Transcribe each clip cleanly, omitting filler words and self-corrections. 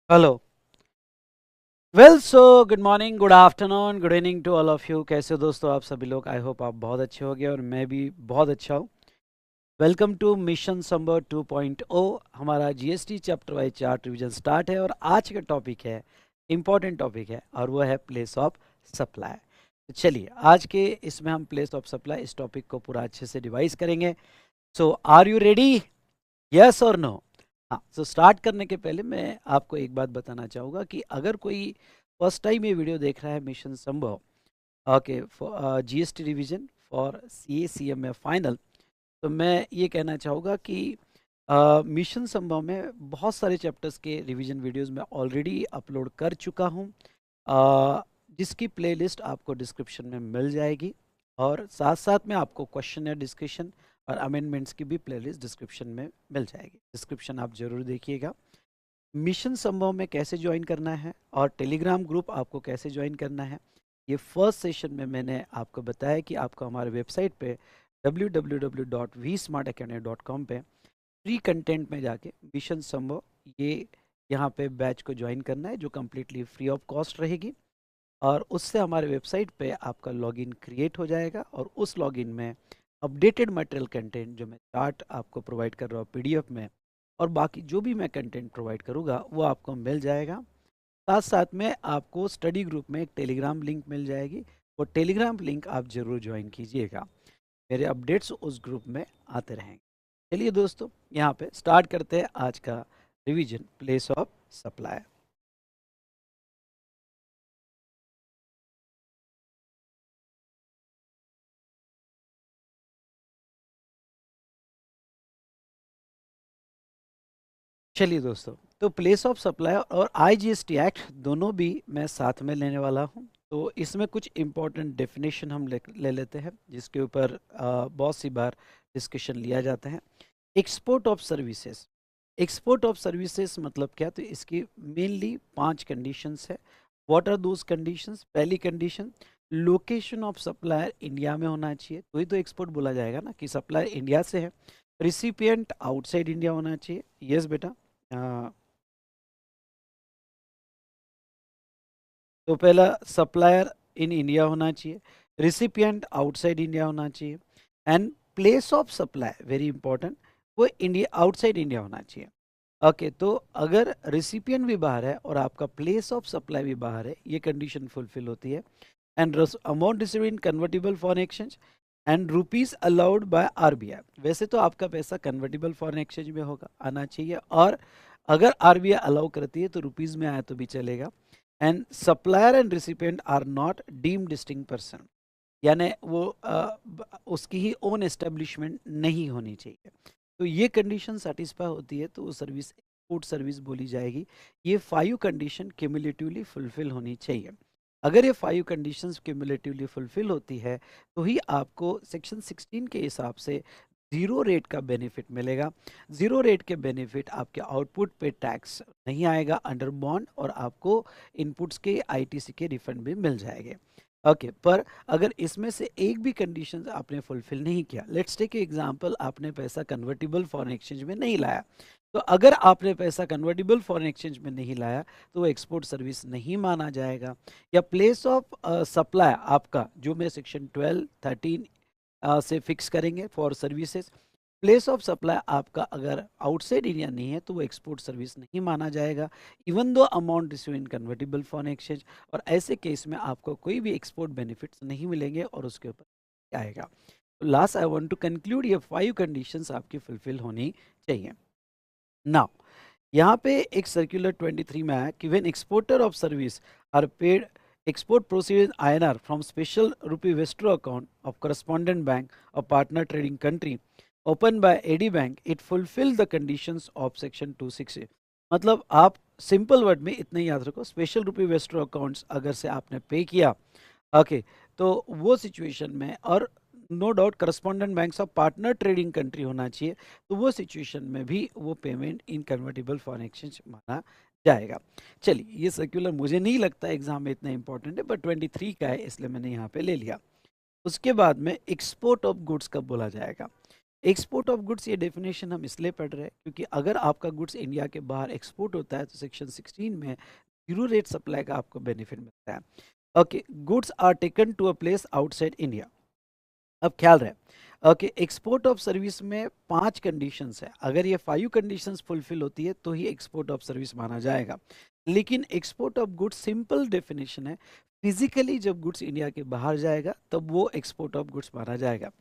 Hello. Well so good morning, good afternoon, good evening to all of you. कैसे हो दोस्तों आप सभी लोग? आई होप आप बहुत अच्छे होंगे और मैं भी बहुत अच्छा हूँ। वेलकम टू मिशन संभव 2.0। हमारा GST chapter wise chart revision start है और आज का टॉपिक है, इम्पॉर्टेंट टॉपिक है, और वो है प्लेस ऑफ सप्लाई। तो चलिए आज के इसमें हम प्लेस ऑफ सप्लाई इस टॉपिक को पूरा अच्छे से डिवाइस करेंगे। सो आर यू रेडी? यस और नो? हाँ, तो स्टार्ट करने के पहले मैं आपको एक बात बताना चाहूँगा कि अगर कोई फर्स्ट टाइम ये वीडियो देख रहा है मिशन संभव, okay, GST revision for C A C M F final, तो मैं ये कहना चाहूँगा कि मिशन संभव में बहुत सारे चैप्टर्स के रिवीजन वीडियोस मैं ऑलरेडी अपलोड कर चुका हूँ, जिसकी प्लेलिस्ट आपको डिस्क्रिप्शन में मिल जाएगी। और साथ साथ में आपको क्वेश्चन या डिस्कशन और अमेंडमेंट्स की भी प्लेलिस्ट डिस्क्रिप्शन में मिल जाएगी। डिस्क्रिप्शन आप जरूर देखिएगा। मिशन संभव में कैसे ज्वाइन करना है और टेलीग्राम ग्रुप आपको कैसे ज्वाइन करना है, ये फर्स्ट सेशन में मैंने आपको बताया कि आपको हमारे वेबसाइट पे www.vsmartacademy.com पे फ्री कंटेंट में जाके मिशन संभव ये यहाँ पे बैच को ज्वाइन करना है, जो कम्प्लीटली फ्री ऑफ कॉस्ट रहेगी। और उससे हमारे वेबसाइट पे आपका लॉगिन क्रिएट हो जाएगा और उस लॉगिन में अपडेटेड मटेरियल कंटेंट जो मैं चार्ट आपको प्रोवाइड कर रहा हूँ पीडीएफ में, और बाकी जो भी मैं कंटेंट प्रोवाइड करूँगा वो आपको मिल जाएगा। साथ साथ में आपको स्टडी ग्रुप में एक टेलीग्राम लिंक मिल जाएगी। वो टेलीग्राम लिंक आप ज़रूर ज्वाइन कीजिएगा। मेरे अपडेट्स उस ग्रुप में आते रहेंगे। चलिए दोस्तों, यहाँ पे स्टार्ट करते हैं आज का रिवीजन प्लेस ऑफ सप्लाई। चलिए दोस्तों, तो प्लेस ऑफ सप्लाई और आईजीएसटी एक्ट दोनों भी मैं साथ में लेने वाला हूं। तो इसमें कुछ इम्पोर्टेंट डेफिनेशन हम ले लेते हैं, जिसके ऊपर बहुत सी बार डिस्कशन लिया जाता है। Export of services. Export of services मतलब क्या? तो इसकी मेनली 5 कंडीशंस है। What are those conditions? पहली condition, location of supplier India में होना चाहिए, तो ही तो एक्सपोर्ट बोला जाएगा ना, कि सप्लायर इंडिया से है। रिसिपिएंट आउटसाइड इंडिया होना चाहिए। यस बेटा। अ, तो पहला, सप्लायर इन इंडिया होना चाहिए, रिसिपिएंट आउटसाइड इंडिया होना चाहिए, and place of supply very important, वो इंडिया आउटसाइड इंडिया होना चाहिए। ओके, तो अगर रिसिपिएंट भी बाहर है और आपका प्लेस ऑफ सप्लाई भी बाहर है, ये कंडीशन फुलफिल होती है। And amount receive in convertible foreign exchange and rupees allowed by RBI. वैसे तो आपका पैसा कन्वर्टिबल फॉरेन एक्सचेंज में होगा, आना चाहिए, और अगर आरबीआई अलाउ करती है तो रुपीज में आए तो भी चलेगा। And supplier and recipient are not deemed distinct person, यानी वो उसकी ही ओन एस्टेब्लिशमेंट नहीं होनी चाहिए। तो ये कंडीशन सेटिस्फाई होती है तो वो सर्विस एक्सपोर्ट सर्विस बोली जाएगी। ये 5 कंडीशन क्यूमुलेटिवली फुलफिल होनी चाहिए। अगर ये 5 कंडीशंस क्यूमुलेटिवली फुलफिल होती है तो ही आपको सेक्शन 16 के हिसाब से ज़ीरो रेट का बेनिफिट मिलेगा। ज़ीरो रेट के बेनिफिट आपके आउटपुट पे टैक्स नहीं आएगा अंडर बॉन्ड, और आपको इनपुट्स के आईटीसी के रिफंड भी मिल जाएंगे। ओके, पर अगर इसमें से एक भी कंडीशन आपने फुलफिल नहीं किया, लेट्स टेक एग्जांपल, आपने पैसा कन्वर्टिबल फॉरेन एक्सचेंज में नहीं लाया, तो अगर आपने पैसा कन्वर्टिबल फॉरेन एक्सचेंज में नहीं लाया तो वो एक्सपोर्ट सर्विस नहीं माना जाएगा। या प्लेस ऑफ सप्लाई आपका, जो मैं सेक्शन 12 13 से फिक्स करेंगे for services, place of supply आपका अगर आउटसाइड इंडिया नहीं है तो वो एक्सपोर्ट सर्विस नहीं माना जाएगा, even though amount receive in convertible foreign exchange. और ऐसे केस में आपको कोई भी एक्सपोर्ट बेनिफिट्स नहीं मिलेंगे और उसके ऊपर आएगा। Last I want to conclude, ये 5 कंडीशंस आपकी फुलफिल होनी चाहिए। नाउ यहाँ पे एक सर्कुलर 23 में आया कि when exporter of service are paid export proceeds in INR from special rupee withdrawal account of correspondent bank or partner trading country opened by AD Bank, it fulfill the conditions of section 260। मतलब आप simple word में इतना ही याद रखो, special रुपी withdraw accounts अगर से आपने पे किया, ओके, तो वो सिचुएशन में, और no doubt correspondent banks of partner trading country होना चाहिए, तो वो सिचुएशन में भी वो payment in convertible foreign exchange माना जाएगा। चलिए, ये सर्कुलर मुझे नहीं लगता एग्जाम में इतना इंपॉर्टेंट है, बट 23 का है इसलिए मैंने यहाँ पे ले लिया। उसके बाद में एक्सपोर्ट ऑफ गुड्स कब बोला जाएगा? एक्सपोर्ट ऑफ गुड्स ये डेफिनेशन हम इसलिए पढ़ रहे हैं क्योंकि अगर आपका गुड्स इंडिया के बाहर एक्सपोर्ट होता है तो सेक्शन 16 में जीरो रेट सप्लाई का आपको बेनिफिट मिलता है। Okay, goods are taken to a place outside India. अब ख्याल रहे, ओके, एक्सपोर्ट ऑफ सर्विस में 5 कंडीशंस है, अगर ये 5 कंडीशंस फुलफिल होती है तो ही एक्सपोर्ट ऑफ सर्विस माना जाएगा। लेकिन export of goods simple definition है, फिजिकली जब गुड्स इंडिया के बाहर जाएगा तब वो एक्सपोर्ट ऑफ गुड्स माना जाएगा।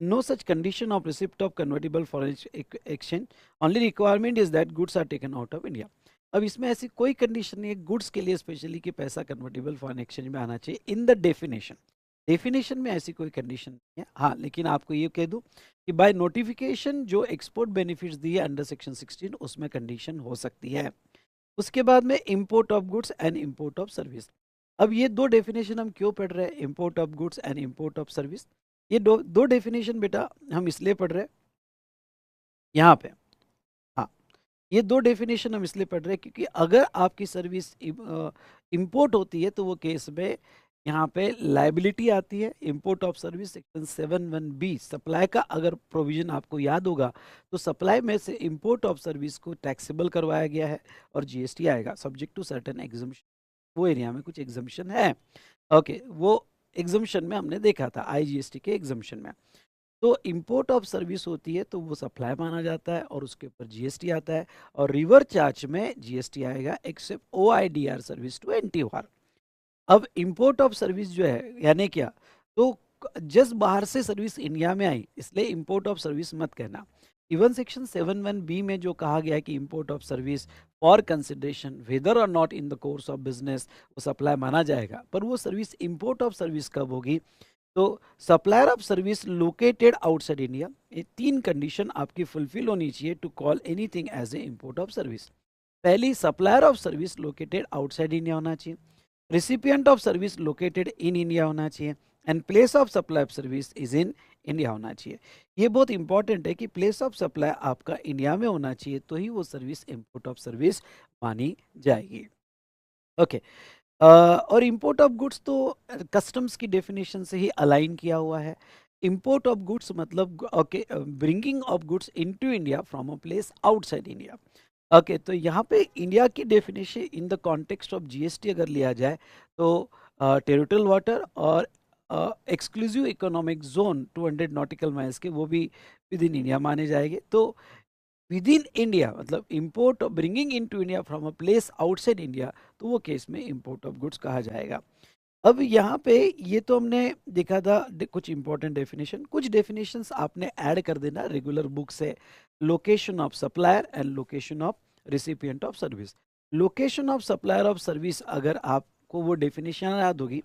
No such condition of receipt of convertible foreign exchange, only requirement is that goods are taken out of India. अब इसमें ऐसी कोई कंडीशन नहीं है गुड्स के लिए स्पेशली कि पैसा कन्वर्टिबल फॉरेन एक्सचेंज में आना चाहिए। इन द डेफिनेशन, डेफिनेशन में ऐसी कोई कंडीशन नहीं है। हाँ, लेकिन आपको ये कह दूं कि बाय नोटिफिकेशन जो एक्सपोर्ट बेनिफिट्स दिए अंडर सेक्शन 16 उसमें कंडीशन हो सकती है। उसके बाद में import of goods and import of service. अब ये दो डेफिनेशन हम क्यों पढ़ रहे हैं, import of goods and import of service? ये दो डेफिनेशन बेटा हम इसलिए पढ़ रहे हैं यहाँ पे। हाँ, ये दो डेफिनेशन हम इसलिए पढ़ रहे हैं क्योंकि अगर आपकी सर्विस इंपोर्ट होती है तो वो केस में यहाँ पे लाइबिलिटी आती है। Import of service section 7(1)(b) supply का अगर प्रोविजन आपको याद होगा तो सप्लाई में से इंपोर्ट ऑफ सर्विस को टैक्सेबल करवाया गया है और जीएसटी आएगा सब्जेक्ट टू सर्टेन एग्जम्पशन। वो एरिया में कुछ एग्जम्पशन है। ओके, वो एग्जम्पशन में हमने देखा था आईजीएसटी के एग्जम्पशन में। तो इंपोर्ट ऑफ सर्विस होती है तो वो सप्लाई माना जाता है और उसके ऊपर जीएसटी आता है और रिवर चार्ज में जीएसटी आएगा एक्सेप्ट ओआईडीआर सर्विस टू एनटीओआर। अब इंपोर्ट ऑफ सर्विस जो है यानी क्या, तो जस्ट बाहर से सर्विस इंडिया में आई इसलिए इंपोर्ट ऑफ सर्विस मत कहना। इवन सेक्शन 7(1)(b) में जो कहा गया है कि import of service for consideration whether और not in the course of business वो सप्लाई माना जाएगा, पर वो सर्विस इंपोर्ट ऑफ सर्विस कब होगी? तो supplier of service located outside India, ये 3 कंडीशन आपकी फुलफिल होनी चाहिए to call anything as a import of service. पहली, supplier of service located outside India होना चाहिए, recipient of service located in India होना चाहिए and place of supply of service is in India होना चाहिए। ये बहुत इंपॉर्टेंट है कि प्लेस ऑफ सप्लाई आपका इंडिया में होना चाहिए तो ही वो सर्विस इंपोर्ट ऑफ सर्विस मानी जाएगी। ओके, और इंपोर्ट ऑफ गुड्स तो कस्टम्स की डेफिनेशन से ही अलाइन किया हुआ है। इंपोर्ट ऑफ गुड्स मतलब okay, bringing of goods into India from a place outside India. Okay, तो यहाँ पे इंडिया की definition in the context of GST अगर लिया जाए तो टेरिटोरियल वाटर और exclusive economic zone 200 nautical miles के वो भी विद इन इंडिया माने जाएंगे। तो विद इन इंडिया मतलब import bringing into India from a place outside India, तो वो केस में इंपोर्ट ऑफ गुड्स कहा जाएगा। अब यहाँ पे ये तो हमने देखा था कुछ इंपॉर्टेंट डेफिनेशन, कुछ डेफिनेशंस आपने ऐड कर देना रेगुलर बुक से। Location of supplier and location of recipient of service. Location of supplier of service अगर आपको वो डेफिनेशन याद होगी,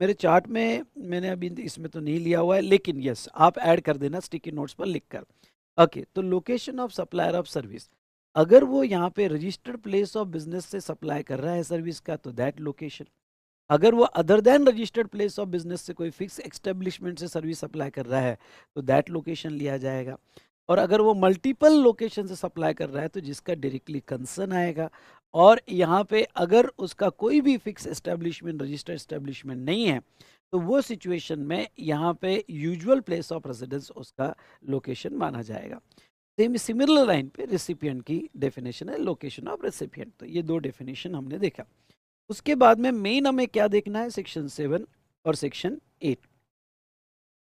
मेरे चार्ट में मैंने अभी इसमें तो नहीं लिया हुआ है लेकिन यस आप ऐड कर देना स्टिकी नोट्स पर लिख कर। ओके, तो location of supplier of service, अगर वो यहाँ पे रजिस्टर्ड प्लेस ऑफ बिजनेस से सप्लाई कर रहा है सर्विस का तो दैट लोकेशन। अगर वो other than registered place of business से कोई फिक्स एस्टेब्लिशमेंट से सर्विस सप्लाई कर रहा है तो दैट लोकेशन लिया जाएगा। और अगर वो मल्टीपल लोकेशन से सप्लाई कर रहा है तो जिसका डायरेक्टली कंसर्न आएगा। और यहाँ पे अगर उसका कोई भी फिक्स एस्टेब्लिशमेंट रजिस्टर्ड एस्टेब्लिशमेंट नहीं है तो वो सिचुएशन में यहाँ पे यूजुअल प्लेस ऑफ रेजिडेंस उसका लोकेशन माना जाएगा। सेम सिमिलर लाइन पे रेसिपिएंट की डेफिनेशन है लोकेशन ऑफ रेसिपिएंट। तो ये दो डेफिनेशन हमने देखा। उसके बाद में मेन हमें क्या देखना है, सेक्शन 7 और सेक्शन 8।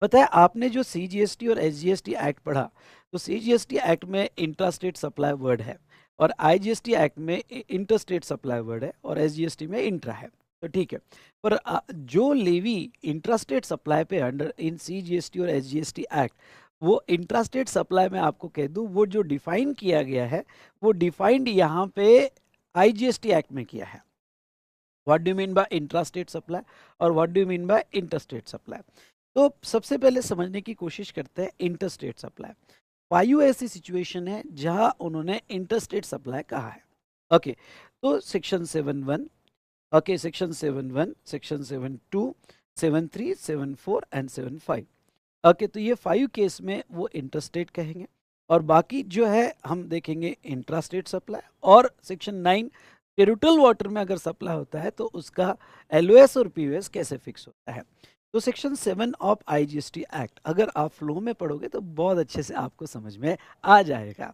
पता है आपने जो सीजीएसटी और एसजीएसटी एक्ट पढ़ा तो सीजीएसटी एक्ट में इंट्रास्टेट सप्लाई वर्ड है और आईजीएसटी एक्ट में इंटरस्टेट सप्लाई वर्ड है और एसजीएसटी में इंट्रा है। तो ठीक है, पर जो लेवी इंट्रास्टेट सप्लाई पे अंडर इन सीजीएसटी और एसजीएसटी एक्ट, वो इंट्रास्टेट सप्लाई में आपको कह दूं वो जो डिफाइन किया गया है वो डिफाइंड यहाँ पे आईजीएसटी एक्ट में किया है। What do mean by intrastate supply और what do mean by interstate supply? तो सबसे पहले समझने की कोशिश करते हैं इंटरस्टेट सप्लाई। 5 ऐसी सिचुएशन है जहां उन्होंने इंटरस्टेट सप्लाई कहा है। ओके, तो section 7(1), okay section 7(1), section 7(2), 7(3), 7(4) and 7(5). Okay, तो ये 5 केस में वो इंटरस्टेट कहेंगे और बाकी जो है हम देखेंगे इंट्रास्टेट सप्लाई। और सेक्शन 9 टेरिटोरियल वाटर में अगर सप्लाई होता है तो उसका एलओएस और पीओएस कैसे फिक्स होता है। तो सेक्शन 7 ऑफ आईजीएसटी एक्ट अगर आप फ्लो में पढ़ोगे तो बहुत अच्छे से आपको समझ में आ जाएगा।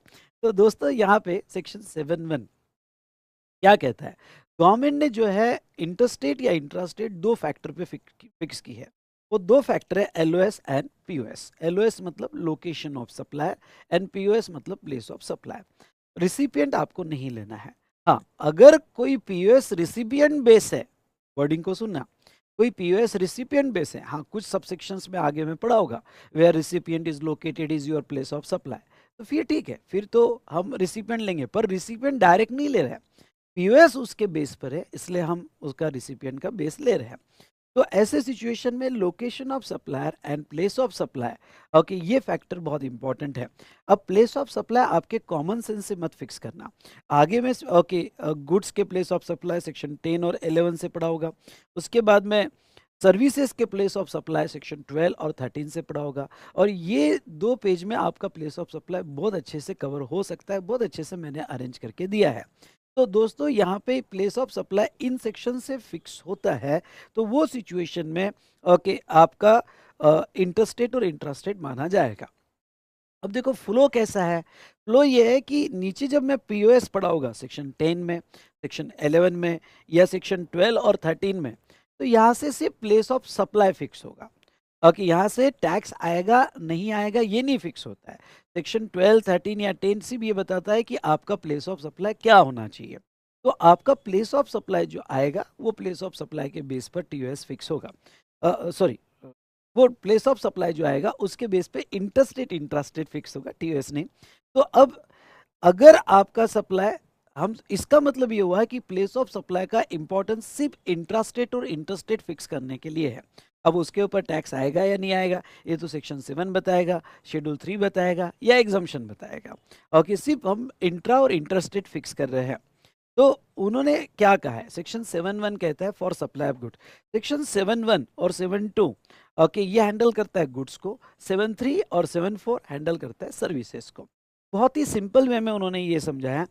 तो दोस्तों यहाँ पे सेक्शन 7(1) क्या कहता है, गवर्नमेंट ने जो है इंटरस्टेट या इंट्रास्टेट दो फैक्टर पे फिक्स की है। वो दो फैक्टर है एलओएस एंड पीओएस। एलओएस मतलब location of supply and POS मतलब प्लेस ऑफ सप्लाई। रिसिपिएंट आपको नहीं लेना है। हाँ, अगर कोई पीओएस रिसिपिएंट बेस है, वर्डिंग को सुनना, कोई पीओएस रिसिपिएंट बेस है, हाँ कुछ सबसेक्शंस में आगे में पढ़ा होगा, where recipient is located is your place of supply, तो फिर ठीक है, फिर तो हम रिसिपिएंट लेंगे, पर रिसिपिएंट डायरेक्ट नहीं ले रहे हैं, पीओएस उसके बेस पर है, इसलिए हम उसका रिसिपिएंट का बेस ले रहे हैं। तो ऐसे सिचुएशन में location of supplier and place of supply, okay, ये फैक्टर बहुत इंपॉर्टेंट है। अब प्लेस ऑफ सप्लाई आपके कॉमन सेंस से मत फिक्स करना, आगे में ओके गुड्स के प्लेस ऑफ सप्लाई सेक्शन 10 और 11 से पढ़ा होगा, उसके बाद में सर्विसेज के प्लेस ऑफ सप्लाई सेक्शन 12 और 13 से पढ़ा होगा, और ये 2 पेज में आपका प्लेस ऑफ सप्लाई बहुत अच्छे से कवर हो सकता है, बहुत अच्छे से मैंने अरेंज करके दिया है। तो दोस्तों यहाँ पे place of supply in section से फिक्स होता है, तो वो सिचुएशन में ओके आपका इंटरस्टेट और इंट्रास्टेट माना जाएगा। अब देखो फ्लो कैसा है, फ्लो ये है कि नीचे जब मैं पीओएस पढ़ा होगा सेक्शन 10 में, सेक्शन 11 में या सेक्शन 12 और 13 में, तो यहाँ से सिर्फ प्लेस ऑफ सप्लाई फिक्स होगा। ओके, यहाँ से टैक्स आएगा नहीं आएगा ये नहीं फिक्स होता है। सेक्शन 12, 13 या 10 से भी ये बताता है कि आपका प्लेस ऑफ सप्लाई क्या होना चाहिए। तो आपका प्लेस ऑफ सप्लाई जो आएगा वो प्लेस ऑफ सप्लाई के बेस पर टीओएस फिक्स होगा, सॉरी, वो प्लेस ऑफ सप्लाई जो आएगा उसके बेस पे इंटरस्टेट इंट्रास्टेट फिक्स होगा, टीओएस नहीं। तो अब अगर आपका सप्लाई, हम इसका मतलब ये हुआ है कि प्लेस ऑफ सप्लाई का इंपॉर्टेंस सिर्फ इंट्रास्टेट और इंटरस्टेट फिक्स करने के लिए है। अब उसके ऊपर टैक्स आएगा या नहीं आएगा ये तो सेक्शन 7 बताएगा, शेड्यूल 3 बताएगा या एग्जम्पशन बताएगा। ओके, सिर्फ हम इंट्रा और इंटरस्टेट फिक्स कर रहे हैं। तो उन्होंने क्या कहा है, सेक्शन 7(1) कहता है for supply of good, section 7(1) और 7(2) ओके ये हैंडल करता है गुड्स को, 7(3) और 7(4) हैंडल करता है सर्विसेज को। बहुत ही सिंपल वे में उन्होंने ये समझाया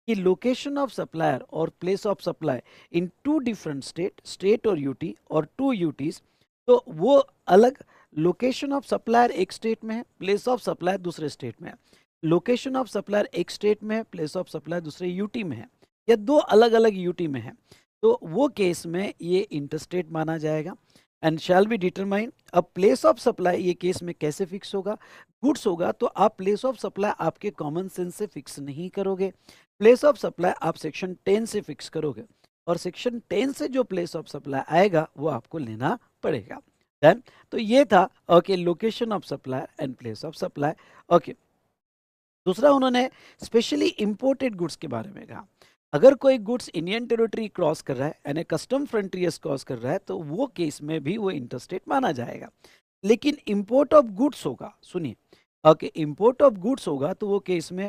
कि लोकेशन ऑफ सप्लायर और place of supply in 2 different state और यूटी और 2 यूटीज, तो वो अलग, लोकेशन ऑफ सप्लायर एक स्टेट में है, प्लेस ऑफ सप्लायर दूसरे स्टेट में है, लोकेशन ऑफ सप्लायर एक स्टेट में है, प्लेस ऑफ सप्लायर दूसरे यूटी में है, या 2 अलग अलग यूटी में है, तो वो केस में ये इंटरस्टेट माना जाएगा एंड शैल बी डिटरमाइन। अब प्लेस ऑफ सप्लाई ये केस में कैसे फिक्स होगा, गुड्स होगा तो आप प्लेस ऑफ सप्लाई आपके कॉमन सेंस से फिक्स नहीं करोगे, प्लेस ऑफ सप्लाई आप सेक्शन 10 से फिक्स करोगे, और सेक्शन 10 से जो प्लेस ऑफ सप्लाई आएगा वो आपको लेना पड़ेगा। डन, तो ये था okay location of supply and place of supply. Okay, दूसरा उन्होंने स्पेशली इंपोर्टेड गुड्स के बारे में कहा, अगर कोई गुड्स इंडियन टेरिटरी क्रॉस कर रहा है यानी कस्टम फ्रंटियर्स क्रॉस कर रहा है तो वो केस में भी वो इंटरस्टेट माना जाएगा। लेकिन इंपोर्ट ऑफ गुड्स होगा, सुनिए, ओके इंपोर्ट ऑफ गुड्स होगा तो वो केस में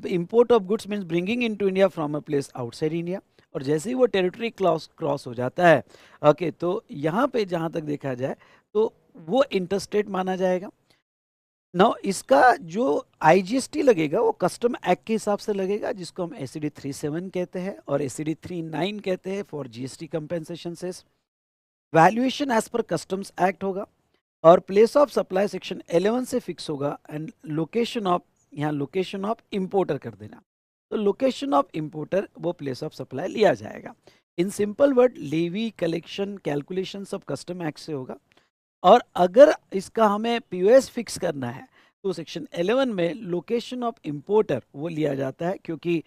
import of goods means bringing into India from a place outside India, और जैसे ही वो टेरिटरी क्रॉस हो जाता है ओके तो यहाँ पे जहाँ तक देखा जाए तो वो इंटरस्टेट माना जाएगा। नाउ इसका जो आईजीएसटी लगेगा वो कस्टम एक्ट के हिसाब से लगेगा, जिसको हम एसीडी 37 कहते हैं और एसीडी 39 कहते हैं for GST compensation cess. Valuation as per customs act होगा, और प्लेस ऑफ सप्लाई सेक्शन 11 से फिक्स होगा, एंड लोकेशन ऑफ, यहाँ लोकेशन ऑफ इंपोर्टर कर देना, तो लोकेशन ऑफ इंपोर्टर वो प्लेस ऑफ सप्लाई लिया जाएगा। In simple word levy collection calculation सब कस्टम एक्ट से होगा, और अगर इसका हमें पीओएस फिक्स करना है तो सेक्शन 11 में लोकेशन ऑफ इंपोर्टर वो लिया जाता है, क्योंकि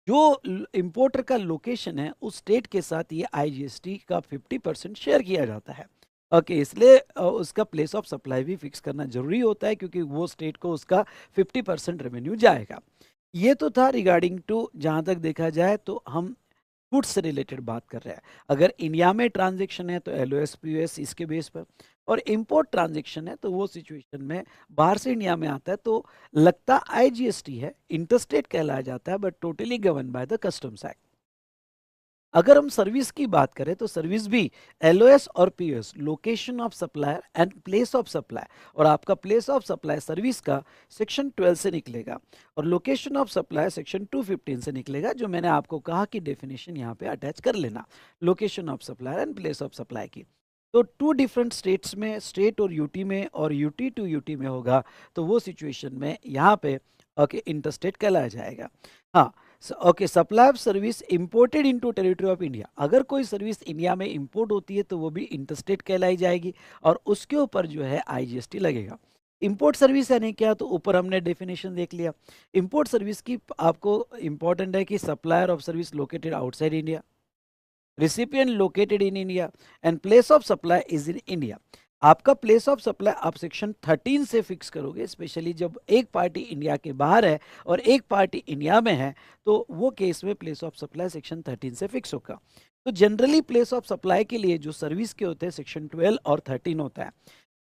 जो इंपोर्टर का लोकेशन है उस स्टेट के साथ ये आईजीएसटी का 50% शेयर किया जाता है। ओके, इसलिए उसका प्लेस ऑफ सप्लाई भी फिक्स करना जरूरी होता है, क्योंकि वो स्टेट को उसका 50% रेवेन्यू जाएगा। ये तो था रिगार्डिंग टू, जहाँ तक देखा जाए तो हम गुड्स से रिलेटेड बात कर रहे हैं। अगर इंडिया में ट्रांजैक्शन है तो एलओएस पीओएस इसके बेस पर, और इंपोर्ट ट्रांजैक्शन है तो वो सिचुएशन में बाहर से इंडिया में आता है तो लगता आईजीएसटी है, इंटरस्टेट कहलाया जाता है, but totally govern by the customs act. अगर हम सर्विस की बात करें तो सर्विस भी एलओएस और POS, location of supplier and place of supply, और आपका प्लेस ऑफ सप्लाई सर्विस का सेक्शन 12 से निकलेगा और लोकेशन ऑफ सप्लाई सेक्शन 215 से निकलेगा, जो मैंने आपको कहा कि डेफिनेशन यहाँ पे अटैच कर लेना location of supplier and place of supply की। तो टू डिफरेंट स्टेट्स में, स्टेट और यूटी में और यूटी टू यूटी में होगा, तो वो सिचुएशन में यहाँ पे ओके इंटरस्टेट कहलाया जाएगा। हाँ, okay, supply of service imported into territory of India, अगर कोई सर्विस इंडिया में इंपोर्ट होती है तो वो भी इंटरस्टेट कहलाई जाएगी और उसके ऊपर जो है आईजीएसटी लगेगा। इंपोर्ट सर्विस यानी क्या, तो ऊपर हमने डेफिनेशन देख लिया। इंपोर्ट सर्विस की आपको इंपॉर्टेंट है कि supplier of service located outside India, recipient located in India and place of supply is in India। आपका प्लेस ऑफ सप्लाई आप सेक्शन 13 से फिक्स करोगे, स्पेशली जब एक पार्टी इंडिया के बाहर है और एक पार्टी इंडिया में है, तो वो केस में प्लेस ऑफ सप्लाई सेक्शन 13 से फिक्स होगा। तो जनरली प्लेस ऑफ सप्लाई के लिए जो सर्विस के होते हैं सेक्शन 12 और 13 होता है।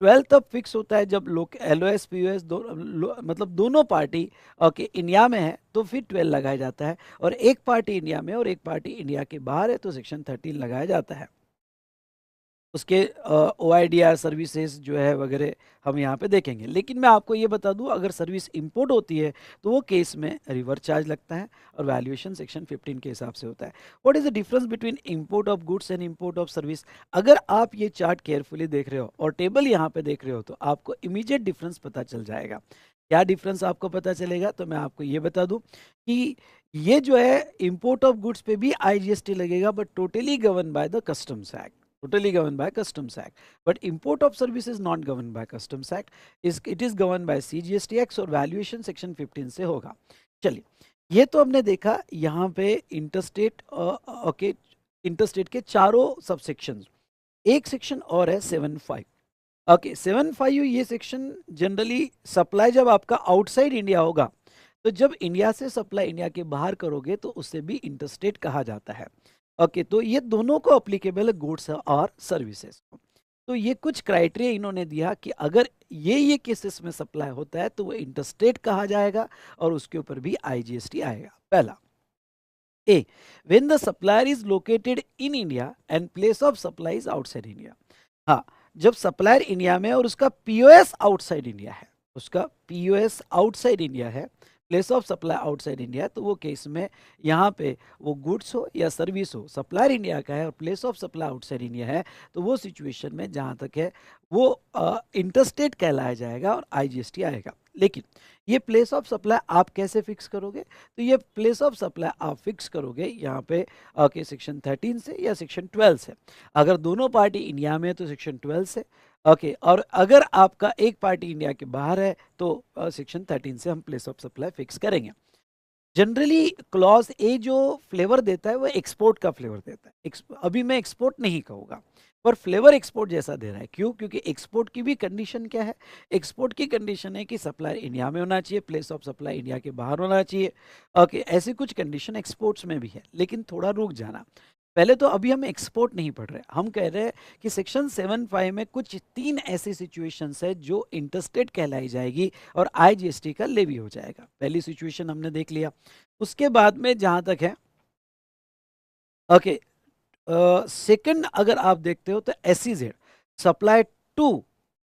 12 तब फिक्स होता है जब लोग एलओएस पीओएस मतलब दोनों पार्टी ओके इंडिया में है तो फिर 12 लगाया जाता है, और एक पार्टी इंडिया में और एक पार्टी इंडिया के बाहर है तो सेक्शन 13 लगाया जाता है। उसके ओआईडीआर सर्विसेज जो है वगैरह हम यहाँ पे देखेंगे। लेकिन मैं आपको ये बता दूँ, अगर सर्विस इंपोर्ट होती है तो वो केस में रिवर्स चार्ज लगता है और वैल्यूएशन सेक्शन 15 के हिसाब से होता है। What is the difference between import of goods and import of service? अगर आप ये चार्ट केयरफुली देख रहे हो और टेबल यहाँ पे देख रहे हो तो आपको इमीडिएट डिफरेंस पता चल जाएगा। क्या डिफरेंस आपको पता चलेगा, तो मैं आपको ये बता दूं कि ये जो है इंपोर्ट ऑफ गुड्स पे भी आईजीएसटी लगेगा, but totally govern by the customs act, totally governed by customs act, but import of service is not governed by customs act, it is governed by CGST act और valuation section 15 से होगा। चलिए, ये तो हमने देखा यहाँ पे इंटरस्टेट ओके इंटरस्टेट के चारों सबसेक्शन। एक सेक्शन और है 7.5। ओके 7.5 ये सेक्शन जनरली सप्लाई जब आपका आउटसाइड इंडिया होगा, तो जब इंडिया से सप्लाई इंडिया के बाहर करोगे तो उससे भी इंटरस्टेट कहा जाता है। ओके तो ये दोनों को अप्लीकेबल है, गुड्स और सर्विसेज को। तो ये कुछ क्राइटेरिया इन्होंने दिया कि अगर ये केसेस में सप्लाई होता है तो वो इंटरस्टेट कहा जाएगा और उसके ऊपर भी आईजीएसटी आएगा। पहला, A, when the supplier is located in India and place of supply is outside India. हाँ, जब सप्लायर इंडिया में और उसका पीओएस आउटसाइड इंडिया है, उसका पीओएस आउटसाइड इंडिया है, place of supply outside India, तो वो केस में यहाँ पे वो गुड्स हो या सर्विस हो, सप्लायर इंडिया का है और place of supply outside India है, तो वो सिचुएशन में जहाँ तक है वो इंटरस्टेट कहलाया जाएगा और आईजीएसटी आएगा। लेकिन ये प्लेस ऑफ सप्लाई आप कैसे फिक्स करोगे, तो ये प्लेस ऑफ सप्लाई आप फिक्स करोगे यहाँ पे ओके सेक्शन 13 से या सेक्शन 12 से। अगर दोनों पार्टी इंडिया में है तो सेक्शन 12 से ओके और अगर आपका एक पार्टी इंडिया के बाहर है तो सेक्शन 13 से हम प्लेस ऑफ सप्लाई फिक्स करेंगे। जनरली क्लॉज ए जो फ्लेवर देता है वो एक्सपोर्ट का फ्लेवर देता है। अभी मैं एक्सपोर्ट नहीं कहूँगा, पर फ्लेवर एक्सपोर्ट जैसा दे रहा है। क्यों? क्योंकि एक्सपोर्ट की भी कंडीशन क्या है, एक्सपोर्ट की कंडीशन है कि सप्लाई इंडिया में होना चाहिए, प्लेस ऑफ सप्लाई इंडिया के बाहर होना चाहिए। ओके ऐसी कुछ कंडीशन एक्सपोर्ट्स में भी है। लेकिन थोड़ा रुक जाना, पहले तो अभी हम एक्सपोर्ट नहीं पढ़ रहे, हम कह रहे हैं कि सेक्शन 7.5 में कुछ 3 ऐसी सिचुएशंस है जो इंटरस्टेट कहलाई जाएगी और आईजीएसटी का लेवी हो जाएगा। पहली सिचुएशन हमने देख लिया। उसके बाद में जहां तक है ओके सेकंड अगर आप देखते हो तो एसईजेड सप्लाई टू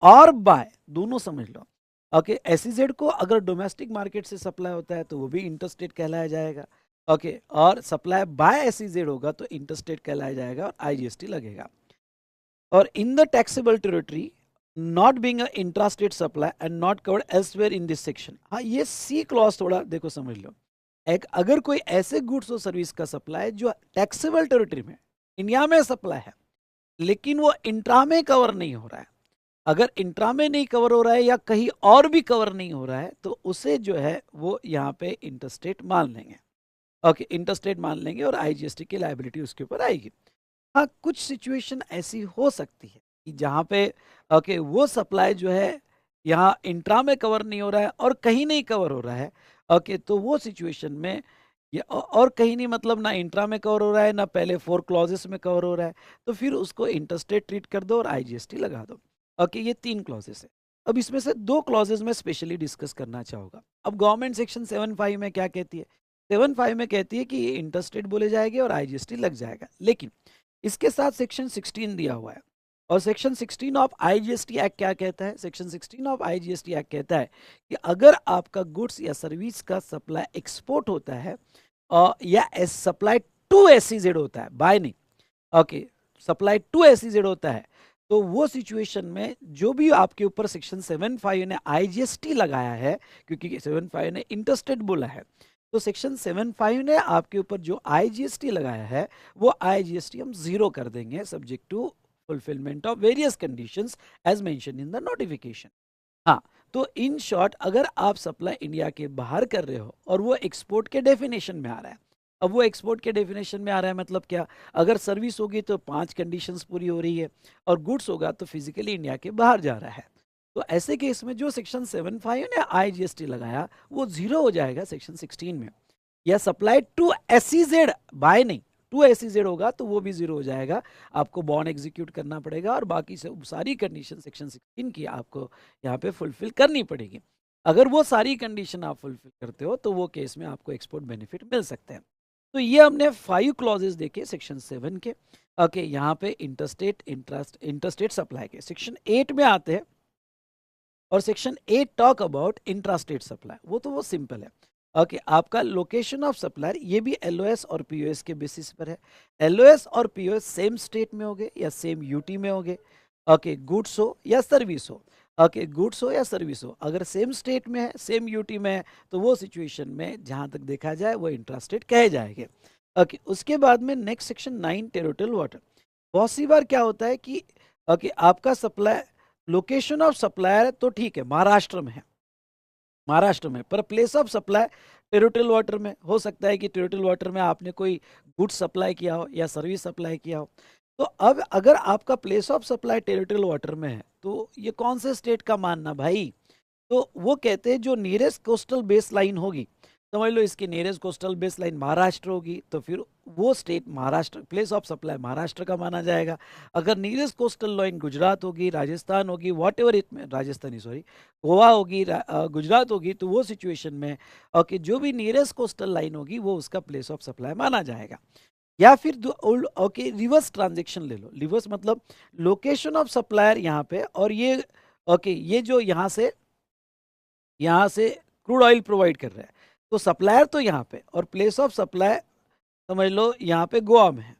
और बाय, दोनों समझ लो। ओके एसईजेड को अगर डोमेस्टिक मार्केट से सप्लाई होता है तो वो भी इंटरस्टेट कहलाया जाएगा। ओके और सप्लाई बाय एसईजेड होगा तो इंटरस्टेट कहलाया जाएगा और आईजीएसटी लगेगा। और in the taxable territory not being a intrastate supply and not covered elsewhere in this section. हाँ, ये सी क्लॉज थोड़ा देखो समझ लो। एक अगर कोई ऐसे गुड्स और सर्विस का सप्लाई जो टैक्सेबल टेरिटरी में इंडिया में सप्लाई है लेकिन वो इंट्रा में कवर नहीं हो रहा है, अगर इंट्रा में नहीं कवर हो रहा है या कहीं और भी कवर नहीं हो रहा है तो उसे जो है वो यहाँ पे इंटरस्टेट मान लेंगे। ओके इंटरस्टेट मान लेंगे और आईजीएसटी की लायबिलिटी उसके ऊपर आएगी। हाँ, कुछ सिचुएशन ऐसी हो सकती है कि जहाँ पे ओके वो सप्लाई जो है यहाँ इंट्रा में कवर नहीं हो रहा है और कहीं नहीं कवर हो रहा है। ओके तो वो सिचुएशन में और कहीं नहीं मतलब ना इंट्रा में कवर हो रहा है ना पहले 4 क्लॉजेस में कवर हो रहा है, तो फिर उसको इंटरस्टेट ट्रीट कर दो और आईजीएसटी लगा दो। ओके ये 3 क्लॉजेस है। अब इसमें से 2 क्लॉजेस में स्पेशली डिस्कस करना चाहूँगा। अब गवर्नमेंट सेक्शन 7.5 में क्या कहती है, 7.5 में कहती है कि ये इंटरस्टेट बोले जाएंगे और आईजीएसटी लग जाएगा। लेकिन इसके साथ सेक्शन 16 दिया हुआ है और सेक्शन 16 ऑफ आईजीएसटी एक्ट क्या कहता है, सेक्शन 16 ऑफ आईजीएसटी एक्ट कहता है कि अगर आपका गुड्स या सर्विस का सप्लाई एक्सपोर्ट होता है या सप्लाई टू एसईजेड होता है, बाय नहीं, ओके सप्लाई टू एसईजेड होता है, तो वो सिचुएशन में जो भी आपके ऊपर सेक्शन 7(5) ने आईजीएसटी लगाया है, क्योंकि 7(5) ने इंटरस्टेट बोला है, तो सेक्शन 7(5) ने आपके ऊपर जो आईजीएसटी लगाया है वो आईजीएसटी हम जीरो कर देंगे, subject to fulfilment of various conditions as mention in the notification. हाँ, तो इन शॉर्ट अगर आप सप्लाई इंडिया के बाहर कर रहे हो और वो एक्सपोर्ट के डेफिनेशन में आ रहा है, अब वो एक्सपोर्ट के डेफिनेशन में आ रहा है मतलब क्या, अगर सर्विस होगी तो 5 कंडीशंस पूरी हो रही है, और गुड्स होगा तो फिजिकली इंडिया के बाहर जा रहा है, तो ऐसे केस में जो सेक्शन 7(5) ने आईजीएसटी लगाया वो जीरो हो जाएगा सेक्शन 16 में। या सप्लाई टू एसईजेड बाय नहीं, टू एसईजेड होगा तो वो भी जीरो हो जाएगा, आपको बॉन्ड एग्जीक्यूट करना पड़ेगा और बाकी से सारी कंडीशन सेक्शन 16 की आपको यहाँ पे फुलफिल करनी पड़ेगी। अगर वो सारी कंडीशन आप फुलफिल करते हो तो वो केस में आपको एक्सपोर्ट बेनिफिट मिल सकते हैं। तो ये हमने 5 क्लॉजेस देखे सेक्शन 7 के। ओके, यहाँ पे इंटरस्टेट सप्लाई के सेक्शन 8 में आते हैं, और section 8 talk about intrastate supply, वो सिंपल है। ओके, आपका लोकेशन ऑफ सप्लायर ये भी एलओएस और पीओएस के बेसिस पर है। एलओएस और पीओएस सेम स्टेट में होंगे या सेम यूटी में होंगे। ओके, गुड्स हो या सर्विस हो, ओके गुड्स हो या सर्विस हो, अगर सेम स्टेट में है, सेम यूटी में है, तो वो सिचुएशन में जहां तक देखा जाए वो इंट्रास्टेट कहे जाएंगे। ओके, उसके बाद में नेक्स्ट सेक्शन 9 टेरिटोरियल वाटर। बहुत सी बार क्या होता है कि ओके आपका सप्लाई लोकेशन ऑफ सप्लायर तो ठीक है महाराष्ट्र में है, महाराष्ट्र में, पर place of supply territorial water में हो सकता है कि टेरिटोरियल वाटर में आपने कोई गुड्स सप्लाई किया हो या सर्विस सप्लाई किया हो। तो अब अगर आपका place of supply territorial water में है तो ये कौन से स्टेट का मानना भाई, तो वो कहते हैं जो नियरेस्ट कोस्टल बेस लाइन होगी, समझ लो इसकी nearest coastal base line Maharashtra होगी, तो फिर वो state Maharashtra, place of supply Maharashtra का माना जाएगा। अगर नियरेस्ट कोस्टल लाइन गुजरात होगी, राजस्थान होगी, वॉट एवर इट में, राजस्थानी सॉरी, गोवा होगी, गुजरात होगी, तो वो सिचुएशन में ओके जो भी नियरेस्ट कोस्टल लाइन होगी वो उसका प्लेस ऑफ सप्लाई माना जाएगा। या फिर ओके रिवर्स ट्रांजेक्शन ले लो, रिवर्स मतलब लोकेशन ऑफ सप्लायर यहाँ पे, और ये ओके ये जो यहाँ से क्रूड ऑयल प्रोवाइड कर रहा है, तो सप्लायर तो यहाँ पे और प्लेस ऑफ सप्लाई समझ लो यहाँ पे गोवा में है,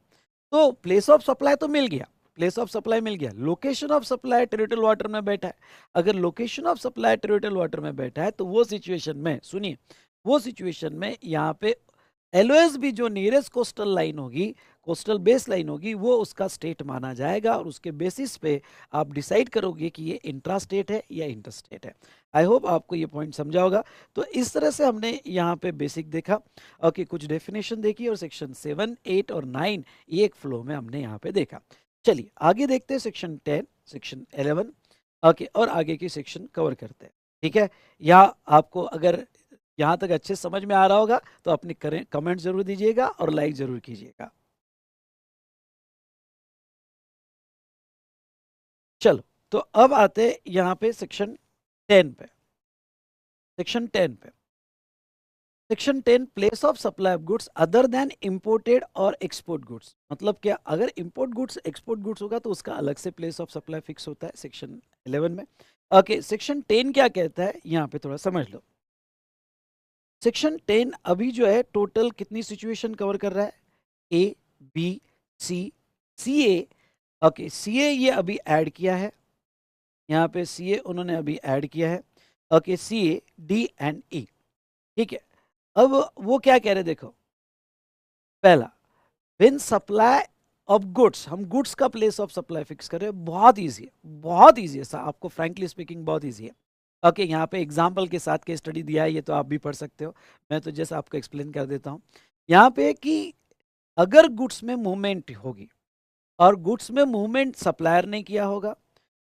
तो प्लेस ऑफ सप्लाई तो मिल गया, प्लेस ऑफ सप्लाई मिल गया, location of supply territorial water में बैठा है। अगर location of supply territorial water में बैठा है तो वो सिचुएशन में सुनिए, वो सिचुएशन में यहाँ पे एलओएस भी जो नियरेस्ट कोस्टल लाइन होगी, कोस्टल बेस लाइन होगी, वो उसका स्टेट माना जाएगा, और उसके बेसिस पे आप डिसाइड करोगे कि ये इंट्रा स्टेट है या इंटरस्टेट है। आई होप आपको ये पॉइंट समझा होगा। तो इस तरह से हमने यहाँ पे बेसिक देखा, ओके कुछ डेफिनेशन देखी, और सेक्शन 7, 8 और 9 ये एक फ्लो में हमने यहाँ पे देखा। चलिए आगे देखते हैं सेक्शन 10, सेक्शन 11, ओके और आगे की सेक्शन कवर करते हैं। ठीक है, या आपको अगर यहाँ तक अच्छे समझ में आ रहा होगा तो अपने कमेंट जरूर दीजिएगा और लाइक जरूर कीजिएगा। चलो, तो अब आते हैं यहाँ पे सेक्शन 10 पे। सेक्शन 10 पे, section 10 place of supply of goods other then imported और एक्सपोर्ट गुड्स, मतलब क्या, अगर इंपोर्ट गुड्स एक्सपोर्ट गुड्स होगा तो उसका अलग से प्लेस ऑफ सप्लाई फिक्स होता है सेक्शन 11 में। ओके, सेक्शन 10 क्या कहता है यहाँ पे थोड़ा समझ लो। सेक्शन 10 अभी जो है टोटल कितनी सिचुएशन कवर कर रहा है, A B C C A. Okay, C ए ये अभी ऐड किया है, यहाँ पे सी ए उन्होंने अभी ऐड किया है। Okay, C A D and E, ठीक है। अब वो क्या कह रहे देखो, पहला व्हेन सप्लाई ऑफ गुड्स, हम गुड्स का प्लेस ऑफ सप्लाई फिक्स कर रहे हैं, बहुत ईजी है, बहुत ईजी है, आपको फ्रैंकली स्पीकिंग बहुत ईजी है। ओके, यहाँ पे एग्जाम्पल के साथ के स्टडी दिया है, ये तो आप भी पढ़ सकते हो, मैं तो जैसे आपको एक्सप्लेन कर देता हूँ यहाँ पे कि अगर गुड्स में मूवमेंट होगी, और गुड्स में मूवमेंट सप्लायर ने किया होगा,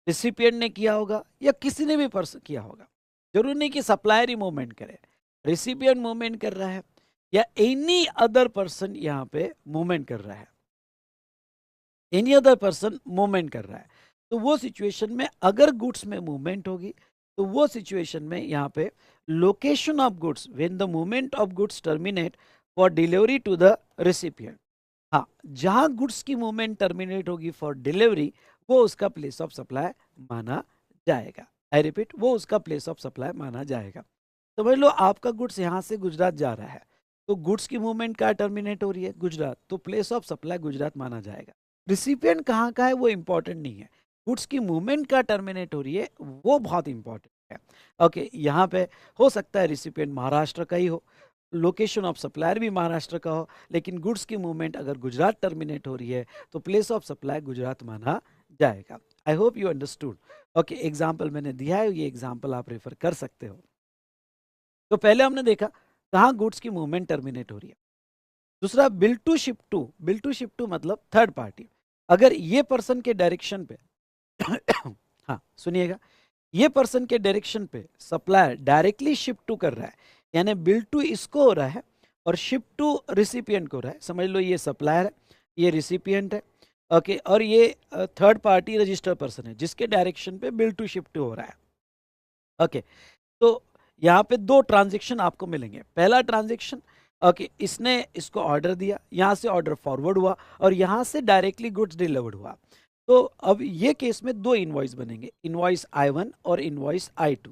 रिसिपिएंट ने किया होगा, या किसी ने भी पर्सन किया होगा, जरूर नहीं कि सप्लायर ही मूवमेंट करे, रिसिपिएंट मूवमेंट कर रहा है या एनी अदर पर्सन यहाँ पे मूवमेंट कर रहा है, एनी अदर पर्सन मूवमेंट कर रहा है, तो वो सिचुएशन में अगर गुड्स में मूवमेंट होगी तो वो सिचुएशन में यहाँ पे location of goods, when the movement of goods terminate for delivery to the recipient, हाँ जहां गुड्स की मूवमेंट टर्मिनेट होगी फॉर डिलीवरी, वो उसका प्लेस ऑफ सप्लाई माना जाएगा। आई रिपीट, वो उसका प्लेस ऑफ सप्लाई माना जाएगा। समझ लो आपका गुड्स यहाँ से गुजरात जा रहा है, तो गुड्स की मूवमेंट कहाँ टर्मिनेट हो रही है, गुजरात, तो प्लेस ऑफ सप्लाई गुजरात माना जाएगा। रिसिपिएंट कहाँ का है वो इंपॉर्टेंट नहीं है, गुड्स की मूवमेंट का टर्मिनेट हो रही है, वो बहुत इंपॉर्टेंट है। ओके, यहाँ पे हो सकता है रिसिपिएंट महाराष्ट्र का ही हो, लोकेशन ऑफ सप्लायर भी महाराष्ट्र का हो, लेकिन गुड्स की मूवमेंट अगर गुजरात टर्मिनेट हो रही है तो प्लेस ऑफ सप्लाई गुजरात माना जाएगा। I hope you understood. Okay, example मैंने दिया है, ये एग्जाम्पल आप रेफर कर सकते हो। तो पहले हमने देखा कहाँ गुड्स की मूवमेंट टर्मिनेट हो रही है। दूसरा, बिल टू शिप टू मतलब थर्ड पार्टी। अगर ये पर्सन के डायरेक्शन पे हाँ सुनिएगा, ये पर्सन के डायरेक्शन पे सप्लायर डायरेक्टली शिप टू कर रहा है, यानी बिल टू इसको हो रहा है और शिप टू रिसिपिएंट को हो रहा है। समझ लो ये सप्लायर है, ये रिसिपिएंट है। ओके, और ये थर्ड पार्टी रजिस्टर्ड पर्सन है जिसके डायरेक्शन पे बिल टू शिप टू हो रहा है। ओके, तो यहाँ पे दो ट्रांजेक्शन आपको मिलेंगे। पहला ट्रांजेक्शन, ओके, इसने इसको ऑर्डर दिया, यहाँ से ऑर्डर फॉरवर्ड हुआ और यहाँ से डायरेक्टली गुड्स डिलीवर्ड हुआ। तो अब ये केस में दो इनवॉइस बनेंगे, इनवॉइस I1 और इनवॉइस I2।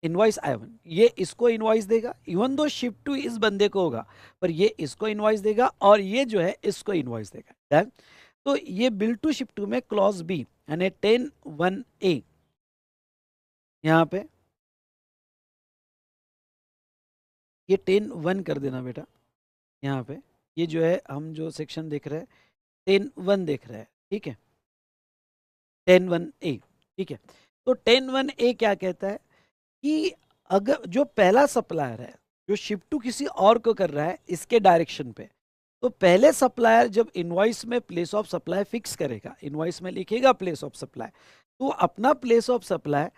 इनवॉइस I1 ये इसको इनवॉइस देगा, इवन दो शिप टू इस बंदे को होगा, पर ये इसको इनवॉइस देगा और ये जो है इसको इनवॉइस देगा। डन। तो ये बिल टू शिप टू में क्लॉज बी यानी 10(1)(a, यहाँ पे ये 10(1) कर देना बेटा। यहाँ पे ये जो है हम जो सेक्शन देख रहे हैं 10(1) देख रहे हैं, ठीक है, 10(1)(a, ठीक है। तो 10(1)(a क्या कहता है कि अगर जो पहला सप्लायर है जो शिप टू किसी और को कर रहा है इसके डायरेक्शन पे, तो पहले सप्लायर जब इनवॉइस में प्लेस ऑफ सप्लाई फिक्स करेगा, इनवॉइस में लिखेगा प्लेस ऑफ सप्लाई, तो अपना प्लेस ऑफ सप्लाई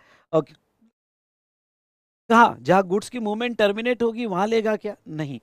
कहाँ, जहाँ गुड्स की मूवमेंट टर्मिनेट होगी वहां लेगा क्या? नहीं,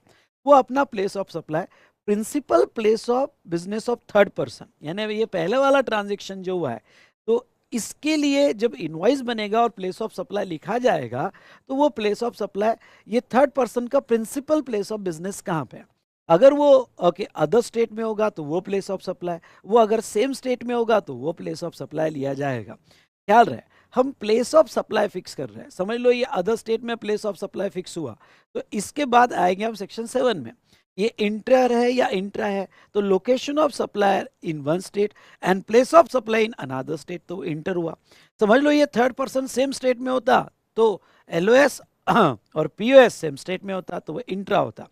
वो अपना place of supply principal place of business of third person, यानी ये पहले वाला ट्रांजेक्शन जो हुआ है, तो इसके लिए जब इनवॉइस बनेगा और प्लेस ऑफ सप्लाई लिखा जाएगा, तो वो प्लेस ऑफ सप्लाई ये थर्ड पर्सन का प्रिंसिपल प्लेस ऑफ बिजनेस कहाँ पे है। अगर वो ओके अदर स्टेट में होगा तो वो प्लेस ऑफ सप्लाई, वो अगर सेम स्टेट में होगा तो वो प्लेस ऑफ सप्लाई लिया जाएगा। ख्याल रहे, हम प्लेस ऑफ सप्लाई फिक्स कर रहे हैं। समझ लो ये अदर स्टेट में प्लेस ऑफ सप्लाई फिक्स हुआ, तो इसके बाद आएंगे हम सेक्शन 7 में। ये इंटर है या इंट्रा है, तो location of supplier in one state and place of supply in another state, तो इंटर हुआ। समझ लो ये थर्ड पर्सन सेम स्टेट में होता तो LOS और POS सेम स्टेट में होता तो वो इंट्रा होता।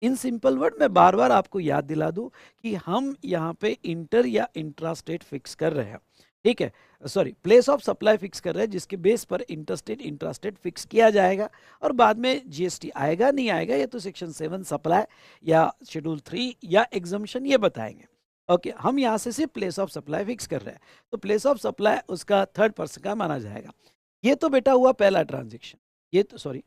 इन सिंपल वर्ड में बार बार आपको याद दिला दूं कि हम यहाँ पे इंटर या इंट्रा स्टेट फिक्स कर रहे हैं, ठीक है, sorry place of supply fix कर रहे हैं जिसके बेस पर इंटरस्टेट इंट्रास्टेट फिक्स किया जाएगा, और बाद में GST आएगा नहीं आएगा ये तो सेक्शन 7 सप्लाई या शेड्यूल 3 या एग्जम्पशन ये बताएंगे। ओके, हम यहाँ से सिर्फ प्लेस ऑफ सप्लाई फिक्स कर रहे हैं, तो प्लेस ऑफ सप्लाई उसका थर्ड पर्सन का माना जाएगा। ये तो बेटा हुआ पहला ट्रांजेक्शन, ये तो सॉरी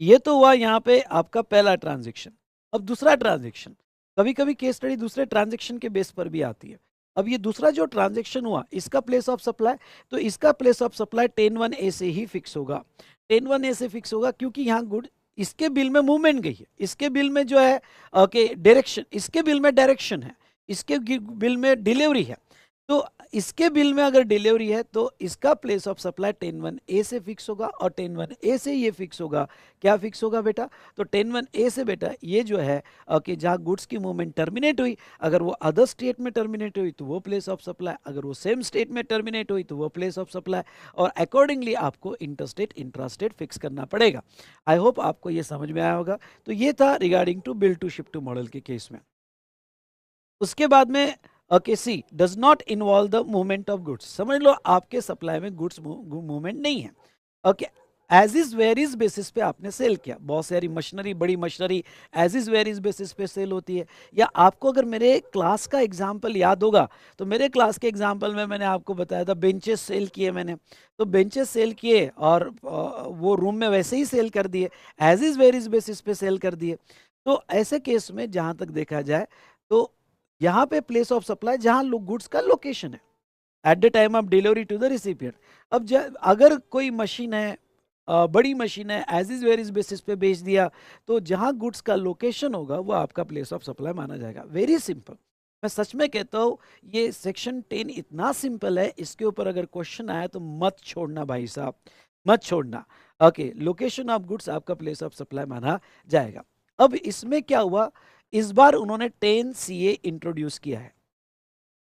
ये तो हुआ यहाँ पे आपका पहला ट्रांजेक्शन। अब दूसरा ट्रांजेक्शन, कभी कभी केस स्टडी दूसरे ट्रांजेक्शन के बेस पर भी आती है। अब ये दूसरा जो ट्रांजेक्शन हुआ इसका प्लेस ऑफ सप्लाई, तो इसका प्लेस ऑफ सप्लाई 10(1)(a से ही फिक्स होगा। 10(1)(a से फिक्स होगा क्योंकि यहाँ गुड इसके बिल में मूवमेंट गई है, इसके बिल में जो है ओके डायरेक्शन, इसके बिल में डायरेक्शन है, इसके बिल में डिलीवरी है। तो इसके बिल में अगर डिलीवरी है तो इसका प्लेस ऑफ सप्लाई 10(1)(a से फिक्स होगा और 10(1)(a से ये फिक्स होगा। क्या फिक्स होगा बेटा? तो 10(1)(a से बेटा ये जो है ओके जहाँ गुड्स की मूवमेंट टर्मिनेट हुई, अगर वो अदर स्टेट में टर्मिनेट हुई तो वो प्लेस ऑफ सप्लाई, अगर वो सेम स्टेट में टर्मिनेट हुई तो वो प्लेस ऑफ सप्लाई, और अकॉर्डिंगली आपको इंटरस्टेट इंट्रास्टेट फिक्स करना पड़ेगा। आई होप आपको ये समझ में आया होगा। तो ये था regarding to bill to ship to model के केस में। उसके बाद में okay C does not involve the movement of goods. समझ लो आपके सप्लाई में गुड्स मूवमेंट नहीं है। Okay, as is where is basis पे आपने सेल किया, बहुत सारी मशीनरी, बड़ी machinery as is where is basis पे सेल होती है। या आपको अगर मेरे क्लास का एग्जाम्पल याद होगा तो मेरे क्लास के एग्जाम्पल में मैंने आपको बताया था बेंचेस सेल किए मैंने, तो बेंचेस सेल किए और वो रूम में वैसे ही सेल कर दिए, एज इज वेरिज बेसिस पे सेल कर दिए। तो ऐसे केस में जहाँ तक देखा जाए तो यहाँ पे प्लेस ऑफ सप्लाई जहाँ गुड्स का लोकेशन है at the time of delivery to the recipient. अब अगर कोई मशीन है बड़ी मशीन है, एज इज वेरिज बेसिस पे बेच दिया, तो जहाँ गुड्स का लोकेशन होगा वो आपका प्लेस ऑफ सप्लाई माना जाएगा। वेरी सिंपल, मैं सच में कहता हूँ ये सेक्शन 10 इतना सिंपल है, इसके ऊपर अगर क्वेश्चन आया तो मत छोड़ना भाई साहब, मत छोड़ना। ओके, लोकेशन ऑफ गुड्स आपका प्लेस ऑफ सप्लाई माना जाएगा। अब इसमें क्या हुआ, इस बार उन्होंने 10CA इंट्रोड्यूस किया है।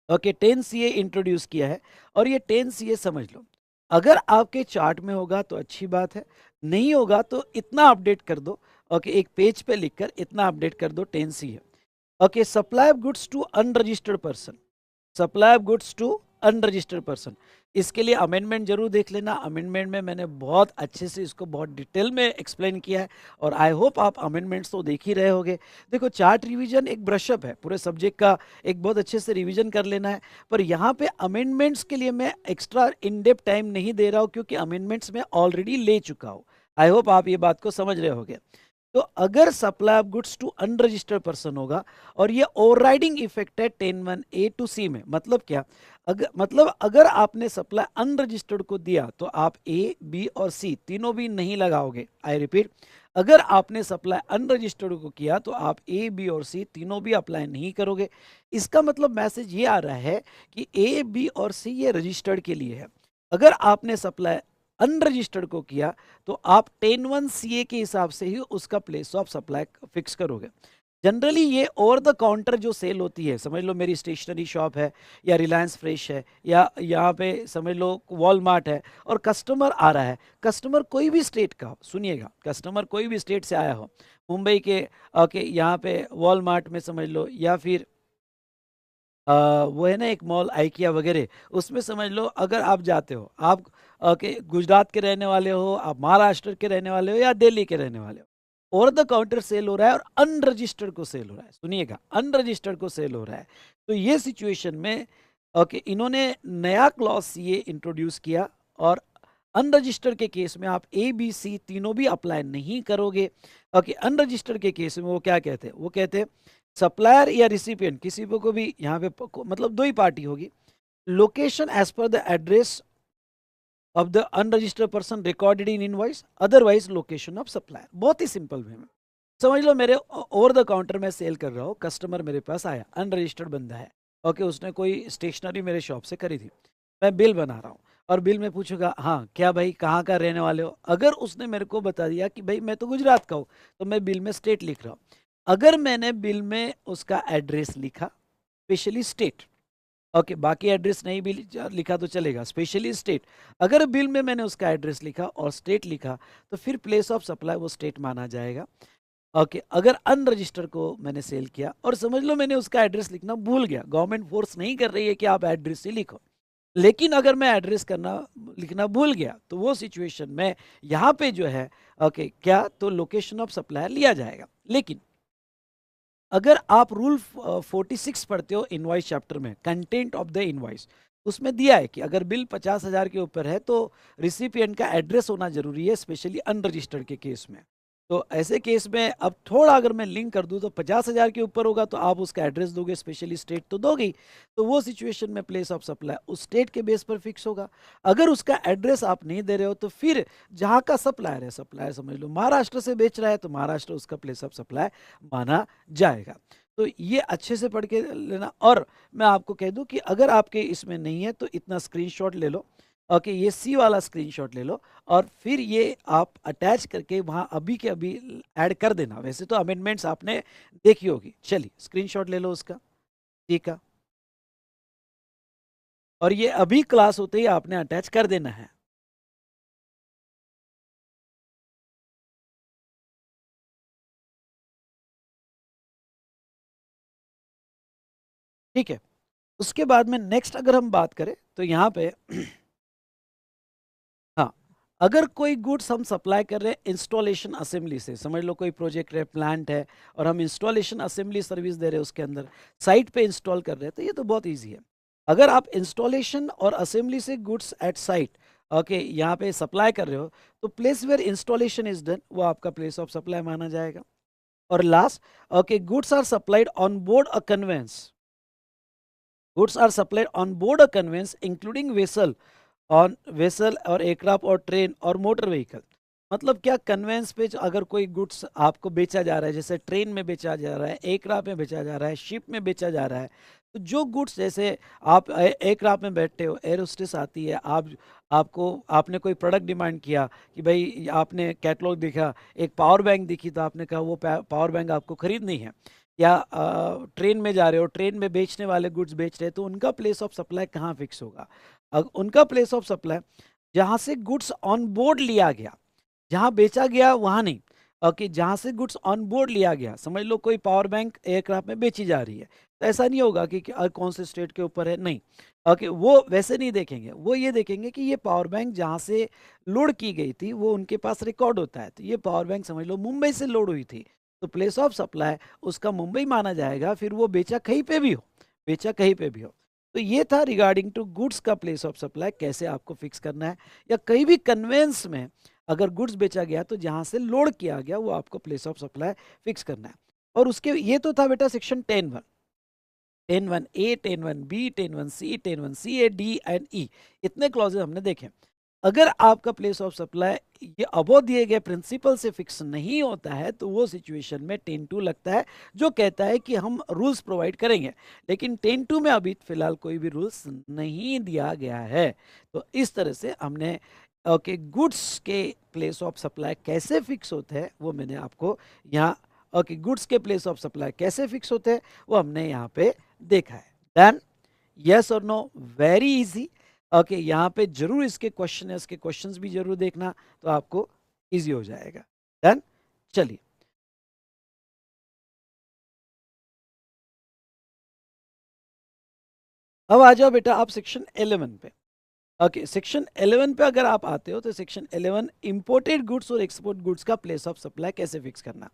ओके 10 CA इंट्रोड्यूस किया है, और ये 10 CA समझ लो, अगर आपके चार्ट में होगा तो अच्छी बात है, नहीं होगा तो इतना अपडेट कर दो। ओके एक पेज पे लिखकर इतना अपडेट कर दो 10 CA। Okay supply of goods to unregistered person, supply of goods to unregistered person, इसके लिए अमेंडमेंट जरूर देख लेना। अमेंडमेंट में मैंने बहुत अच्छे से इसको बहुत डिटेल में एक्सप्लेन किया है, और आई होप आप अमेंडमेंट्स तो देख ही रहे होगे। देखो चार्ट रिवीजन एक ब्रशअप है, पूरे सब्जेक्ट का एक बहुत अच्छे से रिवीजन कर लेना है, पर यहाँ पे अमेंडमेंट्स के लिए मैं एक्स्ट्रा इन डेप्थ टाइम नहीं दे रहा हूँ, क्योंकि अमेंडमेंट्स में ऑलरेडी ले चुका हूँ। आई होप आप ये बात को समझ रहे होगे। तो अगर supply of goods to unregistered person होगा, और ये ओवरराइडिंग इफेक्ट है 10(1)(a) टू C में, मतलब क्या, अगर आपने सप्लाई अनरजिस्टर्ड को दिया तो आप ए बी और सी तीनों भी नहीं लगाओगे। आई रिपीट, अगर आपने सप्लाई अनरजिस्टर्ड को किया तो आप ए बी और सी तीनों भी अप्लाई नहीं करोगे। इसका मतलब मैसेज ये आ रहा है कि ए बी और सी ये रजिस्टर्ड के लिए है। अगर आपने सप्लाई अनरजिस्टर्ड को किया तो आप 10(1)(CA के हिसाब से ही उसका प्लेस ऑफ सप्लाई फिक्स करोगे। जनरली ये ओवर द काउंटर जो सेल होती है, समझ लो मेरी स्टेशनरी शॉप है, या रिलायंस फ्रेश है, या यहाँ पे समझ लो वॉलमार्ट है, और कस्टमर आ रहा है, कस्टमर कोई भी स्टेट का हो, सुनिएगा, कस्टमर कोई भी स्टेट से आया हो, मुंबई के ओके यहाँ पे वॉलमार्ट में समझ लो, या फिर वो है ना एक मॉल आइकिया वगैरह, उसमें समझ लो अगर आप जाते हो, आप ओके गुजरात के रहने वाले हो, आप महाराष्ट्र के रहने वाले हो, या दिल्ली के रहने वाले हो, ओवर द काउंटर सेल हो रहा है और अनरजिस्टर्ड को सेल हो रहा है, सुनिएगा अनरजिस्टर्ड को सेल हो रहा है, तो ये सिचुएशन में ओके इन्होंने नया क्लॉज सीए इंट्रोड्यूस किया, और अनरजिस्टर्ड के केस में आप ए बी सी तीनों भी अप्लाई नहीं करोगे। ओके अनरजिस्टर्ड के केस में वो क्या कहते हैं, वो कहते हैं सप्लायर या रिसिपिएंट किसी को भी यहाँ पे मतलब दो ही पार्टी होगी, location as per the address of the unregistered person recorded in invoice, otherwise location of supplier. बहुत ही सिंपल वे में समझ लो, मेरे ओवर द काउंटर में सेल कर रहा हूँ, कस्टमर मेरे पास आया, अनरजिस्टर्ड बंदा है, ओके उसने कोई स्टेशनरी मेरे शॉप से खरीदी, मैं बिल बना रहा हूँ, और बिल में पूछूंगा हाँ क्या भाई कहाँ का रहने वाले हो, अगर उसने मेरे को बता दिया कि भाई मैं तो गुजरात का हूँ, तो मैं बिल में स्टेट लिख रहा हूँ। अगर मैंने बिल में उसका एड्रेस लिखा, स्पेशली स्टेट, ओके बाकी एड्रेस नहीं भी लिखा तो चलेगा, स्पेशली स्टेट, अगर बिल में मैंने उसका एड्रेस लिखा और स्टेट लिखा, तो फिर प्लेस ऑफ सप्लाई वो स्टेट माना जाएगा। ओके अगर अनरजिस्टर्ड को मैंने सेल किया, और समझ लो मैंने उसका एड्रेस लिखना भूल गया, गवर्नमेंट फोर्स नहीं कर रही है कि आप एड्रेस ही लिखो, लेकिन अगर मैं एड्रेस करना लिखना भूल गया, तो वो सिचुएशन में यहाँ पे जो है ओके क्या, तो लोकेशन ऑफ सप्लायर लिया जाएगा। लेकिन अगर आप रूल 46 पढ़ते हो इनवॉइस चैप्टर में, कंटेंट ऑफ द इनवॉइस, उसमें दिया है कि अगर बिल 50,000 के ऊपर है तो रिसिपिएंट का एड्रेस होना जरूरी है, स्पेशली अनरजिस्टर्ड के केस में। तो ऐसे केस में अब थोड़ा अगर मैं लिंक कर दूं, तो 50,000 के ऊपर होगा तो आप उसका एड्रेस दोगे, स्पेशली स्टेट तो दोगे, तो वो सिचुएशन में प्लेस ऑफ सप्लाई उस स्टेट के बेस पर फिक्स होगा। अगर उसका एड्रेस आप नहीं दे रहे हो, तो फिर जहाँ का सप्लायर है, सप्लायर समझ लो महाराष्ट्र से बेच रहा है, तो महाराष्ट्र उसका प्लेस ऑफ सप्लाई माना जाएगा। तो ये अच्छे से पढ़ के लेना, और मैं आपको कह दूं कि अगर आपके इसमें नहीं है तो इतना स्क्रीनशॉट ले लो, ओके ये सी वाला स्क्रीनशॉट ले लो, और फिर ये आप अटैच करके वहाँ अभी के अभी ऐड कर देना। वैसे तो अमेंडमेंट्स आपने देखी होगी, चलिए स्क्रीनशॉट ले लो उसका, ठीक है, और ये अभी क्लास होते ही आपने अटैच कर देना है। ठीक है, उसके बाद में नेक्स्ट अगर हम बात करें तो यहाँ पे हाँ, अगर कोई गुड्स हम सप्लाई कर रहे हैं इंस्टॉलेशन असेंबली से, समझ लो कोई प्रोजेक्ट है, प्लांट है, और हम इंस्टॉलेशन असेंबली सर्विस दे रहे हैं, उसके अंदर साइट पे इंस्टॉल कर रहे हैं, तो ये तो बहुत इजी है। अगर आप इंस्टॉलेशन और असेंबली से गुड्स एट साइट ओके यहाँ पे सप्लाई कर रहे हो, तो place where installation is done वो आपका प्लेस ऑफ सप्लाई माना जाएगा। और last okay goods are supplied on board a conveyance, goods are supplied on board a conveyance including vessel, on vessel और एयरक्राफ्ट और ट्रेन और मोटर व्हीकल। मतलब क्या, कन्वेंस पे अगर कोई गुड्स आपको बेचा जा रहा है, जैसे ट्रेन में बेचा जा रहा है, एयरक्राफ्ट में बेचा जा रहा है, शिप में बेचा जा रहा है, तो जो गुड्स जैसे आप एयरक्राफ्ट में बैठते हो, एयर होस्टेस आती है, आपको आपने कोई प्रोडक्ट डिमांड किया कि भाई आपने कैटलॉग देखा, एक पावर बैंक दिखी, तो आपने कहा वो पावर बैंक आपको खरीदनी है, या ट्रेन में जा रहे हो, ट्रेन में बेचने वाले गुड्स बेच रहे हैं, तो उनका प्लेस ऑफ सप्लाई कहाँ फिक्स होगा? उनका प्लेस ऑफ सप्लाई जहाँ से गुड्स ऑन बोर्ड लिया गया, जहाँ बेचा गया वहाँ नहीं। ओके, जहाँ से गुड्स ऑन बोर्ड लिया गया, समझ लो कोई पावर बैंक एयरक्राफ्ट में बेची जा रही है, तो ऐसा नहीं होगा कि कौन से स्टेट के ऊपर है, नहीं। ओके, वो वैसे नहीं देखेंगे, वो ये देखेंगे कि ये पावर बैंक जहाँ से लोड की गई थी वो उनके पास रिकॉर्ड होता है, तो ये पावर बैंक समझ लो मुंबई से लोड हुई थी, तो प्लेस ऑफ सप्लाई उसका मुंबई माना जाएगा, फिर वो बेचा कहीं पे भी हो, बेचा कहीं पे भी हो। तो ये था रिगार्डिंग टू गुड्स का प्लेस ऑफ सप्लाई कैसे आपको फिक्स करना है, या कहीं भी कन्वेंस में अगर गुड्स बेचा गया तो जहां से लोड किया गया वो आपको प्लेस ऑफ सप्लाई फिक्स करना है। और उसके ये तो था बेटा section 10(1), 10(1)A, 10(1)B, 10(1)C, 10(1)CA, D and E, इतने क्लॉजेज हमने देखे। अगर आपका प्लेस ऑफ सप्लाई ये अबो दिए गए प्रिंसिपल से फिक्स नहीं होता है तो वो सिचुएशन में 10(2) लगता है, जो कहता है कि हम रूल्स प्रोवाइड करेंगे, लेकिन 10(2) में अभी फिलहाल कोई भी रूल्स नहीं दिया गया है। तो इस तरह से हमने ओके गुड्स के प्लेस ऑफ सप्लाई कैसे फिक्स होते हैं वो मैंने आपको यहाँ, ओके गुड्स के प्लेस ऑफ सप्लाई कैसे फिक्स होते हैं वो हमने यहाँ पे देखा है। डन, यस और नो, वेरी इजी। ओके, यहाँ पे जरूर इसके क्वेश्चन है, इसके क्वेश्चंस भी जरूर देखना तो आपको इजी हो जाएगा। डन, चलिए अब आ जाओ बेटा आप सेक्शन 11 पे। ओके, सेक्शन 11 पे अगर आप आते हो तो सेक्शन 11 इंपोर्टेड गुड्स और एक्सपोर्ट गुड्स का प्लेस ऑफ सप्लाई कैसे फिक्स करना।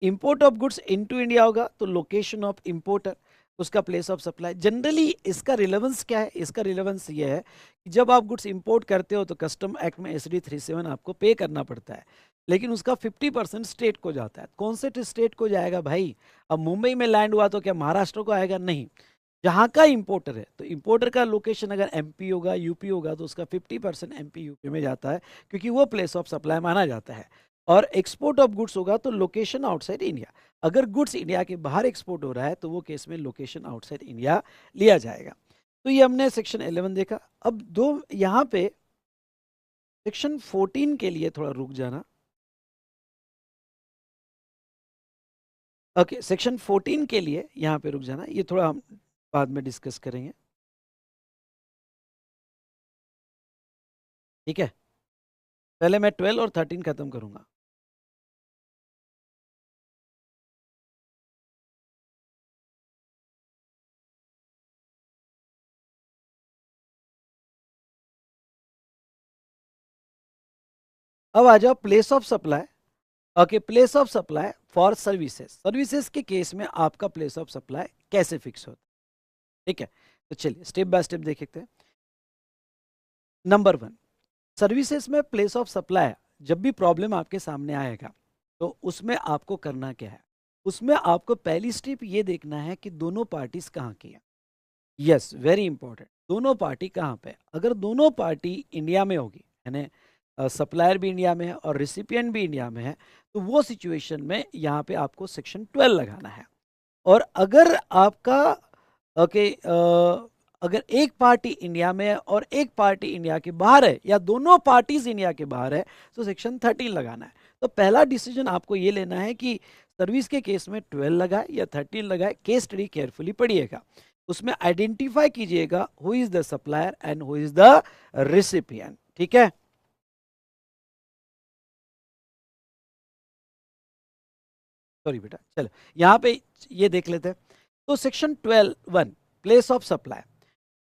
Import of goods into India होगा तो लोकेशन ऑफ इंपोर्टर, उसका प्लेस ऑफ सप्लाई। जनरली इसका रिलेवेंस क्या है? इसका रिलेवेंस ये है कि जब आप गुड्स इंपोर्ट करते हो तो कस्टम एक्ट में SD 37 आपको पे करना पड़ता है, लेकिन उसका 50% स्टेट को जाता है। कौन से स्टेट को जाएगा भाई? अब मुंबई में लैंड हुआ तो क्या महाराष्ट्र को आएगा? नहीं, जहाँ का इंपोर्टर है, तो इंपोर्टर का लोकेशन अगर MP होगा, UP होगा, तो उसका 50% MP UP में जाता है, क्योंकि वो प्लेस ऑफ सप्लाई माना जाता है। और एक्सपोर्ट ऑफ गुड्स होगा तो लोकेशन आउटसाइड इंडिया, अगर गुड्स इंडिया के बाहर एक्सपोर्ट हो रहा है तो वो केस में लोकेशन आउटसाइड इंडिया लिया जाएगा। तो ये हमने सेक्शन 11 देखा। अब दो यहाँ पे सेक्शन 14 के लिए थोड़ा रुक जाना। ओके, सेक्शन 14 के लिए यहाँ पे रुक जाना, ये थोड़ा हम बाद में डिस्कस करेंगे, ठीक है? पहले मैं 12 और 13 खत्म करूंगा। अब आ जाओ place of supply. Okay, place of supply for services, services के केस में आपका प्लेस ऑफ सप्लाई कैसे फिक्स होता है, ठीक है? तो चलिए स्टेप बाय स्टेप देखते हैं। नंबर 1, सर्विसेज में प्लेस ऑफ सप्लाई, जब भी प्रॉब्लम आपके सामने आएगा तो उसमें आपको करना क्या है? उसमें आपको पहली स्टेप ये देखना है कि दोनों पार्टीज कहाँ की है। यस, वेरी इंपॉर्टेंट, दोनों पार्टी कहाँ पे? अगर दोनों पार्टी इंडिया में होगी, यानी सप्लायर भी इंडिया में है और रिसिपिएंट भी इंडिया में है, तो वो सिचुएशन में यहाँ पे आपको सेक्शन 12 लगाना है। और अगर आपका ओके अगर एक पार्टी इंडिया में है और एक पार्टी इंडिया के बाहर है, या दोनों पार्टीज इंडिया के बाहर है, तो सेक्शन 13 लगाना है। तो पहला डिसीजन आपको ये लेना है कि सर्विस के केस में 12 लगाए या 13 लगाए, केस स्टडी केयरफुली पढ़िएगा, उसमें आइडेंटिफाई कीजिएगा who is the supplier and who is the recipient, ठीक है? सॉरी बेटा, चलो यहाँ पे ये देख लेते हैं। तो section 12(1) place of supply,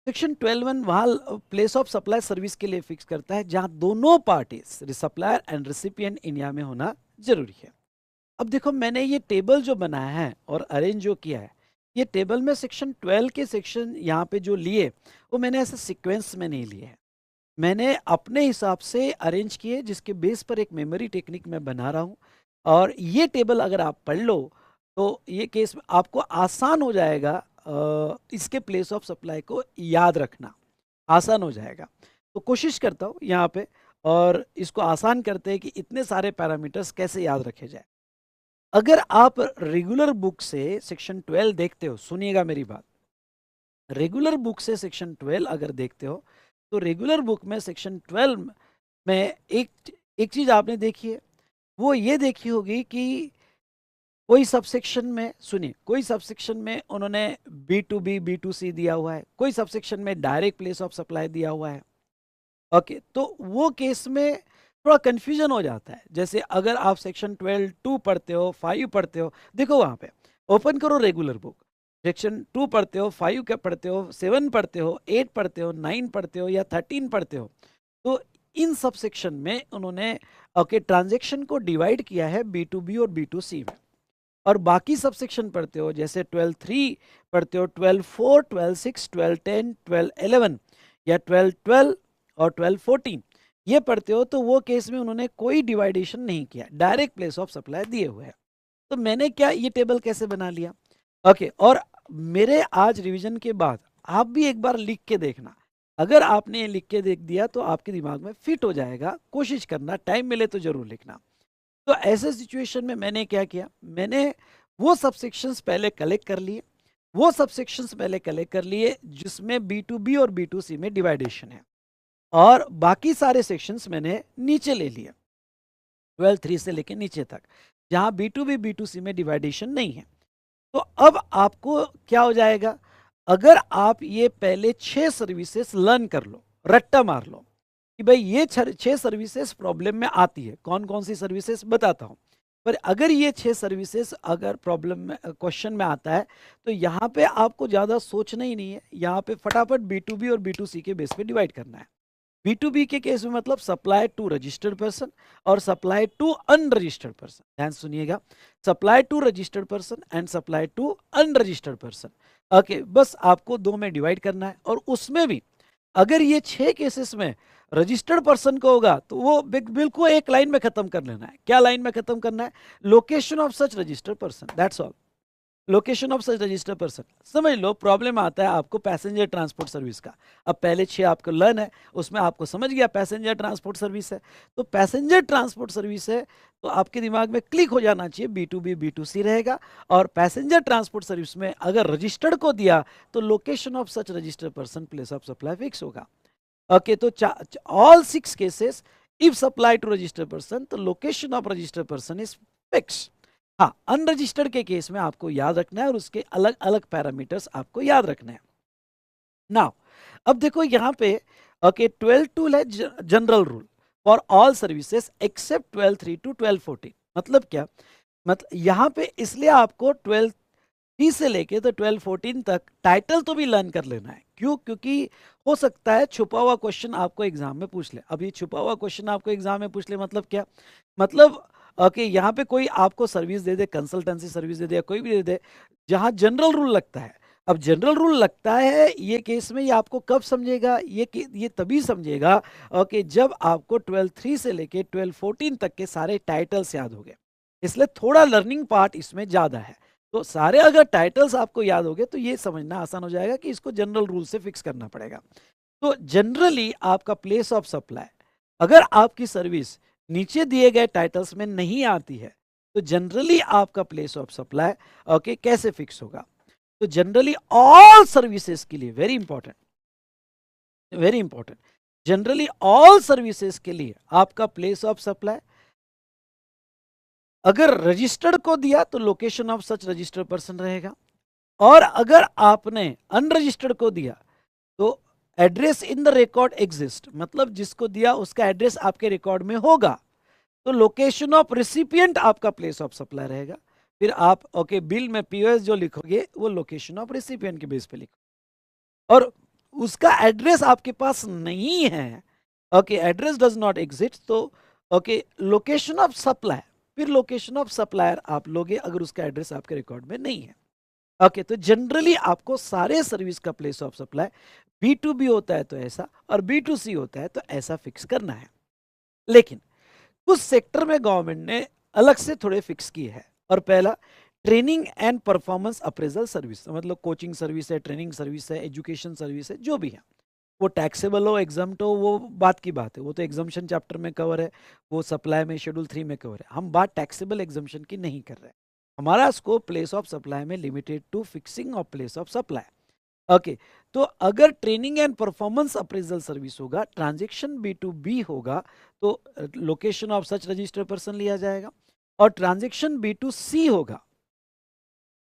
section 12(1) वहाँ प्लेस ऑफ सप्लाई सर्विस के लिए फिक्स करता है जहाँ दोनों parties supplier and recipient India में होना जरूरी है। अब देखो मैंने ये टेबल जो बनाया है और अरेंज जो किया है, ये टेबल में सेक्शन 12 के सेक्शन यहाँ पे जो लिए वो मैंने ऐसे सीक्वेंस में नहीं लिए हैं, मैंने अपने हिसाब से अरेंज किए, जिसके बेस पर एक मेमोरी टेक्निक मैं बना रहा हूँ। और ये टेबल अगर आप पढ़ लो तो ये केस आपको आसान हो जाएगा, इसके प्लेस ऑफ सप्लाई को याद रखना आसान हो जाएगा। तो कोशिश करता हूँ यहाँ पे, और इसको आसान करते हैं कि इतने सारे पैरामीटर्स कैसे याद रखे जाए। अगर आप रेगुलर बुक से सेक्शन 12 देखते हो, सुनिएगा मेरी बात, रेगुलर बुक से सेक्शन 12 अगर देखते हो तो रेगुलर बुक में सेक्शन 12 में एक एक चीज आपने देखी है, वो ये देखी होगी कि कोई सबसेक्शन में सुनिए, कोई सबसेक्शन में उन्होंने B2B B2C दिया हुआ है, कोई सबसेक्शन में डायरेक्ट प्लेस ऑफ सप्लाई दिया हुआ है। ओके, तो वो केस में थोड़ा कंफ्यूजन हो जाता है। जैसे अगर आप सेक्शन 12(2) पढ़ते हो, 5 पढ़ते हो, देखो वहां पे ओपन करो रेगुलर बुक, सेक्शन 2 पढ़ते हो, 5 क्या पढ़ते हो, 7 पढ़ते हो, 8 पढ़ते हो, 9 पढ़ते हो या 13 पढ़ते हो, तो इन सब सेक्शन में उन्होंने ओके ट्रांजेक्शन को डिवाइड किया है B2B और B2C में। और बाकी सब सेक्शन पढ़ते हो, जैसे 12(3) पढ़ते हो, 12(4), 12(6), 12(10), 12(11) या 12(12) और 12(14) ये पढ़ते हो, तो वो केस में उन्होंने कोई डिवाइडेशन नहीं किया, डायरेक्ट प्लेस ऑफ सप्लाई दिए हुए हैं। तो मैंने क्या ये टेबल कैसे बना लिया? ओके, और मेरे आज रिवीजन के बाद आप भी एक बार लिख के देखना। अगर आपने ये लिख के देख दिया तो आपके दिमाग में फिट हो जाएगा। कोशिश करना, टाइम मिले तो जरूर लिखना। तो ऐसे सिचुएशन में मैंने क्या किया, मैंने वो सबसेक्शंस पहले कलेक्ट कर लिए, वो सबसेक्शंस पहले कलेक्ट कर लिए जिसमें B2B और B2C में डिवाइडेशन है, और बाकी सारे सेक्शंस मैंने नीचे ले लिए 12(3) से लेके नीचे तक, जहां B2B B2C में डिवाइडेशन नहीं है। तो अब आपको क्या हो जाएगा, अगर आप ये पहले 6 सर्विसेज लर्न कर लो, रट्टा मार लो कि भाई ये 6 सर्विसेज प्रॉब्लम में आती है, कौन कौन सी सर्विसेज बताता हूं। पर अगर ये 6 सर्विसेज अगर प्रॉब्लम में क्वेश्चन में आता है, तो यहाँ पे आपको ज़्यादा सोचना ही नहीं है, यहाँ पे फटाफट B2B और B2C के बेस पे डिवाइड करना है। B2B के केस में मतलब सप्लाई टू रजिस्टर्ड पर्सन और सप्लाई टू अनरजिस्टर्ड पर्सन। ध्यान सुनिएगा, supply to registered person and supply to unregistered person. Okay, बस आपको 2 में डिवाइड करना है, और उसमें भी अगर ये 6 केसेस में रजिस्टर्ड पर्सन को होगा तो वो बिल्कुल एक लाइन में खत्म कर लेना है। क्या लाइन में खत्म करना है? Location of such registered person, that's all. Location of such registered person. समझ लो, प्रॉब्लम आता है आपको पैसेंजर ट्रांसपोर्ट सर्विस का। अब पहले 6 आपको लर्न है, उसमें आपको समझ गया पैसेंजर ट्रांसपोर्ट सर्विस है, तो पैसेंजर ट्रांसपोर्ट सर्विस है तो आपके दिमाग में क्लिक हो जाना चाहिए B2B B2C रहेगा। और पैसेंजर ट्रांसपोर्ट सर्विस में अगर रजिस्टर्ड को दिया तो location of such registered person place of supply fix होगा। ओके, तो all 6 cases if supply to registered person, तो location of registered person is fix. हाँ, अनरजिस्टर्ड के केस में आपको याद रखना है, और उसके अलग अलग पैरामीटर्स आपको याद रखना है। नाउ अब देखो यहाँ पे ओके 12(2) है general rule for all services except 12(3) to 12(14). मतलब क्या, मतलब यहाँ पे इसलिए आपको 12(3) से लेके तो 12(14) तक टाइटल तो भी लर्न कर लेना है। क्यों? क्योंकि हो सकता है छुपा हुआ क्वेश्चन आपको एग्जाम में पूछ ले। अब ये छुपा हुआ क्वेश्चन आपको एग्जाम में पूछ ले मतलब क्या, मतलब ओके यहाँ पे कोई आपको सर्विस दे दे, कंसल्टेंसी सर्विस दे दे या कोई भी दे दे, जहां जनरल रूल लगता है। अब जनरल रूल लगता है ये केस में, ये आपको कब समझेगा, ये तभी समझेगा ओके जब आपको 12(3) से लेके 12(14) तक के सारे टाइटल्स याद हो गए। इसलिए थोड़ा लर्निंग पार्ट इसमें ज्यादा है। तो सारे अगर टाइटल्स आपको याद हो गए तो ये समझना आसान हो जाएगा कि इसको जनरल रूल से फिक्स करना पड़ेगा। तो जनरली आपका प्लेस ऑफ सप्लाई, अगर आपकी सर्विस नीचे दिए गए टाइटल्स में नहीं आती है, तो जनरली आपका प्लेस ऑफ सप्लाई ओके कैसे फिक्स होगा? तो जनरली ऑल सर्विसेज के लिए, very important, very important, generally all services के लिए आपका प्लेस ऑफ सप्लाई अगर रजिस्टर्ड को दिया तो location of such registered person रहेगा, और अगर आपने अनरजिस्टर्ड को दिया तो address in the record exist, मतलब जिसको दिया उसका एड्रेस आपके रिकॉर्ड में होगा, तो लोकेशन ऑफ रिसिपिएंट आपका प्लेस ऑफ सप्लाई रहेगा। फिर आप ओके बिल में पीओएस जो लिखोगे वो लोकेशन ऑफ रिसिपिएंट के बेस पे लिखो, और उसका एड्रेस आपके पास नहीं है, okay address does not exist, तो ओके लोकेशन ऑफ सप्लाई, फिर लोकेशन ऑफ सप्लायर आप लोगे अगर उसका एड्रेस आपके रिकॉर्ड में नहीं है। ओके, तो जनरली आपको सारे सर्विस का प्लेस ऑफ सप्लाई B2B होता है तो ऐसा, और B2C होता है तो ऐसा फिक्स करना है। लेकिन कुछ सेक्टर में गवर्नमेंट ने अलग से थोड़े फिक्स किए हैं, और पहला training and performance appraisal service, मतलब कोचिंग सर्विस है, ट्रेनिंग सर्विस है, एजुकेशन सर्विस है, जो भी है, वो टैक्सेबल हो एग्जाम्ट हो वो बात की बात है, वो तो एग्जाम्शन चैप्टर में कवर है, वो सप्लाई में शेड्यूल 3 में कवर है। हम बात टैक्सेबल एग्जाम्शन की नहीं कर रहे हैं, हमारा स्कोप प्लेस ऑफ सप्लाई में limited to fixing of place of supply. Okay, तो अगर training and performance appraisal service होगा, ट्रांजेक्शन B2B होगा, तो location of such registered person लिया जाएगा, और ट्रांजेक्शन B2C होगा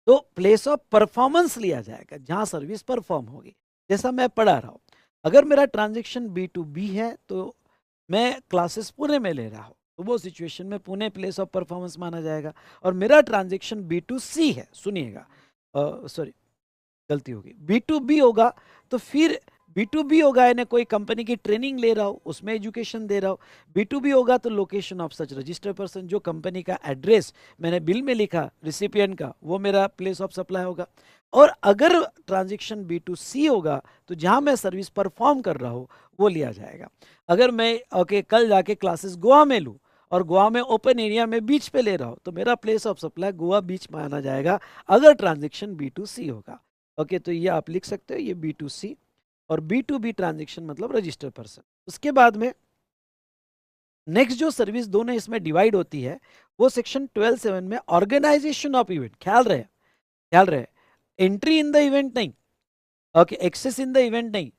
तो प्लेस ऑफ परफॉर्मेंस लिया जाएगा, जहां सर्विस परफॉर्म होगी। जैसा मैं पढ़ा रहा हूँ, अगर मेरा ट्रांजेक्शन B2B है तो मैं क्लासेस पुणे में ले रहा हूँ, तो वो सिचुएशन में पुणे प्लेस ऑफ परफॉर्मेंस माना जाएगा। और मेरा ट्रांजेक्शन B2C है, सुनिएगा, सॉरी गलती होगी, B2B होगा, तो फिर B2B होगा यानी कोई कंपनी की ट्रेनिंग ले रहा हो, उसमें एजुकेशन दे रहा हो। B2B होगा तो location of such registered person, जो कंपनी का एड्रेस मैंने बिल में लिखा रिसिपिएंट का, वो मेरा प्लेस ऑफ सप्लाई होगा। और अगर ट्रांजेक्शन B2C होगा तो जहां मैं सर्विस परफॉर्म कर रहा हूं वो लिया जाएगा। अगर मैं कल जाके क्लासेस गोवा में लूँ और गोवा में ओपन एरिया में बीच पे ले रहा हूँ, तो मेरा प्लेस ऑफ सप्लाई गोवा बीच माना जाएगा अगर ट्रांजेक्शन B2C होगा। तो ये आप लिख सकते हो, ये B2C। और B2B ट्रांजेक्शन मतलब रजिस्टर्ड पर्सन। उसके बाद में नेक्स्ट जो सर्विस दोनों इसमें डिवाइड होती है वो सेक्शन 12(7) में ऑर्गेनाइजेशन ऑफ इवेंट, ख्याल रहे, एंट्री इन द इवेंट नहीं, एक्सेस इन द इवेंट नहीं,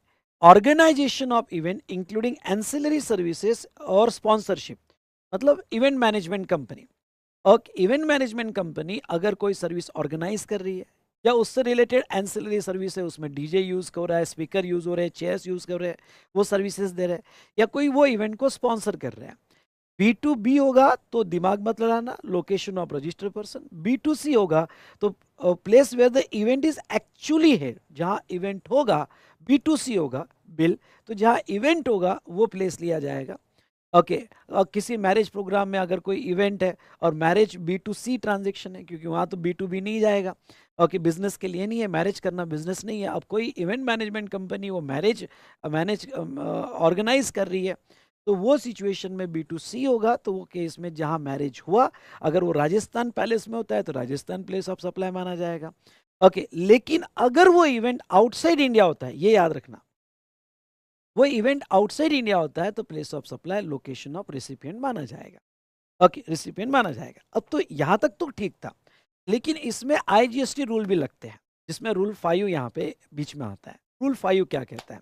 organisation of event including ancillary services और स्पॉन्सरशिप, मतलब इवेंट मैनेजमेंट कंपनी। और इवेंट मैनेजमेंट कंपनी अगर कोई सर्विस ऑर्गेनाइज कर रही है या उससे रिलेटेड एंसिलरी सर्विस है, उसमें डीजे यूज कर रहा है, स्पीकर यूज हो रहे हैं, चेयर्स यूज कर रहे हैं, वो सर्विसेज दे रहे हैं, या कोई वो इवेंट को स्पॉन्सर कर रहे हैं। B2B होगा तो दिमाग मत लड़ाना, location of registered person. B2C होगा तो place where the event is actually है, जहां इवेंट होगा। B2C होगा बिल, तो जहां इवेंट होगा वो प्लेस लिया जाएगा। किसी मैरिज प्रोग्राम में अगर कोई इवेंट है और मैरिज B2C ट्रांजेक्शन है, क्योंकि वहां तो B2B नहीं जाएगा। बिजनेस के लिए नहीं है, मैरिज करना बिजनेस नहीं है। अब कोई इवेंट मैनेजमेंट कंपनी वो मैनेज ऑर्गेनाइज कर रही है, तो वो सिचुएशन में B2C होगा। तो वो केस में जहां मैरिज हुआ, अगर वो राजस्थान पैलेस में होता है तो राजस्थान प्लेस ऑफ सप्लाई माना जाएगा। लेकिन अगर वो इवेंट आउटसाइड इंडिया होता है, ये याद रखना, वो इवेंट आउटसाइड इंडिया होता है तो place of supply location of recipient माना जाएगा। रिसिपिएंट माना जाएगा। अब तो यहां तक तो ठीक था, लेकिन इसमें IGST रूल भी लगते हैं, जिसमें रूल 5 यहाँ पे बीच में आता है। रूल 5 क्या कहता है?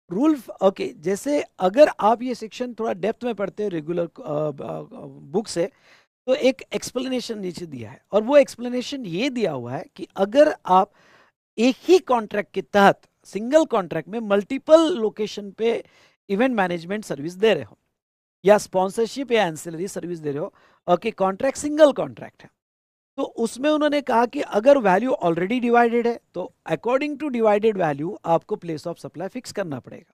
रूल जैसे अगर आप ये सेक्शन थोड़ा डेप्थ में पढ़ते हैं रेगुलर बुक से, तो एक एक्सप्लेनेशन नीचे दिया है, और वो एक्सप्लेनेशन ये दिया हुआ है कि अगर आप एक ही कॉन्ट्रैक्ट के तहत सिंगल कॉन्ट्रैक्ट में मल्टीपल लोकेशन पे इवेंट मैनेजमेंट सर्विस दे रहे हो या स्पॉन्सरशिप या एंसिलरी सर्विस दे रहे हो, कॉन्ट्रैक्ट सिंगल कॉन्ट्रैक्ट है, तो उसमें उन्होंने कहा कि अगर वैल्यू ऑलरेडी डिवाइडेड है तो अकॉर्डिंग टू डिवाइडेड वैल्यू आपको प्लेस ऑफ सप्लाई फिक्स करना पड़ेगा।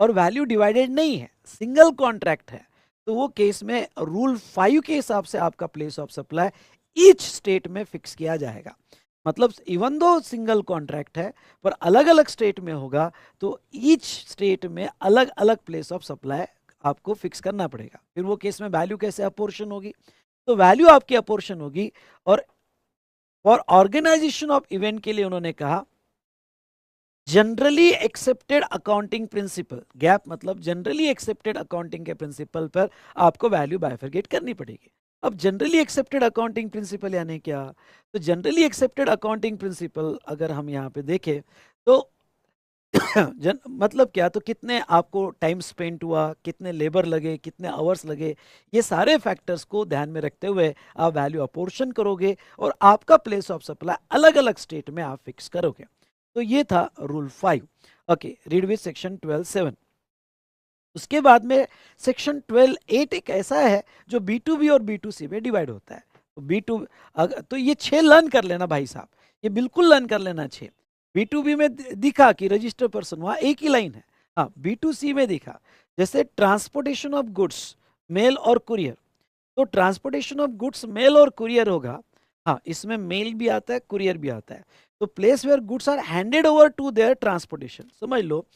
और वैल्यू डिवाइडेड नहीं है, सिंगल कॉन्ट्रैक्ट है, तो वो केस में रूल 5 के हिसाब से आपका place of supply each state में फिक्स किया जाएगा। मतलब इवन दो सिंगल कॉन्ट्रैक्ट है पर अलग अलग स्टेट में होगा, तो ईच स्टेट में अलग अलग प्लेस ऑफ सप्लाई आपको फिक्स करना पड़ेगा। फिर वो केस में वैल्यू कैसे अपोर्शन होगी? तो वैल्यू आपकी अपोर्शन होगी। और फॉर ऑर्गेनाइजेशन ऑफ इवेंट के लिए उन्होंने कहा generally accepted accounting principle, gap मतलब जनरली एक्सेप्टेड अकाउंटिंग के प्रिंसिपल पर आपको वैल्यू बाइफरकेट करनी पड़ेगी। अब जनरली एक्सेप्टेड अकाउंटिंग प्रिंसिपल यानी क्या? तो जनरली एक्सेप्टेड अकाउंटिंग प्रिंसिपल अगर हम यहाँ पे देखें तो मतलब क्या, तो कितने आपको टाइम स्पेंड हुआ, कितने लेबर लगे, कितने आवर्स लगे, ये सारे फैक्टर्स को ध्यान में रखते हुए आप वैल्यू अपोर्शन करोगे और आपका प्लेस ऑफ सप्लाई अलग अलग स्टेट में आप फिक्स करोगे। तो ये था रूल 5। Read with section 12(7). उसके बाद में सेक्शन 12(8) एक ऐसा है जो B2B और B2C में डिवाइड होता है। तो B2 तो ये 6 लर्न कर लेना भाई साहब, ये बिल्कुल लर्न कर लेना 6। B2B में दिखा कि रजिस्टर पर्सन, वहां एक ही लाइन है। हाँ, B2C में दिखा जैसे ट्रांसपोर्टेशन ऑफ गुड्स मेल और कुरियर, तो ट्रांसपोर्टेशन ऑफ गुड्स मेल और कुरियर होगा। हाँ, इसमें मेल भी आता है, कुरियर भी आता है। तो place where goods are handed over to their transportation, समझ लो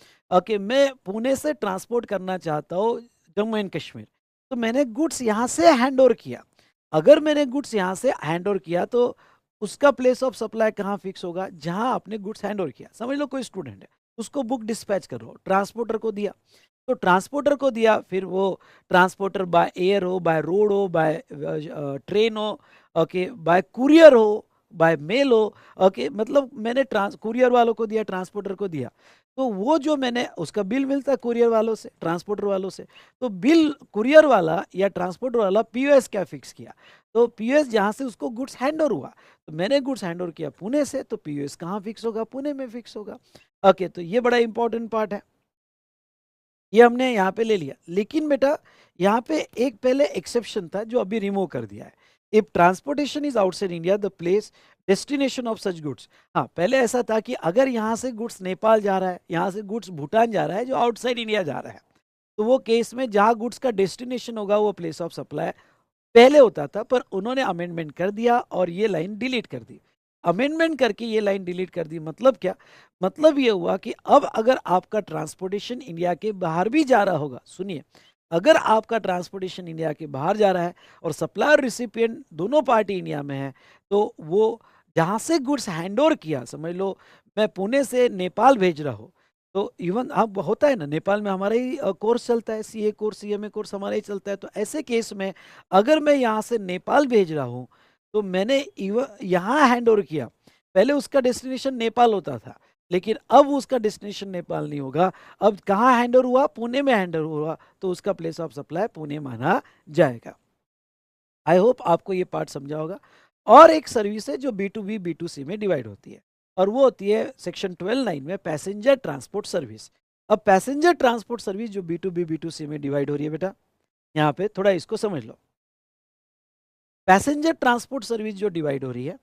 मैं पुणे से ट्रांसपोर्ट करना चाहता हूँ जम्मू एंड कश्मीर, तो मैंने गुड्स यहाँ से हैंड ओवर किया। अगर मैंने गुड्स यहाँ से हैंड ओवर किया तो उसका प्लेस ऑफ सप्लाई कहाँ फिक्स होगा? जहां आपने गुड्स हैंड ओवर किया। समझ लो कोई स्टूडेंट है, उसको बुक डिस्पैच करो, ट्रांसपोर्टर को दिया, तो ट्रांसपोर्टर को दिया, फिर वो ट्रांसपोर्टर बाय एयर हो, बाय रोड हो, बाय ट्रेन हो, बाय कुरियर हो, बाय मेल हो। मतलब मैंने कुरियर वालों को दिया, ट्रांसपोर्टर को दिया, तो वो जो मैंने उसका बिल मिलता है कुरियर वालों से, ट्रांसपोर्टर वालों से, तो बिल कुरियर वाला या ट्रांसपोर्टर वाला पीओएस क्या फिक्स किया, तो पीओएस जहाँ से उसको गुड्स हैंड ओवर हुआ, तो मैंने गुड्स हैंड ओवर किया पुणे से, तो पीओएस कहाँ फिक्स होगा, पुणे में फिक्स होगा। ओके, तो ये बड़ा इंपॉर्टेंट पार्ट है, ये हमने यहाँ पे ले लिया। लेकिन बेटा यहाँ पे एक पहले एक्सेप्शन था जो अभी रिमूव कर दिया है। If transportation is outside India the place destination of such goods. हाँ, पहले ऐसा था कि अगर यहाँ से गुड्स नेपाल जा रहा है, यहाँ से गुड्स भूटान जा रहा है, जो आउटसाइड इंडिया जा रहा है, तो वो केस में जहाँ गुड्स का डेस्टिनेशन होगा वो प्लेस ऑफ सप्लाई पहले होता था, पर उन्होंने अमेंडमेंट कर दिया और ये लाइन डिलीट कर दी। अमेंडमेंट करके ये लाइन डिलीट कर दी, मतलब क्या, मतलब ये हुआ कि अब अगर आपका ट्रांसपोर्टेशन इंडिया के बाहर भी जा रहा होगा, सुनिए, अगर आपका ट्रांसपोर्टेशन इंडिया के बाहर जा रहा है और सप्लायर रिसिपिएंट दोनों पार्टी इंडिया में है, तो वो जहाँ से गुड्स हैंड ओवर किया, समझ लो मैं पुणे से नेपाल भेज रहा हूँ, तो इवन अब होता है ना, नेपाल में हमारा ही कोर्स चलता है, सीए कोर्स, सीएमए कोर्स हमारा ही चलता है, तो ऐसे केस में अगर मैं यहाँ से नेपाल भेज रहा हूँ, तो मैंने यहाँ हैंड ओवर किया, पहले उसका डेस्टिनेशन नेपाल होता था, लेकिन अब उसका डेस्टिनेशन नेपाल नहीं होगा, अब कहाँ हैंड ओवर हुआ, पुणे में हैंड ओवर हुआ, तो उसका प्लेस ऑफ सप्लाई पुणे माना जाएगा। आई होप आपको ये पार्ट समझा होगा। और एक सर्विस है जो B2B B2C में डिवाइड होती है, और वो होती है सेक्शन 12(9) में पैसेंजर ट्रांसपोर्ट सर्विस। अब पैसेंजर ट्रांसपोर्ट सर्विस जो B2B B2C में डिवाइड हो रही है बेटा, यहाँ पे थोड़ा इसको समझ लो। पैसेंजर ट्रांसपोर्ट सर्विस जो डिवाइड हो रही है,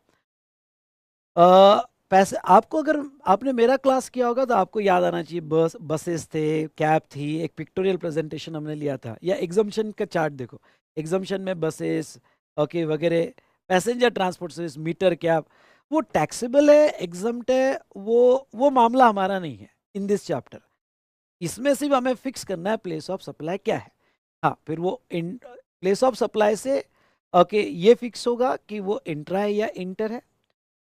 पैसे आपको, अगर आपने मेरा क्लास किया होगा तो आपको याद आना चाहिए, बसेस थे, कैब थी, एक पिक्टोरियल प्रेजेंटेशन हमने लिया था, या एग्जाम्शन का चार्ट देखो, एग्जाम्शन में बसेस ओके वगैरह, passenger transport service, meter cab, वो टैक्सेबल है, एग्जम्प्ट है, वो मामला हमारा नहीं है इन दिस चैप्टर। इसमें सिर्फ हमें फिक्स करना है प्लेस ऑफ सप्लाई क्या है। हाँ, फिर वो प्लेस ऑफ सप्लाई से ओके ये फिक्स होगा कि वो इंट्रा है या इंटर है।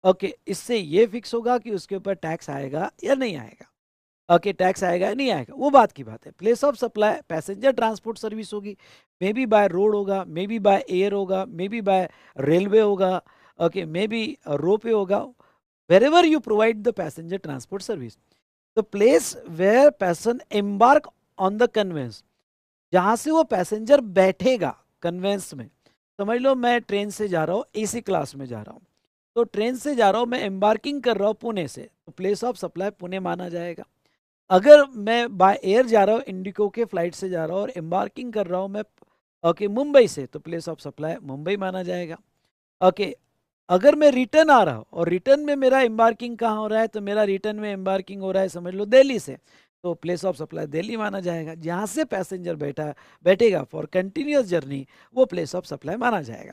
ओके, इससे ये फिक्स होगा कि उसके ऊपर टैक्स आएगा या नहीं आएगा। ओके, टैक्स आएगा या नहीं आएगा, वो बात की बात है। Place of supply passenger transport service होगी, मे बी बाय रोड होगा, मे बी बाय एयर होगा, मे बी बाय रेलवे होगा, ओके, मे बी रोपवे होगा, wherever you provide the passenger transport service, the place where person embark on the conveyance, जहां से वो passenger बैठेगा convince में, समझ लो मैं ट्रेन से जा रहा हूँ, एसी क्लास में जा रहा हूँ, तो ट्रेन से जा रहा हूँ, मैं एम्बार्किंग कर रहा हूँ पुणे से, तो प्लेस ऑफ सप्लाई पुणे माना जाएगा। अगर मैं बाय एयर जा रहा हूँ, इंडिगो के फ्लाइट से जा रहा हूँ और एम्बार्किंग कर रहा हूँ मैं ओके मुंबई से, तो प्लेस ऑफ सप्लाई मुंबई माना जाएगा। ओके, अगर मैं रिटर्न आ रहा हूँ और रिटर्न में मेरा एम्बार्किंग कहाँ हो रहा है, तो मेरा रिटर्न में एम्बार्किंग हो रहा है समझ लो दिल्ली से, तो प्लेस ऑफ सप्लाई दिल्ली माना जाएगा। जहाँ से पैसेंजर बैठेगा फॉर कंटिन्यूअस जर्नी, वो प्लेस ऑफ सप्लाई माना जाएगा।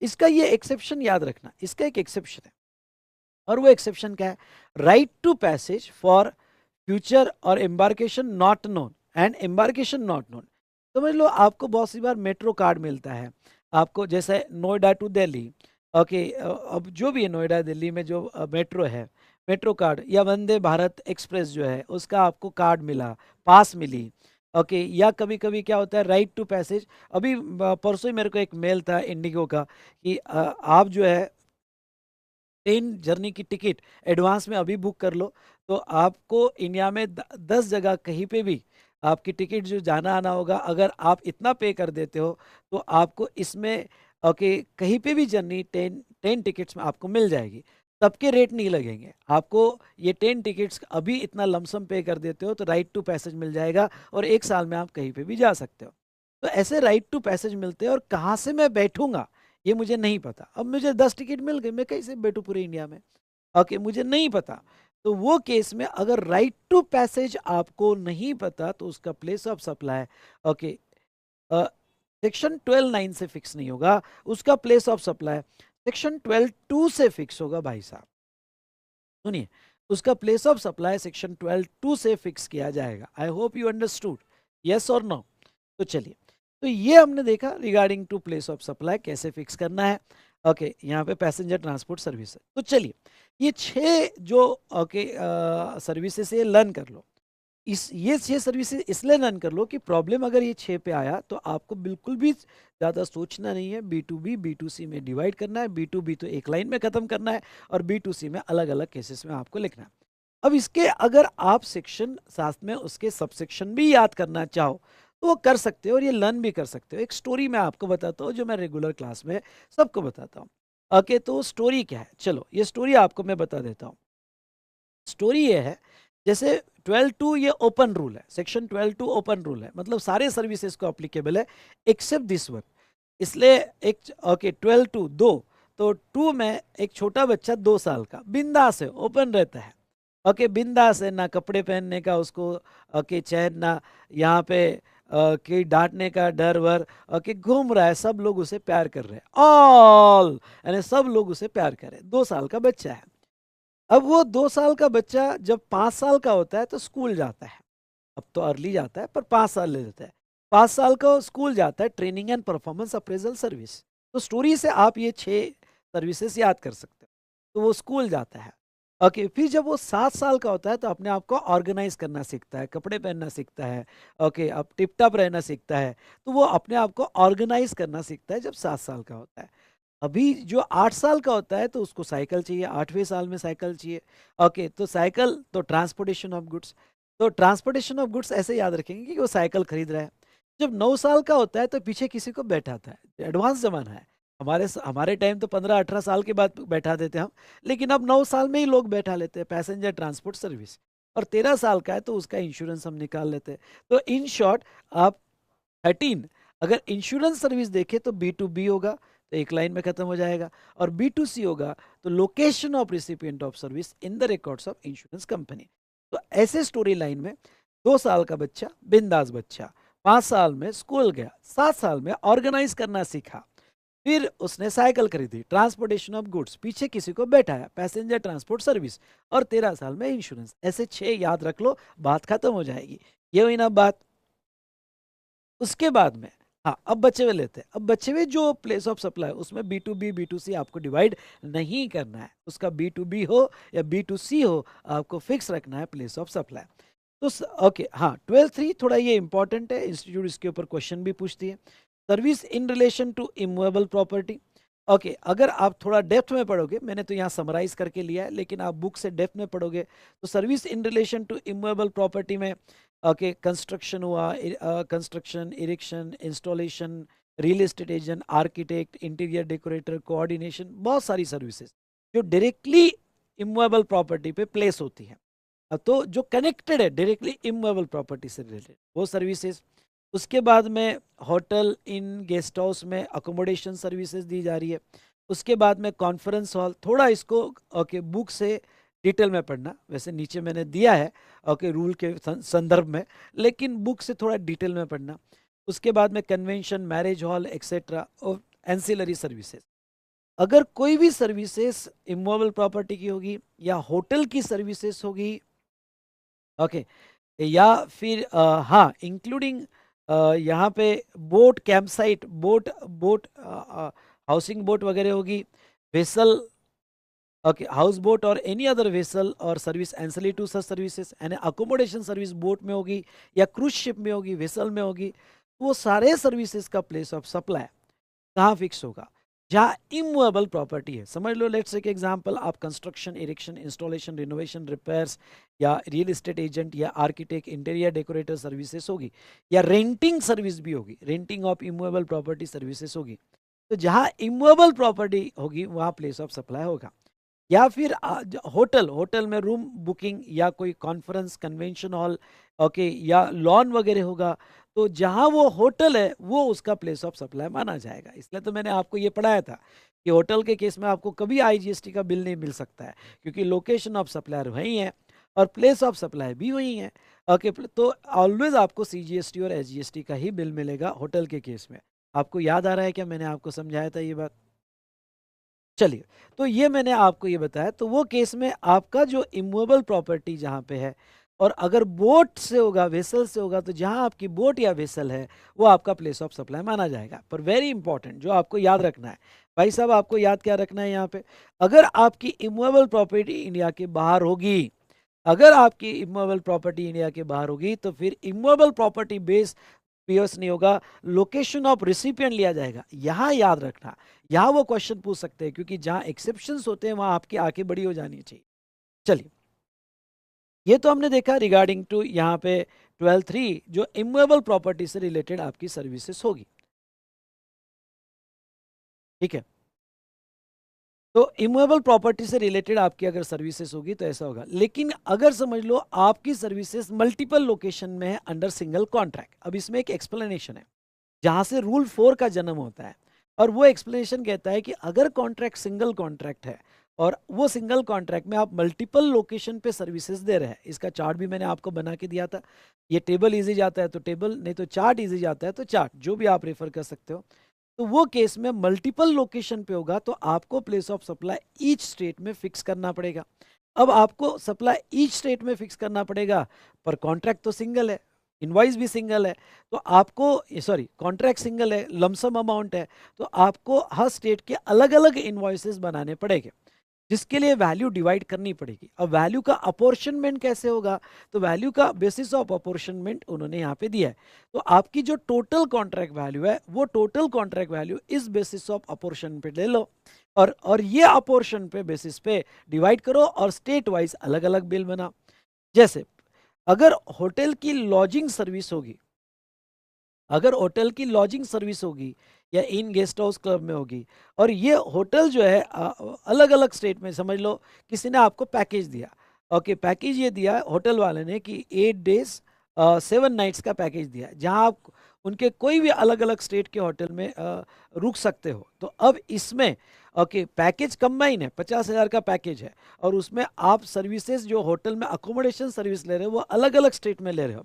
इसका ये एक्सेप्शन याद रखना, इसका एक एक्सेप्शन है, और वो एक्सेप्शन क्या है, right to passage for future और embarkation not known and embarkation not known. समझ लो आपको बहुत सी बार मेट्रो कार्ड मिलता है आपको, जैसे नोएडा टू दिल्ली, ओके, अब जो भी है नोएडा दिल्ली में जो मेट्रो है, मेट्रो कार्ड या वंदे भारत एक्सप्रेस जो है उसका आपको कार्ड मिला, पास मिली, ओके, या कभी कभी क्या होता है राइट टू पैसेज। अभी परसों ही मेरे को एक मेल था इंडिगो का कि आप जो है ट्रेन जर्नी की टिकट एडवांस में अभी बुक कर लो, तो आपको इंडिया में 10 जगह कहीं पे भी आपकी टिकट जो जाना आना होगा, अगर आप इतना पे कर देते हो तो आपको इसमें ओके कहीं पे भी जर्नी 10 टिकट्स में आपको मिल जाएगी, सबके रेट नहीं लगेंगे आपको। ये 10 टिकट्स अभी इतना लमसम पे कर देते हो तो राइट टू पैसेज मिल जाएगा, और एक साल में आप कहीं पे भी जा सकते हो। तो ऐसे राइट टू पैसेज मिलते हैं, और कहाँ से मैं बैठूंगा ये मुझे नहीं पता। अब मुझे 10 टिकट मिल गए, मैं कैसे बैठूं पूरे इंडिया में, ओके, मुझे नहीं पता। तो वो केस में अगर राइट टू पैसेज आपको नहीं पता, तो उसका place of supply okay section 12(9) से फिक्स नहीं होगा, उसका प्लेस ऑफ सप्लाई सेक्शन 12(2) से फिक्स होगा। भाई साहब सुनिए, उसका प्लेस ऑफ सप्लाई सेक्शन 12(2) से फिक्स किया जाएगा। I hope you understood, yes और नो। तो चलिए, तो ये हमने देखा regarding to place of supply कैसे फिक्स करना है। ओके, यहाँ पे पैसेंजर ट्रांसपोर्ट सर्विस है। तो चलिए, ये 6 जो ओके सर्विसेज ये लर्न कर लो। ये 6 सर्विसेज इसलिए लर्न कर लो कि प्रॉब्लम अगर ये 6 पे आया तो आपको बिल्कुल भी ज़्यादा सोचना नहीं है। B2B B2C में डिवाइड करना है, B2B तो एक लाइन में ख़त्म करना है, और B2C में अलग अलग केसेस में आपको लिखना है। अब इसके अगर आप सेक्शन साथ में उसके सबसेक्शन भी याद करना चाहो तो वो कर सकते हो और ये लर्न भी कर सकते हो। एक स्टोरी मैं आपको बताता हूँ जो मैं रेगुलर क्लास में सबको बताता हूँ। ओके, तो स्टोरी क्या है, चलो ये स्टोरी आपको मैं बता देता हूँ। स्टोरी ये है, जैसे 12(2) ये ओपन रूल है, सेक्शन 12(2) ओपन रूल है, मतलब सारे सर्विसेज को अप्लीकेबल है एक्सेप्ट दिस वन। इसलिए एक ओके 12(2) दो, तो 2 में एक छोटा बच्चा 2 साल का बिंदास है, ओपन रहता है। ओके, बिंदास है, ना कपड़े पहनने का उसको ओके चैन, ना यहाँ पे कि डांटने का डर वर। ओके, घूम रहा है, सब लोग उसे प्यार कर रहे हैं, ऑल यानी सब लोग उसे प्यार कर रहे हैं, 2 साल का बच्चा है। अब वो 2 साल का बच्चा जब 5 साल का होता है तो स्कूल जाता है। अब तो अर्ली जाता है पर 5 साल ले लेता है। 5 साल का स्कूल जाता है, training and performance appraisal service. तो स्टोरी से आप ये 6 सर्विसेज याद कर सकते हो। तो वो स्कूल जाता है। ओके, फिर जब वो 7 साल का होता है तो अपने आप को ऑर्गेनाइज करना सीखता है, कपड़े पहनना सीखता है। ओके, अब टिप टॉप रहना सीखता है। तो वो अपने आप को ऑर्गेनाइज करना सीखता है जब 7 साल का होता है। अभी जो 8 साल का होता है तो उसको साइकिल चाहिए, 8वें साल में साइकिल चाहिए। ओके, तो साइकिल तो ट्रांसपोर्टेशन ऑफ गुड्स। तो ट्रांसपोर्टेशन ऑफ गुड्स ऐसे याद रखेंगे कि वो साइकिल खरीद रहा है। जब 9 साल का होता है तो पीछे किसी को बैठाता है, एडवांस जमाना है। हमारे टाइम तो 15-18 साल के बाद बैठा देते हम, लेकिन अब 9 साल में ही लोग बैठा लेते हैं, पैसेंजर ट्रांसपोर्ट सर्विस। और 13 साल का है तो उसका इंश्योरेंस हम निकाल लेते हैं। तो इन शॉर्ट आप 13, अगर इंश्योरेंस सर्विस देखे तो B2B होगा, तो एक लाइन में खत्म हो जाएगा। और B2C होगा तो location of recipient of service in the records of insurance company. तो ऐसे स्टोरी लाइन में 2 साल का बच्चा बिंदास बच्चा, 5 साल में स्कूल गया, 7 साल में ऑर्गेनाइज करना सीखा, फिर उसने साइकिल खरीदी, ट्रांसपोर्टेशन ऑफ गुड्स, पीछे किसी को बैठाया, पैसेंजर ट्रांसपोर्ट सर्विस, और 13 साल में इंश्योरेंस। ऐसे 6 याद रख लो, बात खत्म हो जाएगी। ये हुई ना बात। उसके बाद में हाँ, अब बचे हुए लेते हैं। अब बचे हुए जो प्लेस ऑफ सप्लाई उसमें B2B B2C आपको डिवाइड नहीं करना है, उसका B2B हो या B2C हो, आपको फिक्स रखना है प्लेस ऑफ सप्लाई। तो ओके हाँ, 12(3) थोड़ा ये इंपॉर्टेंट है, इंस्टीट्यूट इसके ऊपर क्वेश्चन भी पूछती है। Service in relation to immovable property. Okay, अगर आप थोड़ा डेप्थ में पढ़ोगे, मैंने तो यहाँ समराइज करके लिया है, लेकिन आप बुक से डेप्थ में पढ़ोगे तो service in relation to immovable property में ओके कंस्ट्रक्शन हुआ, construction, erection, installation, real estate agent, architect, interior decorator, coordination, बहुत सारी सर्विसेज जो डायरेक्टली इमूवेबल प्रॉपर्टी पे प्लेस होती है। तो जो कनेक्टेड है डायरेक्टली इमूवेबल प्रॉपर्टी से रिलेटेड वो सर्विसेज। उसके बाद में होटल इन गेस्ट हाउस में अकोमोडेशन सर्विसेज दी जा रही है। उसके बाद में कॉन्फ्रेंस हॉल, थोड़ा इसको ओके बुक से डिटेल में पढ़ना, वैसे नीचे मैंने दिया है ओके रूल के संदर्भ में, लेकिन बुक से थोड़ा डिटेल में पढ़ना। उसके बाद में कन्वेंशन, मैरिज हॉल एक्सेट्रा और एंसिलरी सर्विसेज। अगर कोई भी सर्विसेज इमूवेबल प्रॉपर्टी की होगी या होटल की सर्विसेज होगी ओके, या फिर हाँ इंक्लूडिंग यहाँ पे boat camp site, boat boat housing boat वगैरह होगी, वेसल ओके हाउस बोट और एनी अदर वेसल और service ancillary to such services, यानी अकोमोडेशन सर्विस बोट में होगी या क्रूज शिप में होगी, वेसल में होगी, तो वो सारे सर्विसेज का प्लेस ऑफ सप्लाई कहाँ फिक्स होगा, जहाँ इमूवेबल प्रॉपर्टी है। समझ लो, लेट्स टेक एग्जांपल, आप construction, erection, installation, renovation, repairs या रियल एस्टेट एजेंट या आर्किटेक्ट, इंटीरियर डेकोरेटर सर्विसेज होगी, या रेंटिंग सर्विस भी होगी, renting of immovable property services होगी। तो जहाँ इमूवेबल प्रॉपर्टी होगी वहाँ प्लेस ऑफ सप्लाई होगा। या फिर होटल, होटल में रूम बुकिंग या कोई कॉन्फ्रेंस, कन्वेंशन हॉल ओके या लॉन वगैरह होगा, तो जहां वो होटल है वो उसका प्लेस ऑफ सप्लाई माना जाएगा। इसलिए तो मैंने आपको ये पढ़ाया था कि होटल के केस में आपको कभी IGST का बिल नहीं मिल सकता है, क्योंकि लोकेशन ऑफ सप्लायर वही है और प्लेस ऑफ सप्लाई भी वही है। ओके, तो ऑलवेज आपको CGST और SGST का ही बिल मिलेगा होटल के केस में। आपको याद आ रहा है क्या, मैंने आपको समझाया था ये बात? चलिए, तो ये मैंने आपको ये बताया, तो वो केस में आपका जो इमूवेबल प्रॉपर्टी जहाँ पे है, और अगर बोट से होगा, वेसल से होगा, तो जहाँ आपकी बोट या वेसल है वो आपका प्लेस ऑफ सप्लाई माना जाएगा। पर वेरी इंपॉर्टेंट जो आपको याद रखना है भाई साहब, आपको याद क्या रखना है यहाँ पे, अगर आपकी इमूवेबल प्रॉपर्टी इंडिया के बाहर होगी, अगर आपकी इमूवेबल प्रॉपर्टी इंडिया के बाहर होगी तो फिर इमूवेबल प्रॉपर्टी बेस पीओएस नहीं होगा, लोकेशन ऑफ रिसिपिएंट लिया जाएगा। यहाँ याद रखना, यहाँ वो क्वेश्चन पूछ सकते हैं, क्योंकि जहाँ एक्सेप्शंस होते हैं वहाँ आपकी आंखें बड़ी हो जानी चाहिए। चलिए, ये तो हमने देखा रिगार्डिंग टू यहाँ पे 12(3) जो इमूवेबल प्रॉपर्टी से रिलेटेड आपकी सर्विसेज होगी, ठीक है। तो इमूवेबल प्रॉपर्टी से रिलेटेड आपकी अगर सर्विसेज होगी तो ऐसा होगा। लेकिन अगर समझ लो आपकी सर्विसेज मल्टीपल लोकेशन में है अंडर सिंगल कॉन्ट्रैक्ट, अब इसमें एक एक्सप्लेनेशन है जहां से रूल 4 का जन्म होता है। और वो एक्सप्लेनेशन कहता है कि अगर कॉन्ट्रैक्ट सिंगल कॉन्ट्रैक्ट है और वो सिंगल कॉन्ट्रैक्ट में आप मल्टीपल लोकेशन पे सर्विसेज दे रहे हैं, इसका चार्ट भी मैंने आपको बना के दिया था। ये टेबल इजी जाता है तो टेबल, नहीं तो चार्ट इजी जाता है तो चार्ट, जो भी आप रेफर कर सकते हो। तो वो केस में मल्टीपल लोकेशन पे होगा तो आपको place of supply each state में फिक्स करना पड़ेगा। अब आपको सप्लाई ईच स्टेट में फिक्स करना पड़ेगा, पर कॉन्ट्रैक्ट तो सिंगल है, इनवॉइस भी सिंगल है, तो आपको, सॉरी, कॉन्ट्रैक्ट सिंगल है, लमसम अमाउंट है, तो आपको हर स्टेट के अलग अलग इनवॉइसेस बनाने पड़ेंगे, जिसके लिए वैल्यू डिवाइड करनी पड़ेगी। अब वैल्यू का अपॉर्शनमेंट कैसे होगा, तो वैल्यू का बेसिस ऑफ अपॉर्शनमेंट उन्होंने यहाँ पे दिया है। तो आपकी जो टोटल कॉन्ट्रैक्ट वैल्यू है वो टोटल कॉन्ट्रैक्ट वैल्यू इस बेसिस ऑफ अपॉर्शन पे ले लो, और ये अपॉर्शन पे बेसिस पे डिवाइड करो और स्टेट वाइज अलग अलग बिल बनाओ। जैसे अगर होटल की लॉजिंग सर्विस होगी, अगर होटल की लॉजिंग सर्विस होगी या इन गेस्ट हाउस क्लब में होगी, और ये होटल जो है अलग अलग स्टेट में, समझ लो किसी ने आपको पैकेज दिया, ओके, पैकेज ये दिया होटल वाले ने कि 8 days 7 nights का पैकेज दिया, जहां आप उनके कोई भी अलग अलग स्टेट के होटल में रुक सकते हो। तो अब इसमें ओके, पैकेज कंबाइन है, 50,000 का पैकेज है, और उसमें आप सर्विसेज जो होटल में अकोमोडेशन सर्विस ले रहे हो वो अलग अलग स्टेट में ले रहे हो।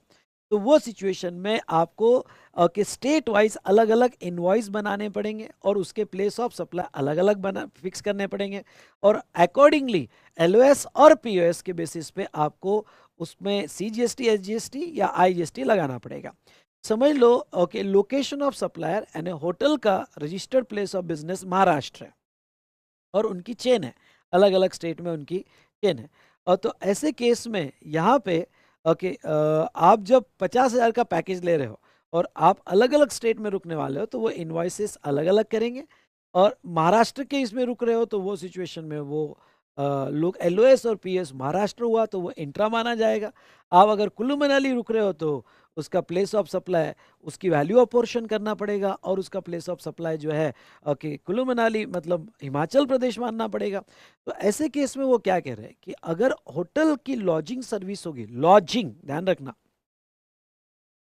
तो वो सिचुएशन में आपको कि स्टेट वाइज अलग अलग इनवॉइस बनाने पड़ेंगे और उसके प्लेस ऑफ सप्लाई अलग अलग बना फिक्स करने पड़ेंगे, और अकॉर्डिंगली एलओएस और पीओएस के बेसिस पे आपको उसमें सीजीएसटी, एसजीएसटी या आईजीएसटी लगाना पड़ेगा। समझ लो ओके, लोकेशन ऑफ सप्लायर यानी होटल का registered place of business Maharashtra है और उनकी चेन है, अलग अलग स्टेट में उनकी चेन है। और तो ऐसे केस में यहाँ पे ओके, आप जब 50,000 का पैकेज ले रहे हो और आप अलग अलग स्टेट में रुकने वाले हो तो वो इन्वाइसेस अलग अलग करेंगे, और महाराष्ट्र के इसमें रुक रहे हो तो वो सिचुएशन में वो लोग एलओएस और पीएस महाराष्ट्र हुआ तो वो इंट्रा माना जाएगा। आप अगर कुल्लू मनाली रुक रहे हो तो उसका प्लेस ऑफ सप्लाई, उसकी वैल्यू अपोर्शन करना पड़ेगा, और उसका प्लेस ऑफ सप्लाई जो है ओके कुल्लू मनाली मतलब हिमाचल प्रदेश मानना पड़ेगा। तो ऐसे केस में वो क्या कह रहे हैं कि अगर होटल की लॉजिंग सर्विस होगी, लॉजिंग ध्यान रखना,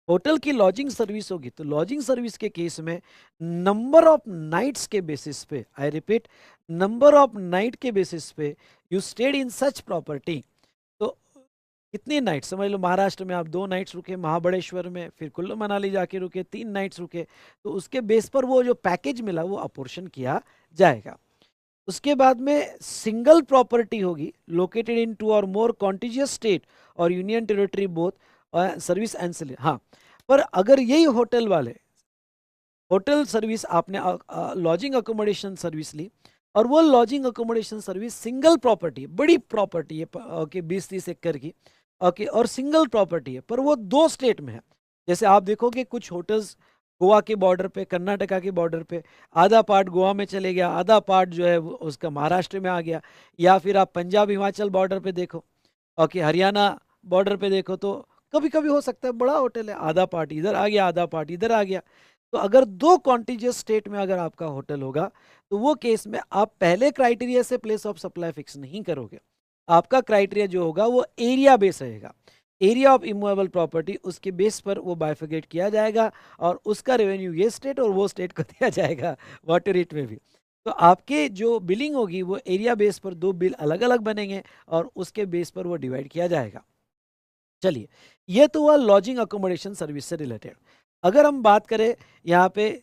होटल की लॉजिंग सर्विस होगी तो लॉजिंग सर्विस के केस में नंबर ऑफ नाइट्स के बेसिस पे, I repeat, number of night के बेसिस पे you stayed in such property. तो कितनी नाइट, समझ लो महाराष्ट्र में आप 2 नाइट्स रुके, महाबलेश्वर में, फिर कुल्लू मनाली जाके रुके 3 नाइट्स रुके, तो उसके बेस पर वो जो पैकेज मिला वो अपोर्शन किया जाएगा। उसके बाद में सिंगल प्रॉपर्टी होगी located in 2 or more contiguous state और union territory both service ancillary. हाँ, पर अगर यही होटल वाले होटल सर्विस आपने लॉजिंग अकोमोडेशन सर्विस ली, और वो lodging accommodation service single property है, बड़ी प्रॉपर्टी है ओके, 20-30 एकड़ की, ओके, और सिंगल प्रॉपर्टी है, पर वो 2 स्टेट में है। जैसे आप देखोगे कुछ होटल्स गोवा के बॉर्डर पे, कर्नाटका के बॉर्डर पे, आधा पार्ट गोवा में चले गया, आधा पार्ट जो है उसका महाराष्ट्र में आ गया, या फिर आप पंजाब हिमाचल बॉर्डर पे देखो, ओके, हरियाणा बॉर्डर पे देखो, तो कभी कभी हो सकता है बड़ा होटल है, आधा पार्ट इधर आ गया, आधा पार्ट इधर आ गया। तो अगर 2 कॉन्टिजियस स्टेट में अगर आपका होटल होगा तो वो केस में आप पहले क्राइटेरिया से प्लेस ऑफ सप्लाई फिक्स नहीं करोगे, आपका क्राइटेरिया जो होगा वो एरिया बेस रहेगा, एरिया ऑफ इमूवेबल प्रॉपर्टी, उसके बेस पर वो बाइफिकेट किया जाएगा और उसका रेवेन्यू ये स्टेट और वो स्टेट को दिया जाएगा वाटर रेट में भी। तो आपके जो बिलिंग होगी वो एरिया बेस पर 2 बिल अलग अलग बनेंगे और उसके बेस पर वो डिवाइड किया जाएगा। चलिए, ये तो हुआ लॉजिंग अकोमोडेशन सर्विस से रिलेटेड। अगर हम बात करें यहाँ पे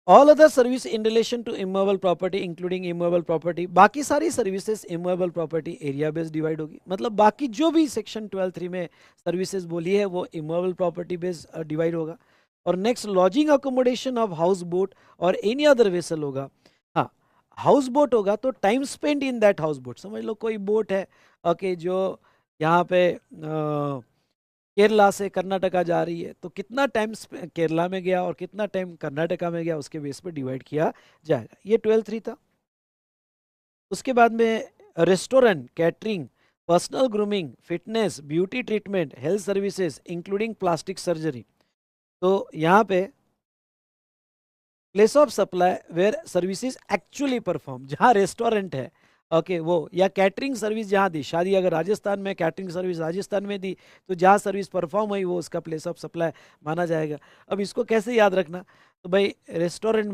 all other service in relation to immovable property including immovable property, बाकी सारी services immovable property area based divide होगी, मतलब बाकी जो भी सेक्शन 12(3) में सर्विसेज बोली है वो इमूवेबल प्रॉपर्टी बेस्ड डिवाइड होगा। और next lodging accommodation of house boat और एनी अदर वेसल होगा। हाँ, हाउस बोट होगा तो time spend in that house boat, समझ लो कोई बोट है ओके जो यहाँ पे केरला से कर्नाटका जा रही है, तो कितना टाइम केरला में गया और कितना टाइम कर्नाटका में गया उसके बेस पर डिवाइड किया जाएगा। ये 12(3) था। उसके बाद में restaurant, catering, personal grooming, fitness, beauty treatment, health services including plastic surgery. तो यहाँ पे place of supply where services actually perform, जहाँ रेस्टोरेंट है, ओके वो, या कैटरिंग सर्विस जहाँ दी, शादी अगर राजस्थान में, कैटरिंग सर्विस राजस्थान में दी, तो जहाँ सर्विस परफॉर्म हुई वो उसका प्लेस ऑफ सप्लाई माना जाएगा। अब इसको कैसे याद रखना, तो भाई रेस्टोरेंट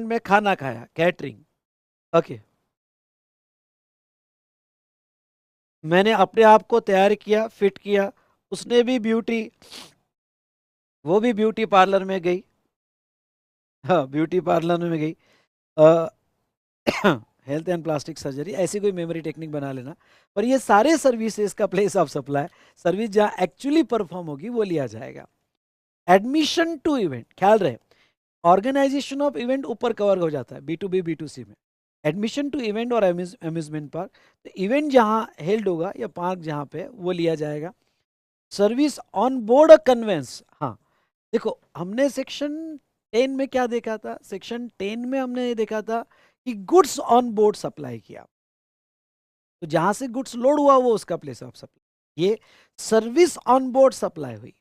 में खाना खाया, कैटरिंग, ओके, मैंने अपने आप को तैयार किया, फिट किया, उसने भी ब्यूटी, वो भी ब्यूटी पार्लर में गई, हाँ ब्यूटी पार्लर में गई, हेल्थ एंड प्लास्टिक सर्जरी, ऐसी कोई मेमोरी टेक्निक बना लेना। पर ये सारे सर्विसेज का प्लेस ऑफ सप्लाई, सर्विस जहाँ एक्चुअली परफॉर्म होगी वो लिया जाएगा। एडमिशन टू इवेंट, ख्याल रहे ऑर्गेनाइजेशन ऑफ इवेंट ऊपर कवर हो जाता है B2B B2C में। एडमिशन टू इवेंट और अम्यूजमेंट पार्क, तो इवेंट जहाँ हेल्ड होगा या पार्क जहाँ पे, वो लिया जाएगा। Service on board a convince, हाँ देखो हमने सेक्शन 10 में क्या देखा था, सेक्शन 10 में हमने ये देखा था कि गुड्स ऑन बोर्ड सप्लाई किया, तो जहां से गुड्स लोड हुआ वो उसका प्लेस ऑफ सप्लाई। ये सर्विस ऑन बोर्ड सप्लाई हुई,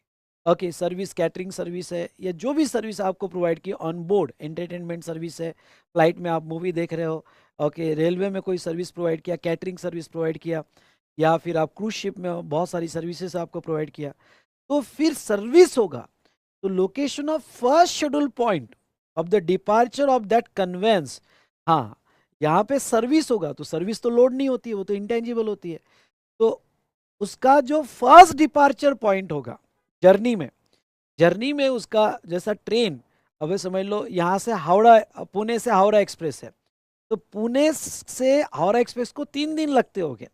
ओके सर्विस, कैटरिंग सर्विस है, या जो भी सर्विस आपको प्रोवाइड की ऑन बोर्ड, एंटरटेनमेंट सर्विस है, फ्लाइट में आप मूवी देख रहे हो, ओके रेलवे में कोई सर्विस प्रोवाइड किया, कैटरिंग सर्विस प्रोवाइड किया, या फिर आप क्रूज शिप में बहुत सारी सर्विसेज आपको प्रोवाइड किया, तो फिर सर्विस होगा, तो location of first schedule point of the departure of that conveyance, हाँ यहाँ पे सर्विस होगा, तो सर्विस तो लोड नहीं होती है, वो तो इंटेंजिबल होती है, तो उसका जो फर्स्ट डिपार्चर पॉइंट होगा जर्नी में, जर्नी में उसका जैसा ट्रेन, अब ये समझ लो यहाँ से हावड़ा, पुणे से हावड़ा एक्सप्रेस है, तो पुणे से हावड़ा एक्सप्रेस को 3 दिन लगते होंगे,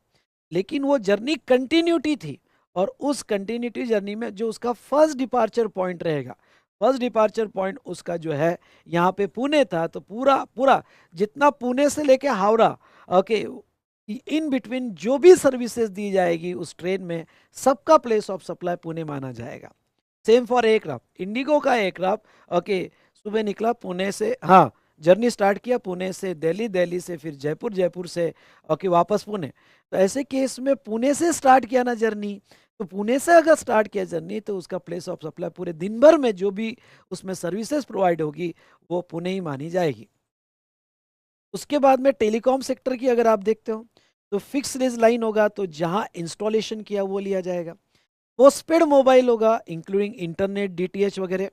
लेकिन वो जर्नी कंटिन्यूटी थी, और उस कंटिन्यूटी जर्नी में जो उसका फर्स्ट डिपार्चर पॉइंट रहेगा, फर्स्ट डिपार्चर पॉइंट उसका जो है यहाँ पे पुणे था, तो पूरा पूरा जितना पुणे से लेके हावड़ा, ओके इन बिटवीन जो भी सर्विसेज दी जाएगी उस ट्रेन में, सबका प्लेस ऑफ सप्लाई पुणे माना जाएगा। सेम फॉर एयरक्राफ्ट, इंडिगो का एयरक्राफ्ट, ओके सुबह निकला पुणे से, हाँ जर्नी स्टार्ट किया पुणे से दिल्ली, दिल्ली से फिर जयपुर, जयपुर से ओके वापस पुणे, तो ऐसे केस में पुणे से स्टार्ट किया ना जर्नी, तो पुणे से अगर स्टार्ट किया जर्नी, तो उसका प्लेस ऑफ सप्लाई पूरे दिन भर में जो भी उसमें सर्विसेज प्रोवाइड होगी वो पुणे ही मानी जाएगी। उसके बाद में टेलीकॉम सेक्टर की अगर आप देखते हो, तो फिक्स रेंज लाइन होगा, तो जहां इंस्टॉलेशन किया वो लिया जाएगा। पोस्टपेड मोबाइल होगा इंक्लूडिंग इंटरनेट, डीटीएच वगैरह,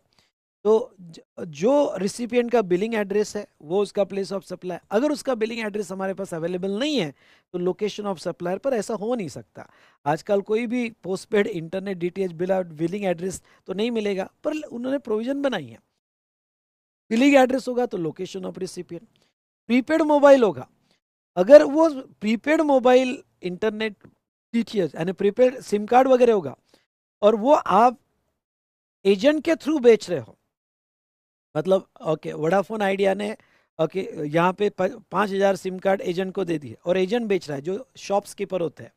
तो जो रिसिपिएंट का बिलिंग एड्रेस है वो उसका प्लेस ऑफ सप्लाई। अगर उसका बिलिंग एड्रेस हमारे पास अवेलेबल नहीं है, तो लोकेशन ऑफ सप्लायर पर ऐसा हो नहीं सकता। आजकल कोई भी postpaid internet DTH billing address तो नहीं मिलेगा, पर उन्होंने प्रोविजन बनाई है, बिलिंग एड्रेस होगा तो location of recipient. Prepaid mobile होगा, अगर वो प्रीपेड मोबाइल इंटरनेट डीटीएच यानी प्रीपेड सिम कार्ड वगैरह होगा, और वो आप एजेंट के थ्रू बेच रहे हो, मतलब ओके वोडाफोन आइडिया ने ओके यहाँ पे 5,000 सिम कार्ड एजेंट को दे दिए, और एजेंट बेच रहा है जो शॉप्स कीपर होते हैं,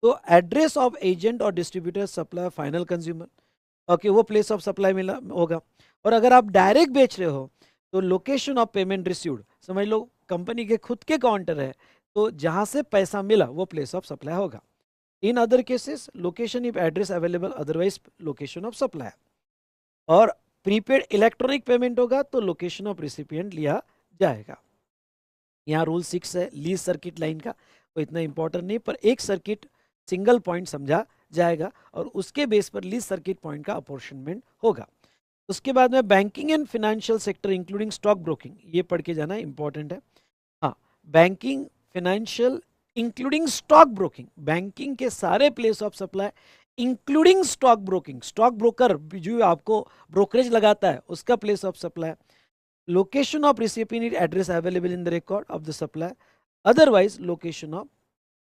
तो एड्रेस ऑफ एजेंट और distributor supply final consumer, okay वो प्लेस ऑफ सप्लाई मिला होगा। और अगर आप डायरेक्ट बेच रहे हो, तो लोकेशन ऑफ पेमेंट रिसीव्ड, समझ लो कंपनी के खुद के काउंटर है, तो जहां से पैसा मिला वो प्लेस ऑफ सप्लाई होगा। In other cases location if address available, otherwise location of supply. और प्रीपेड इलेक्ट्रॉनिक पेमेंट होगा तो लोकेशन ऑफ रिसिपिएंट लिया जाएगा। यहाँ रूल 6 है लीज सर्किट लाइन का, वो इतना इंपॉर्टेंट नहीं, पर एक सर्किट सिंगल पॉइंट समझा जाएगा, और उसके बेस पर लीज सर्किट पॉइंट का अपॉर्शनमेंट होगा। उसके बाद में banking and financial sector including stock broking, ये पढ़ के जाना इंपॉर्टेंट है। हाँ banking, financial including stock broking, banking के सारे place of supply including stock broking, stock broker जो आपको ब्रोकरेज लगाता है उसका place of supply. Location of recipient address available in the record of the supply, otherwise location of,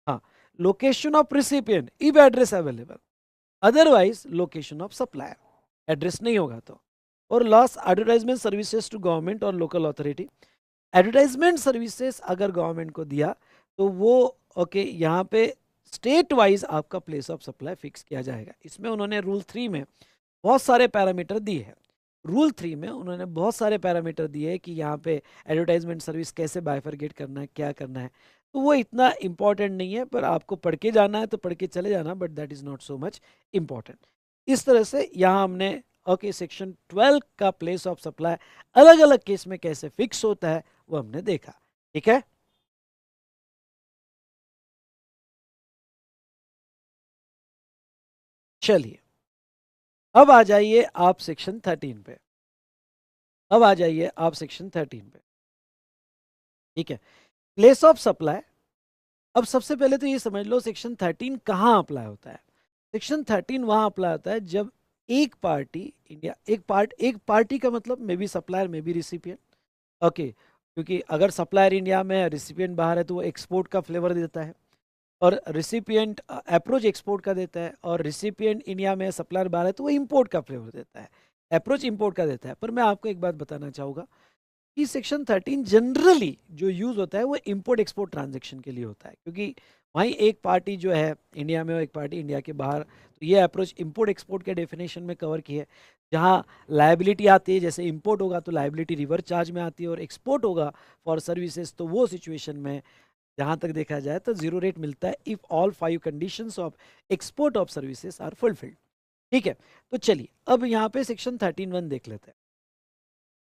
हाँ location of recipient if address available, otherwise location of supplier, address नहीं होगा तो। और last advertisement services to government और local authority, advertisement services अगर government को दिया तो वो ओके यहाँ पे स्टेट वाइज आपका प्लेस ऑफ सप्लाई फिक्स किया जाएगा। इसमें उन्होंने रूल 3 में बहुत सारे पैरामीटर दिए हैं, रूल 3 में उन्होंने बहुत सारे पैरामीटर दिए हैं कि यहाँ पे एडवर्टाइजमेंट सर्विस कैसे बाइफरगेट करना है, क्या करना है। तो वो इतना इंपॉर्टेंट नहीं है, पर आपको पढ़ के जाना है तो पढ़ के चले जाना, but that is not so much important. इस तरह से यहाँ हमने ओके सेक्शन 12 का प्लेस ऑफ सप्लाई अलग अलग केस में कैसे फिक्स होता है वो हमने देखा। ठीक है, चलिए अब आ जाइए आप सेक्शन 13 पे। अब आ जाइए आप सेक्शन 13 पे। ठीक है, प्लेस ऑफ सप्लाई। अब सबसे पहले तो ये समझ लो सेक्शन 13 कहाँ अप्लाई होता है। सेक्शन 13 वहां अप्लाई होता है जब एक पार्टी इंडिया, एक पार्टी का मतलब may be supplier may be recipient. Okay, क्योंकि अगर सप्लायर इंडिया में है, रिसिपिएंट बाहर है, तो वो एक्सपोर्ट का फ्लेवर देता है, और रिसिपिएंट अप्रोच एक्सपोर्ट का देता है, और रिसिपिएंट इंडिया में सप्लायर बाहर है तो वो इंपोर्ट का फ्लेवर देता है, अप्रोच इंपोर्ट का देता है। पर मैं आपको एक बात बताना चाहूँगा कि सेक्शन 13 जनरली जो यूज होता है वो इंपोर्ट एक्सपोर्ट ट्रांजेक्शन के लिए होता है, क्योंकि वहीं एक पार्टी जो है इंडिया में और एक पार्टी इंडिया के बाहर, तो ये अप्रोच इंपोर्ट एक्सपोर्ट के डेफिनेशन में कवर की है। जहाँ लायबिलिटी आती है, जैसे इंपोर्ट होगा तो लायबिलिटी रिवर्स चार्ज में आती है, और एक्सपोर्ट होगा फॉर सर्विसेज तो वो सिचुएशन में जहाँ तक देखा जाए तो जीरो रेट मिलता है if all 5 conditions of export of services are fulfilled. ठीक है, तो चलिए अब यहाँ पे सेक्शन 13(1) देख लेते हैं।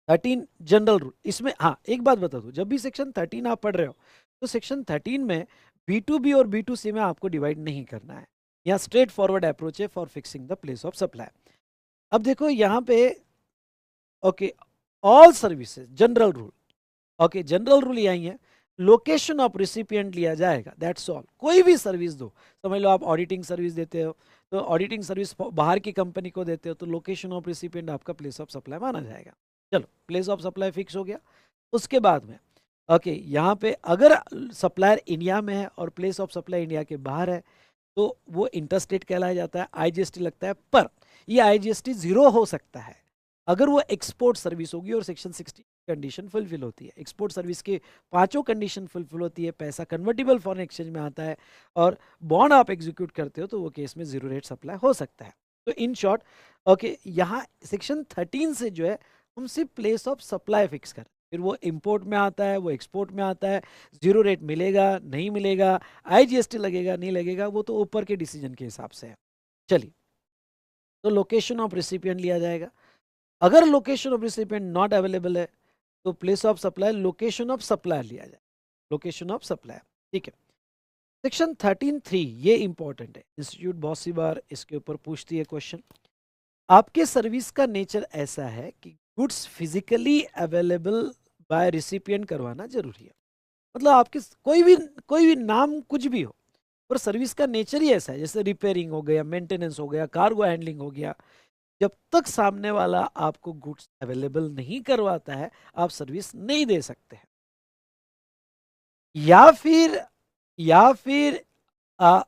13 जनरल रूल, इसमें हाँ एक बात बता दूं, जब भी सेक्शन 13 आप पढ़ रहे हो तो सेक्शन 13 में B2B और B2C में आपको डिवाइड नहीं करना है। यहाँ स्ट्रेट फॉरवर्ड अप्रोच है for fixing the place of supply. अब देखो यहाँ पे okay, all services general rule. Okay, general rule यही है, लोकेशन ऑफ रिसिपिएंट लिया जाएगा, दैट्स ऑल। कोई भी सर्विस दो, समझ लो आप ऑडिटिंग सर्विस देते हो तो ऑडिटिंग सर्विस बाहर की कंपनी को देते हो तो लोकेशन ऑफ रिसिपिएंट आपका प्लेस ऑफ सप्लाई माना जाएगा। चलो, प्लेस ऑफ सप्लाई फिक्स हो गया। उसके बाद में ओके, यहाँ पे अगर सप्लायर इंडिया में है और प्लेस ऑफ सप्लाई इंडिया के बाहर है तो वो इंटरस्टेट कहलाया जाता है, आईजीएसटी लगता है। पर ये आईजीएसटी जीरो हो सकता है अगर वो एक्सपोर्ट सर्विस होगी और सेक्शन 60 कंडीशन फुलफिल होती है। एक्सपोर्ट सर्विस के पांचों कंडीशन फुलफिल होती है, पैसा कन्वर्टिबल फॉरेन एक्सचेंज में आता है, और बॉन्ड आप एग्जीक्यूट करते हो तो वो केस में जीरो रेट सप्लाई हो सकता है। तो इन शॉर्ट ओके, यहाँ सेक्शन 13 से जो है हम सिर्फ प्लेस ऑफ सप्लाई फिक्स कर, फिर वो इंपोर्ट में आता है, वो एक्सपोर्ट में आता है, जीरो रेट मिलेगा नहीं मिलेगा, आईजीएसटी लगेगा नहीं लगेगा, वो तो ऊपर के डिसीजन के हिसाब से है। चलिए, तो लोकेशन ऑफ रिसिपिएंट लिया जाएगा। अगर location of recipient not available है तो place of supply location of supply लिया जाए, लोकेशन ऑफ सप्लाई। ठीक है, सेक्शन 13(3) ये इंपॉर्टेंट है, इंस्टीट्यूट बहुत सी बार इसके ऊपर पूछती है क्वेश्चन। आपके सर्विस का नेचर ऐसा है कि goods physically available by recipient करवाना जरूरी है। मतलब आपके कोई भी नाम कुछ भी हो, पर सर्विस का नेचर ही ऐसा है, जैसे रिपेयरिंग हो गया, मेंटेनेंस हो गया, कार्गो हैंडलिंग हो गया, जब तक सामने वाला आपको गुड्स अवेलेबल नहीं करवाता है आप सर्विस नहीं दे सकते हैं। या फिर आ,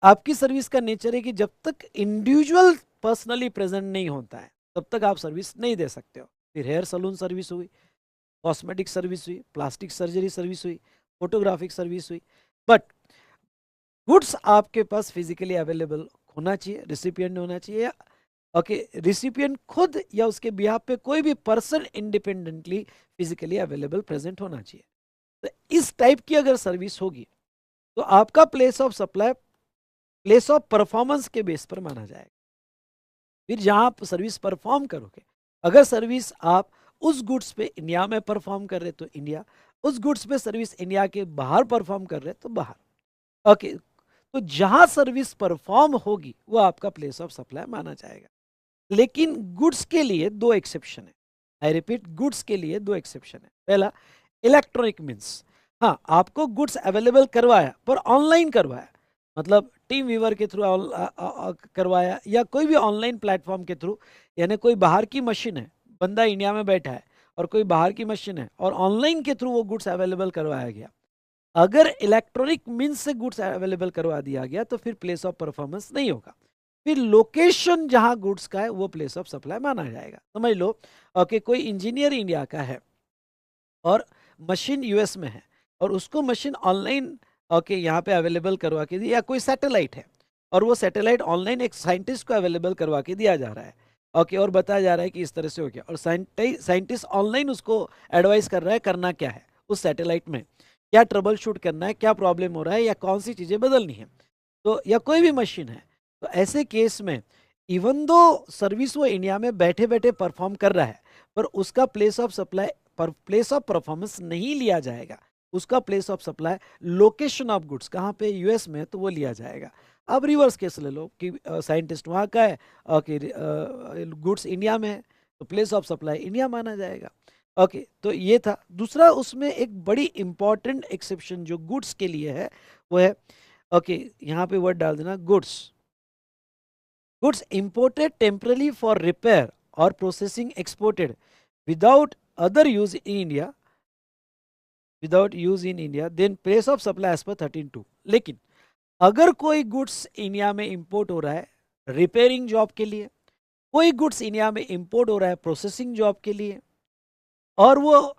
आपकी सर्विस का नेचर है कि जब तक इंडिविजुअल पर्सनली प्रेजेंट नहीं होता है तब तक आप सर्विस नहीं दे सकते हो। फिर हेयर सलून सर्विस हुई, कॉस्मेटिक सर्विस हुई, प्लास्टिक सर्जरी सर्विस हुई, फोटोग्राफिक सर्विस हुई, बट गुड्स आपके पास फिजिकली अवेलेबल होना चाहिए, रिसिपिएंट होना चाहिए। ओके, रिसिपिएंट खुद या उसके बिहाफ पे कोई भी person independently physically available present होना चाहिए। तो इस टाइप की अगर सर्विस होगी तो आपका place of supply place of performance के बेस पर माना जाएगा। फिर जहां आप सर्विस परफॉर्म करोगे, अगर सर्विस आप उस गुड्स पे इंडिया में परफॉर्म कर रहे तो इंडिया, उस गुड्स पे सर्विस इंडिया के बाहर परफॉर्म कर रहे तो बाहर। ओके, तो जहां सर्विस परफॉर्म होगी वो आपका प्लेस ऑफ सप्लाई माना जाएगा। लेकिन गुड्स के लिए दो एक्सेप्शन है, आई रिपीट, गुड्स के लिए दो एक्सेप्शन है। पहला, इलेक्ट्रॉनिक मीन्स, हाँ आपको गुड्स अवेलेबल करवाया पर ऑनलाइन करवाया, मतलब टीम वीवर के थ्रू करवाया या कोई भी ऑनलाइन प्लेटफॉर्म के थ्रू, यानी कोई बाहर की मशीन है, बंदा इंडिया में बैठा है और कोई बाहर की मशीन है और ऑनलाइन के थ्रू वो गुड्स अवेलेबल करवाया गया। अगर इलेक्ट्रॉनिक मीन्स से गुड्स अवेलेबल करवा दिया गया तो फिर प्लेस ऑफ परफॉर्मेंस नहीं होगा, फिर लोकेशन जहां गुड्स का है वो प्लेस ऑफ सप्लाई माना जाएगा। समझ लो ओके, कोई इंजीनियर इंडिया का है और मशीन यूएस में है और उसको मशीन ऑनलाइन ओके यहाँ पे अवेलेबल करवा के दी, या कोई सैटेलाइट है और वो सैटेलाइट ऑनलाइन एक साइंटिस्ट को अवेलेबल करवा के दिया जा रहा है, ओके, और बताया जा रहा है कि इस तरह से हो गया, और साइंटिस्ट ऑनलाइन उसको एडवाइस कर रहा है करना क्या है उस सैटेलाइट में, क्या ट्रबल शूट करना है, क्या प्रॉब्लम हो रहा है, या कौन सी चीज़ें बदलनी है, तो या कोई भी मशीन है। तो ऐसे केस में इवन दो सर्विस वो इंडिया में बैठे बैठे परफॉर्म कर रहा है, पर उसका प्लेस ऑफ सप्लाई पर प्लेस ऑफ परफॉर्मेंस नहीं लिया जाएगा। उसका place of supply, location of goods कहाँ पे, यूएस में, तो वो लिया जाएगा। अब रिवर्स केस ले लो कि साइंटिस्ट वहाँ का है, ओके, गुड्स इंडिया में है, तो प्लेस ऑफ सप्लाई इंडिया माना जाएगा। ओके, तो ये था। दूसरा उसमें एक बड़ी इंपॉर्टेंट एक्सेप्शन जो गुड्स के लिए है वो है, ओके, यहाँ पे वर्ड डाल देना, goods goods imported temporarily for repair और processing exported without other use in India, then place of supply as per 13(2). लेकिन अगर कोई गुड्स इंडिया में इंपोर्ट हो रहा है रिपेयरिंग जॉब के लिए, कोई गुड्स इंडिया में इंपोर्ट हो रहा है प्रोसेसिंग जॉब के लिए, और वो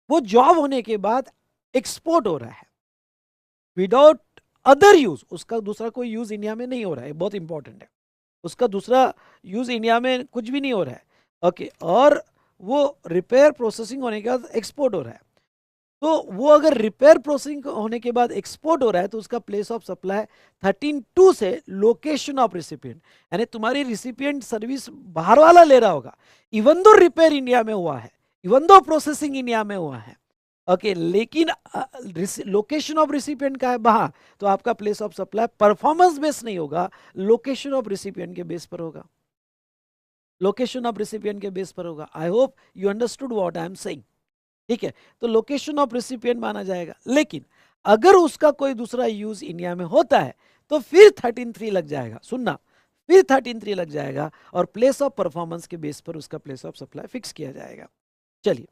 जॉब होने के बाद एक्सपोर्ट हो रहा है विदाउट अदर यूज, उसका दूसरा कोई यूज इंडिया में नहीं हो रहा है, बहुत इंपॉर्टेंट है, उसका दूसरा यूज इंडिया में कुछ भी नहीं हो रहा है, ओके, और वो रिपेयर प्रोसेसिंग होने के बाद एक्सपोर्ट हो रहा है, तो वो अगर रिपेयर प्रोसेसिंग होने के बाद एक्सपोर्ट हो रहा है तो उसका प्लेस ऑफ सप्लाई 13(2) से लोकेशन ऑफ रिसिपिएंट, यानी तुम्हारी रिसिपिएंट सर्विस बाहर वाला ले रहा होगा, इवन दो रिपेयर इंडिया में हुआ है, इवन दो प्रोसेसिंग इंडिया में हुआ है, ओके, लेकिन लोकेशन ऑफ रिसिपिएंट का है बाहर, तो आपका place of supply performance base नहीं होगा, लोकेशन ऑफ रिसिपिएंट के बेस पर होगा, लोकेशन ऑफ रिसिपिएंट के बेस पर होगा। आई hope you understood what I am saying, ठीक है, तो लोकेशन ऑफ रिसिपिएंट माना जाएगा। लेकिन अगर उसका कोई दूसरा यूज इंडिया में होता है तो फिर 13(3) लग जाएगा, सुनना, फिर 13(3) लग जाएगा, और प्लेस ऑफ परफॉर्मेंस के बेस पर उसका प्लेस ऑफ सप्लाई फिक्स किया जाएगा। चलिए,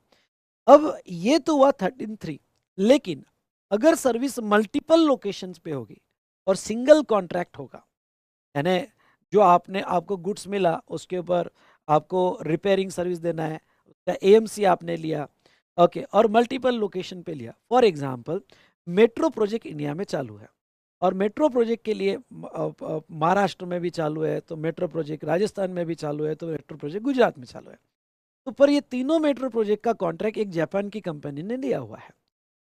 अब ये तो हुआ 13(3), लेकिन अगर सर्विस मल्टीपल लोकेशंस पे होगी और सिंगल कॉन्ट्रैक्ट होगा, यानी जो आपको गुड्स मिला उसके ऊपर आपको रिपेयरिंग सर्विस देना है, उसका एएमसी आपने लिया, ओके, और मल्टीपल लोकेशन पे लिया। For example metro project India में चालू है, और मेट्रो प्रोजेक्ट के लिए महाराष्ट्र में भी चालू है, तो मेट्रो प्रोजेक्ट राजस्थान में भी चालू है, तो मेट्रो प्रोजेक्ट गुजरात में चालू है, तो पर ये तीनों मेट्रो प्रोजेक्ट का कॉन्ट्रैक्ट एक जापान की कंपनी ने लिया हुआ है।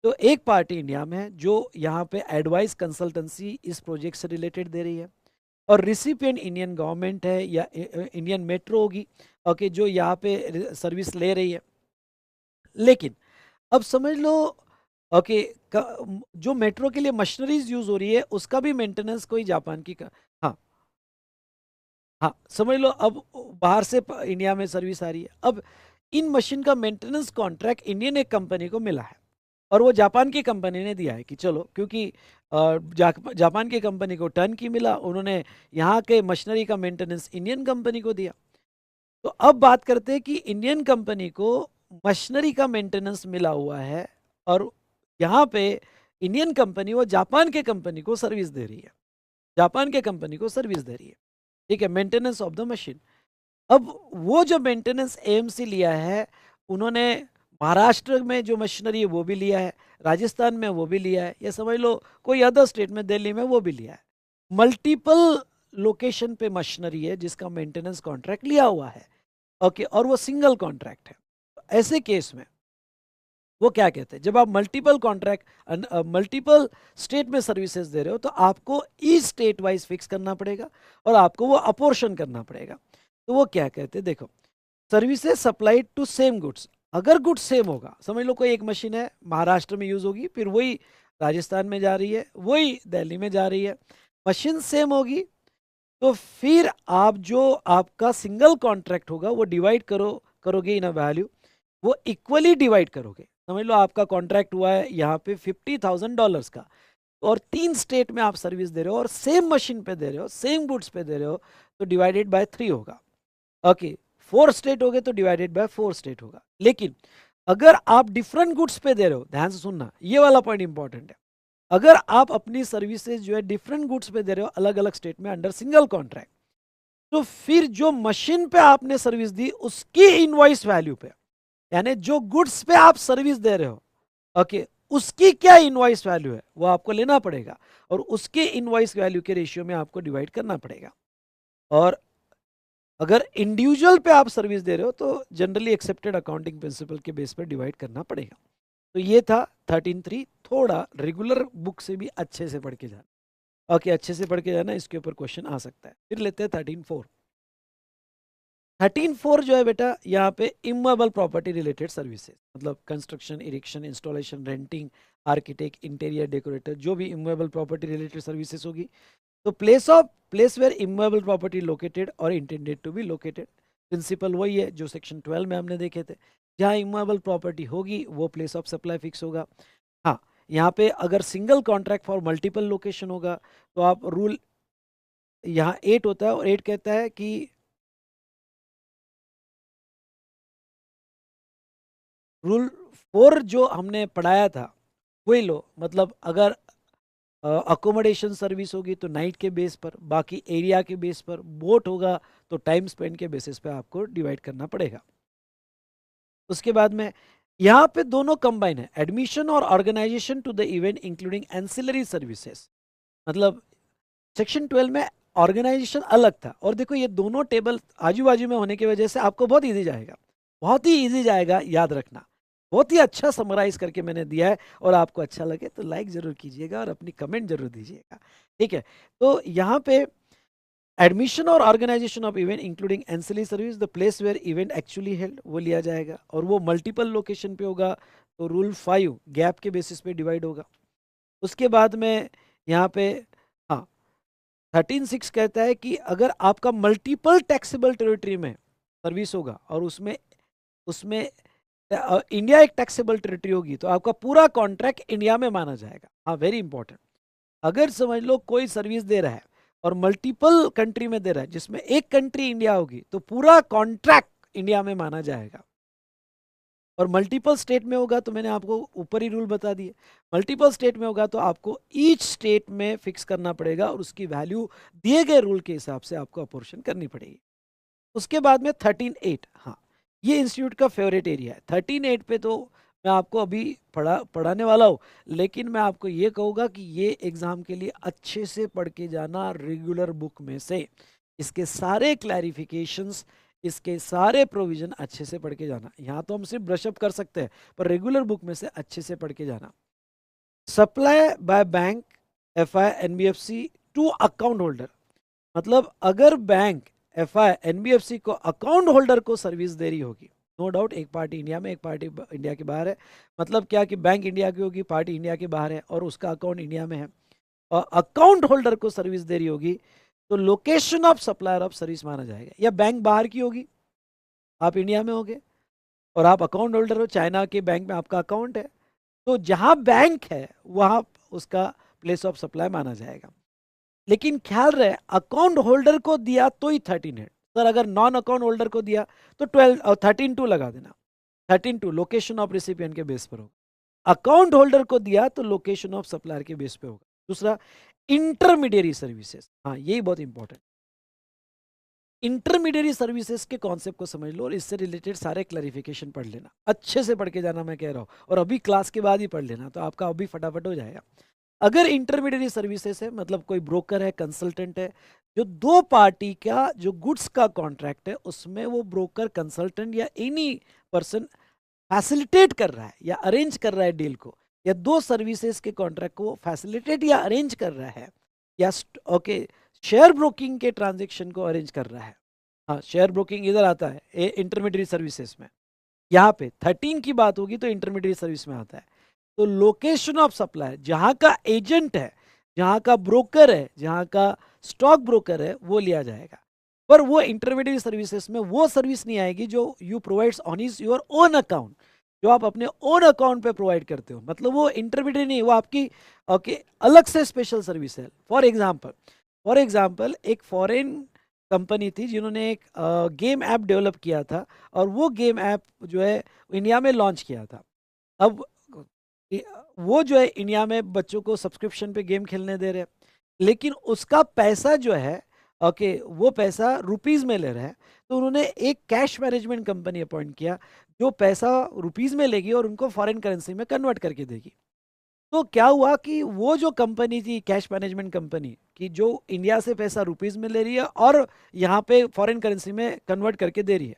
तो एक पार्टी इंडिया में है जो यहाँ पे एडवाइस कंसल्टेंसी इस प्रोजेक्ट से रिलेटेड दे रही है, और रिसिपिएंट इंडियन गवर्नमेंट है या इंडियन मेट्रो होगी, ओके, जो यहाँ पे सर्विस ले रही है। लेकिन अब समझ लो, ओके, जो मेट्रो के लिए मशीनरीज यूज हो रही है उसका भी मेंटेनेंस कोई जापान की हाँ, हाँ, समझ लो, अब बाहर से इंडिया में सर्विस आ रही है, अब इन मशीन का मेंटेनेंस कॉन्ट्रैक्ट इंडियन एक कंपनी को मिला है, और वो जापान की कंपनी ने दिया है कि चलो, क्योंकि जापान की कंपनी को टर्न की मिला, उन्होंने यहाँ के मशीनरी का मेंटेनेंस इंडियन कंपनी को दिया। तो अब बात करते हैं कि इंडियन कंपनी को मशीनरी का मेंटेनेंस मिला हुआ है, और यहाँ पे इंडियन कंपनी वो जापान के कंपनी को सर्विस दे रही है, जापान के कंपनी को सर्विस दे रही है, ठीक है, मेंटेनेंस ऑफ द मशीन। अब वो जो मेंटेनेंस एएमसी लिया है, उन्होंने महाराष्ट्र में जो मशीनरी है वो भी लिया है, राजस्थान में वो भी लिया है, या समझ लो कोई अदर स्टेट में दिल्ली में वो भी लिया है, मल्टीपल लोकेशन पे मशीनरी है जिसका मेंटेनेंस कॉन्ट्रैक्ट लिया हुआ है, ओके, और वो सिंगल कॉन्ट्रैक्ट है। ऐसे केस में वो क्या कहते हैं, जब आप मल्टीपल कॉन्ट्रैक्ट मल्टीपल स्टेट में सर्विसेज दे रहे हो तो आपको ई स्टेट वाइज फिक्स करना पड़ेगा, और आपको वो अपोर्शन करना पड़ेगा। तो वो क्या कहते हैं, देखो, services supplied to same goods, अगर गुड्स सेम होगा, समझ लो कोई एक मशीन है महाराष्ट्र में यूज होगी, फिर वही राजस्थान में जा रही है, वही दिल्ली में जा रही है, मशीन सेम होगी, तो फिर आप जो आपका सिंगल कॉन्ट्रैक्ट होगा वो डिवाइड करोगे इन अ वैल्यू, वो इक्वली डिवाइड करोगे। समझ लो आपका कॉन्ट्रैक्ट हुआ है यहाँ पे $50,000 का, और 3 स्टेट में आप सर्विस दे रहे हो और सेम मशीन पे दे रहे हो, सेम गुड्स पे दे रहे हो, तो डिवाइडेड बाय 3 होगा, ओके, 4 स्टेट हो गए तो डिवाइडेड बाय 4 स्टेट होगा। लेकिन अगर आप डिफरेंट गुड्स पे दे रहे हो, ध्यान से सुनना, ये वाला पॉइंट इंपॉर्टेंट है, अगर आप अपनी सर्विसेज जो है डिफरेंट गुड्स पे दे रहे हो अलग अलग स्टेट में अंडर सिंगल कॉन्ट्रैक्ट, तो फिर जो मशीन पे आपने सर्विस दी उसकी इनवॉइस वैल्यू पे, यानी जो गुड्स पे आप सर्विस दे रहे हो, ओके, उसकी क्या इनवॉइस वैल्यू है वो आपको लेना पड़ेगा, और उसके इनवॉइस वैल्यू के रेशियो में आपको डिवाइड करना पड़ेगा। और अगर इंडिविजुअल पे आप सर्विस दे रहे हो तो जनरली एक्सेप्टेड अकाउंटिंग प्रिंसिपल के बेस पर डिवाइड करना पड़ेगा। तो ये था 13.3, थोड़ा रेगुलर बुक से भी अच्छे से पढ़ के जाना। ओके, अच्छे से पढ़ के जाना, इसके ऊपर क्वेश्चन आ सकता है। फिर लेते हैं 13.4। 13.4 जो है बेटा, यहाँ पे इमूवेबल प्रॉपर्टी रिलेटेड सर्विसेज, मतलब construction, erection, installation, renting, architect, interior decorator, जो भी इमूवेबल प्रॉपर्टी रिलेटेड सर्विसेज होगी। तो place where immovable property located और intended to be located, principal वही है जो सेक्शन 12 में हमने देखे थे। जहाँ इमूवेबल प्रॉपर्टी होगी वो प्लेस ऑफ सप्लाई फिक्स होगा। हाँ, यहाँ पे अगर single contract for multiple location होगा तो आप रूल, यहाँ 8 होता है और 8 कहता है कि रूल 4 जो हमने पढ़ाया था वही लो, मतलब अगर अकोमोडेशन सर्विस होगी तो नाइट के बेस पर, बाकी एरिया के बेस पर, बोट होगा तो टाइम स्पेंड के बेसिस पे आपको डिवाइड करना पड़ेगा। उसके बाद में यहाँ पे दोनों कंबाइन है, एडमिशन और organisation to the event including ancillary services. मतलब सेक्शन 12 में ऑर्गेनाइजेशन अलग था, और देखो ये दोनों टेबल आजू बाजू में होने की वजह से आपको बहुत ईजी जाएगा, बहुत ही ईजी जाएगा, याद रखना। बहुत ही अच्छा समराइज करके मैंने दिया है, और आपको अच्छा लगे तो लाइक जरूर कीजिएगा और अपनी कमेंट जरूर दीजिएगा, ठीक है। तो यहाँ पे एडमिशन और organisation of event including ancillary service, the place where event actually held, वो लिया जाएगा, और वो मल्टीपल लोकेशन पे होगा तो रूल 5 गैप के बेसिस पे डिवाइड होगा। उसके बाद में यहाँ पे हाँ 13.6 कहता है कि अगर आपका मल्टीपल टैक्सेबल टेरिटरी में सर्विस होगा और उसमें उसमें इंडिया एक टैक्सेबल टेरिटरी होगी तो आपका पूरा कॉन्ट्रैक्ट इंडिया में माना जाएगा। हाँ, वेरी इंपॉर्टेंट। अगर समझ लो कोई सर्विस दे रहा है और मल्टीपल कंट्री में दे रहा है जिसमें एक कंट्री इंडिया होगी तो पूरा कॉन्ट्रैक्ट इंडिया में माना जाएगा। और मल्टीपल स्टेट में होगा तो मैंने आपको ऊपर ही रूल बता दिए, मल्टीपल स्टेट में होगा तो आपको ईच स्टेट में फिक्स करना पड़ेगा और उसकी वैल्यू दिए गए रूल के हिसाब से आपको अपोर्शन करनी पड़ेगी। उसके बाद में 13.8, हाँ ये इंस्टीट्यूट का फेवरेट एरिया है। 13.8 पे तो मैं आपको अभी पढ़ाने वाला हूँ, लेकिन मैं आपको ये कहूँगा कि ये एग्जाम के लिए अच्छे से पढ़ के जाना रेगुलर बुक में से, इसके सारे क्लैरिफिकेशंस, इसके सारे प्रोविजन अच्छे से पढ़ के जाना। यहाँ तो हम सिर्फ ब्रशअप कर सकते हैं, पर रेगुलर बुक में से अच्छे से पढ़ के जाना। Supply by bank, FI, NBFC to account holder, मतलब अगर बैंक, एफआई, एनबीएफसी को अकाउंट होल्डर को सर्विस दे रही होगी, नो डाउट एक पार्टी इंडिया में एक पार्टी इंडिया के बाहर है, मतलब क्या कि बैंक इंडिया की होगी, पार्टी इंडिया के बाहर है और उसका अकाउंट इंडिया में है, और अकाउंट होल्डर को सर्विस दे रही होगी तो location of supplier of service माना जाएगा। या बैंक बाहर की होगी, आप इंडिया में होगे और आप अकाउंट होल्डर हो, चाइना के बैंक में आपका अकाउंट है, तो जहां बैंक है वहां उसका प्लेस ऑफ सप्लाई माना जाएगा। लेकिन ख्याल रहे अकाउंट होल्डर को दिया तो ही 13 है सर, अगर नॉन अकाउंट होल्डर को दिया तो 12 और 13.2 लगा देना। 13.2 लोकेशन ऑफ रिसिपिएंट के बेस पर होगा, अकाउंट होल्डर को दिया तो लोकेशन ऑफ सप्लायर के बेस पे होगा। दूसरा, इंटरमीडियरी सर्विसेज, हाँ यही बहुत इंपॉर्टेंट। इंटरमीडियरी सर्विसेज के कॉन्सेप्ट को समझ लो और इससे रिलेटेड सारे क्लैरिफिकेशन पढ़ लेना, अच्छे से पढ़ के जाना मैं कह रहा हूँ, और अभी क्लास के बाद ही पढ़ लेना तो आपका अभी फटाफट हो जाएगा। अगर इंटरमीडियरी सर्विसेज है मतलब कोई ब्रोकर है, कंसल्टेंट है, जो दो पार्टी का जो गुड्स का कॉन्ट्रैक्ट है उसमें वो ब्रोकर, कंसल्टेंट या एनी पर्सन फैसिलिटेट कर रहा है या अरेंज कर रहा है डील को, या दो सर्विसेज के कॉन्ट्रैक्ट को फैसिलिटेट या अरेंज कर रहा है, या ओके शेयर ब्रोकिंग के ट्रांजेक्शन को अरेंज कर रहा है। हाँ, शेयर ब्रोकिंग इधर आता है इंटरमीडियरी सर्विसेज में, यहाँ पे 13 की बात होगी तो इंटरमीडियरी सर्विस में आता है। तो लोकेशन ऑफ सप्लाई, जहां का एजेंट है, जहां का ब्रोकर है, जहां का स्टॉक ब्रोकर है वो लिया जाएगा, पर वो इंटरमीडियरी सर्विसेज में वो सर्विस नहीं आएगी जो you provides on is your own account, जो आप अपने ओन अकाउंट पे प्रोवाइड करते हो, मतलब वो इंटरमीडियरी नहीं, वो आपकी ओके अलग से स्पेशल सर्विस है। फॉर एग्जाम्पल एक फॉरेन कंपनी थी जिन्होंने एक गेम ऐप डेवलप किया था, और वो गेम ऐप जो है इंडिया में लॉन्च किया था। अब वो जो है इंडिया में बच्चों को सब्सक्रिप्शन पे गेम खेलने दे रहे हैं, लेकिन उसका पैसा जो है ओके वो पैसा रुपीस में ले रहा है, तो उन्होंने एक कैश मैनेजमेंट कंपनी अपॉइंट किया जो पैसा रुपीस में लेगी और उनको फॉरेन करेंसी में कन्वर्ट करके देगी। तो क्या हुआ कि वो जो कंपनी थी कैश मैनेजमेंट कंपनी कि जो इंडिया से पैसा रुपीस में ले रही है और यहाँ पे फॉरेन करेंसी में कन्वर्ट करके दे रही है,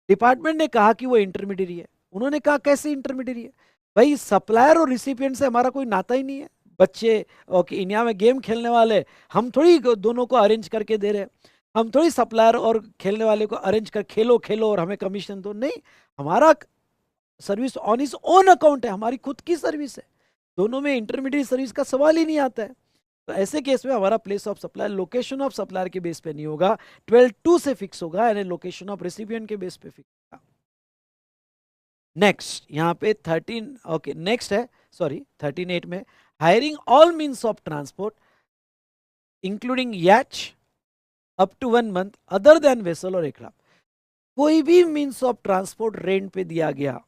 डिपार्टमेंट ने कहा कि वो इंटरमीडियरी है। उन्होंने कहा कैसे इंटरमीडियरी है? भाई सप्लायर और रिसिपिएंट से हमारा कोई नाता ही नहीं है। बच्चे ओके इंडिया में गेम खेलने वाले हम थोड़ी दोनों को अरेंज करके दे रहे हैं। हम थोड़ी सप्लायर और खेलने वाले को अरेंज कर खेलो खेलो और हमें कमीशन दो, नहीं। हमारा service on is own account है, हमारी खुद की सर्विस है। दोनों में इंटरमीडिएट सर्विस का सवाल ही नहीं आता है। तो ऐसे केस में हमारा place of supply location of supplier के बेस पे नहीं होगा, 12(2) से फिक्स होगा, यानी लोकेशन ऑफ रेसिपिएंट के बेस पे फिक्स होगा। नेक्स्ट यहाँ पे 13 ओके नेक्स्ट है, सॉरी 13(8) में hiring all means of transport including yacht up to 1 month other than vessel और एयरक्राफ्ट। कोई भी मीन्स ऑफ ट्रांसपोर्ट रेंट पे दिया गया,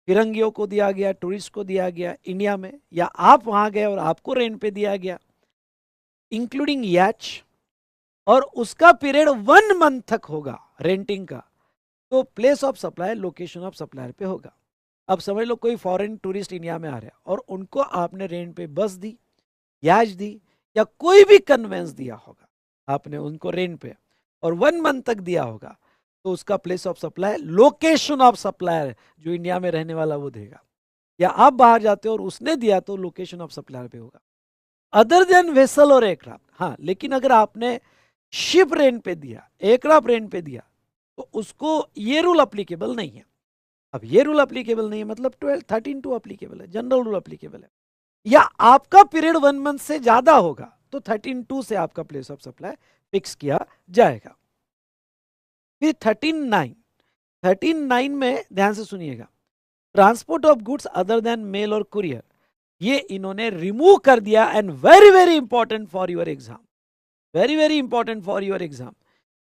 फिरंगियों को दिया गया, टूरिस्ट को दिया गया इंडिया में, या आप वहां गए और आपको रेंट पे दिया गया, इंक्लूडिंग याच, और उसका पीरियड 1 मंथ तक होगा रेंटिंग का, तो place of supply location of supplier पे होगा। अब समझ लो कोई फॉरेन टूरिस्ट इंडिया में आ रहा है और उनको आपने रेंट पे बस दी, याच दी, या कोई भी कन्वेंस दिया होगा आपने उनको रेंट पे और 1 मंथ तक दिया होगा, तो उसका place of supply location of supplier जो इंडिया में रहने वाला वो देगा। या आप बाहर जाते हो और उसने दिया तो लोकेशन ऑफ सप्लायर पे होगा। अदर देन वेसल और एयरक्राफ्ट, हाँ, लेकिन अगर आपने शिप रेंट पे दिया, एयरक्राफ्ट रेंट पे दिया, तो उसको ये रूल अप्लीकेबल नहीं है। अब ये रूल अप्लीकेबल नहीं है मतलब 13(2) अप्लीकेबल है, जनरल रूल अप्लीकेबल है। या आपका पीरियड 1 मंथ से ज्यादा होगा तो 13(2) से आपका प्लेस ऑफ सप्लाई फिक्स किया जाएगा। फिर 13(9) में ध्यान से सुनिएगा, transport of goods other than mail और कुरियर, ये इन्होंने रिमूव कर दिया। And very very important for your exam, very very important for your exam.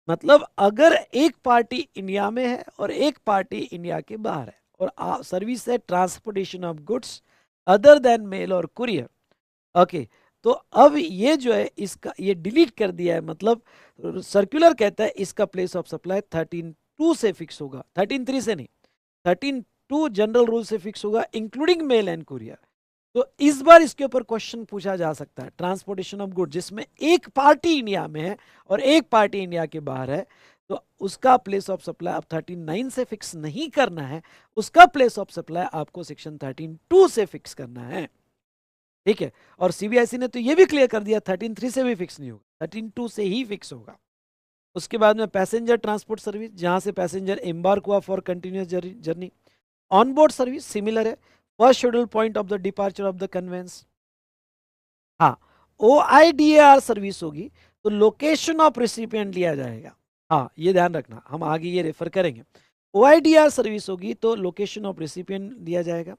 मतलब अगर एक पार्टी इंडिया में है और एक पार्टी इंडिया के बाहर है और सर्विस है transportation of goods other than mail और कुरियर, ओके, तो अब ये जो है इसका ये डिलीट कर दिया है। मतलब सर्कुलर कहता है इसका प्लेस ऑफ सप्लाई 13(2) से फिक्स होगा, 13(3) से नहीं, 13(2) जनरल रूल से फिक्स होगा इंक्लूडिंग मेल एंड कुरियर। तो इस बार इसके ऊपर क्वेश्चन पूछा जा सकता है, ट्रांसपोर्टेशन ऑफ गुड जिसमें एक पार्टी इंडिया में है और एक पार्टी इंडिया के बाहर है, तो उसका प्लेस ऑफ सप्लाई अब 13(9) से फिक्स नहीं करना है, उसका प्लेस ऑफ सप्लाई आपको सेक्शन 13(2) से फिक्स करना है। ठीक है, और सीबीएसई ने तो ये भी क्लियर कर दिया 13(3) से भी फिक्स नहीं होगा, 13(2) से ही फिक्स होगा। उसके बाद में पैसेंजर ट्रांसपोर्ट सर्विस, जहां से पैसेंजर एम्बार्क हुआ for continuous journey, on board service similar है, first schedule point of the departure of the conveyance. हाँ, OIDAR सर्विस होगी तो लोकेशन ऑफ रिसिपिएंट लिया जाएगा। हाँ, ये ध्यान रखना, हम आगे ये रेफर करेंगे। OIDAR सर्विस होगी तो लोकेशन ऑफ रिसिपिएंट लिया जाएगा।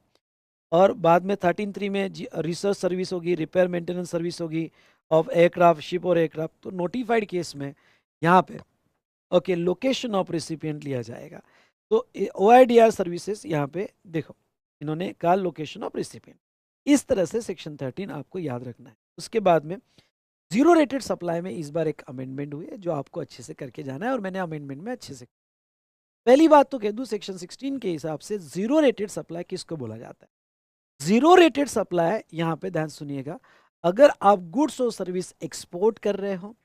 और बाद में 13(3) में रिसर्च सर्विस होगी, रिपेयर मेंटेनेंस सर्विस होगी ऑफ एयरक्राफ्ट, शिप और एयरक्राफ्ट। तो नोटिफाइड केस में यहाँ पे ओके लोकेशन ऑफ रिसिपिएंट लिया जाएगा। तो OIDAR सर्विसेज यहाँ पे देखो इन्होंने कहा लोकेशन ऑफ रिसिपिएंट। इस तरह से सेक्शन 13 आपको याद रखना है। उसके बाद में जीरो रेटेड सप्लाई में इस बार एक अमेंडमेंट हुई है जो आपको अच्छे से करके जाना है और मैंने अमेंडमेंट में अच्छे से, पहली बात तो कह दूं सेक्शन 16 के हिसाब से जीरो रेटेड सप्लाई किसको बोला जाता है? जीरो रेटेड सप्लाई, यहाँ पे ध्यान सुनिएगा, अगर आप गुड्स और सर्विस एक्सपोर्ट कर रहे हो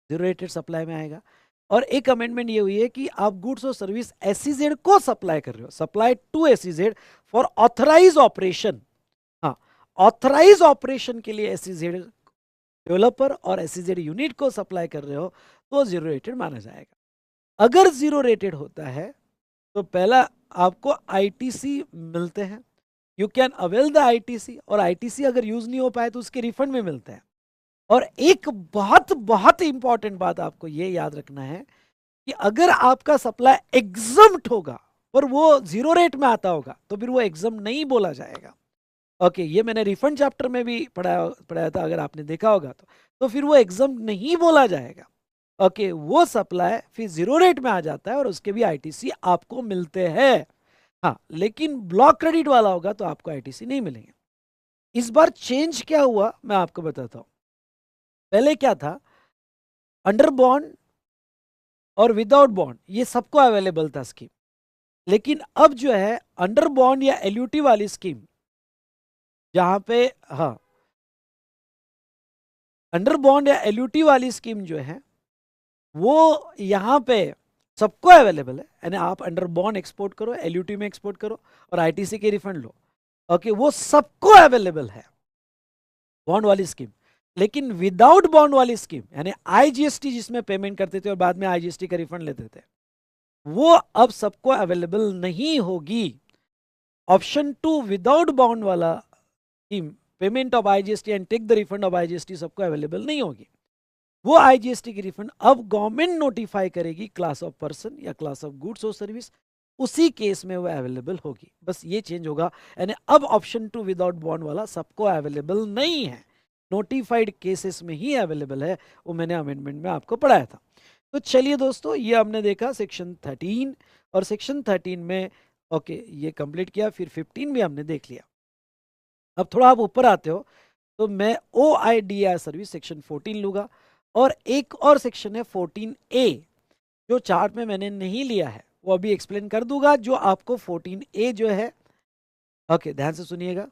जीरो रेटेड सप्लाई में आएगा। और एक अमेंडमेंट ये हुई है कि आप गुड्स और सर्विस SEZ को सप्लाई कर रहे हो, supply to SEZ for authorise operation. हाँ, ऑथराइज ऑपरेशन के लिए SEZ डेवलपर और SEZ यूनिट को सप्लाई कर रहे हो तो जीरो रेटेड माना जाएगा। अगर जीरो रेटेड होता है तो पहला आपको ITC मिलते हैं, you can avail the ITC, और ITC अगर यूज नहीं हो पाए तो उसके रिफंड में मिलते हैं। और एक बहुत बहुत इंपॉर्टेंट बात आपको ये याद रखना है कि अगर आपका सप्लाई एग्जम्प्ट होगा और वो जीरो रेट में आता होगा तो फिर वो एग्जम्प्ट नहीं बोला जाएगा। ओके, ये मैंने रिफंड चैप्टर में भी पढ़ाया था, अगर आपने देखा होगा तो फिर वो एग्जम्प्ट नहीं बोला जाएगा। ओके, वो सप्लाई फिर जीरो रेट में आ जाता है और उसके भी ITC आपको मिलते हैं। हाँ, लेकिन ब्लॉक क्रेडिट वाला होगा तो आपको ITC नहीं मिलेंगे। इस बार चेंज क्या हुआ मैं आपको बताता हूं। पहले क्या था, अंडर बॉन्ड और विदाउट बॉन्ड ये सबको अवेलेबल था स्कीम, लेकिन अब जो है अंडर बॉन्ड या LUT वाली स्कीम जहां पे हाँ अंडर बॉन्ड या एलयूटी वाली स्कीम जो है वो यहाँ पे सबको अवेलेबल है, यानी आप अंडर बॉन्ड एक्सपोर्ट करो, एलयूटी में एक्सपोर्ट करो और आईटीसी के रिफंड लो, ओके, वो सबको अवेलेबल है बॉन्ड वाली स्कीम। लेकिन विदाउट बॉन्ड वाली स्कीम यानी आईजीएसटी जिसमें पेमेंट करते थे और बाद में आईजीएसटी का रिफंड लेते थे, वो अब सबको अवेलेबल नहीं होगी। ऑप्शन 2 विदाउट बॉन्ड वाला scheme, payment of IGST and take the refund of IGST, सबको अवेलेबल नहीं होगी। वो आईजीएसटी की रिफंड अब गवर्नमेंट नोटिफाई करेगी क्लास ऑफ पर्सन या क्लास ऑफ गुड्स और सर्विस, उसी केस में वो अवेलेबल होगी। बस ये चेंज होगा, यानी अब ऑप्शन 2 विदाउट बॉन्ड वाला सबको अवेलेबल नहीं है, नोटिफाइड केसेस में ही अवेलेबल है। वो मैंने अमेंडमेंट में आपको पढ़ाया था। तो चलिए दोस्तों, ये हमने देखा सेक्शन 13 और सेक्शन 13 में ओके ये कंप्लीट किया, फिर 15 भी हमने देख लिया। अब थोड़ा आप ऊपर आते हो तो मैं OIDR सर्विस सेक्शन 14 लूंगा और एक और सेक्शन है 14A जो चार्ट में मैंने नहीं लिया है, वो अभी एक्सप्लेन कर दूंगा, जो आपको 14A जो है, ओके ध्यान से सुनिएगा।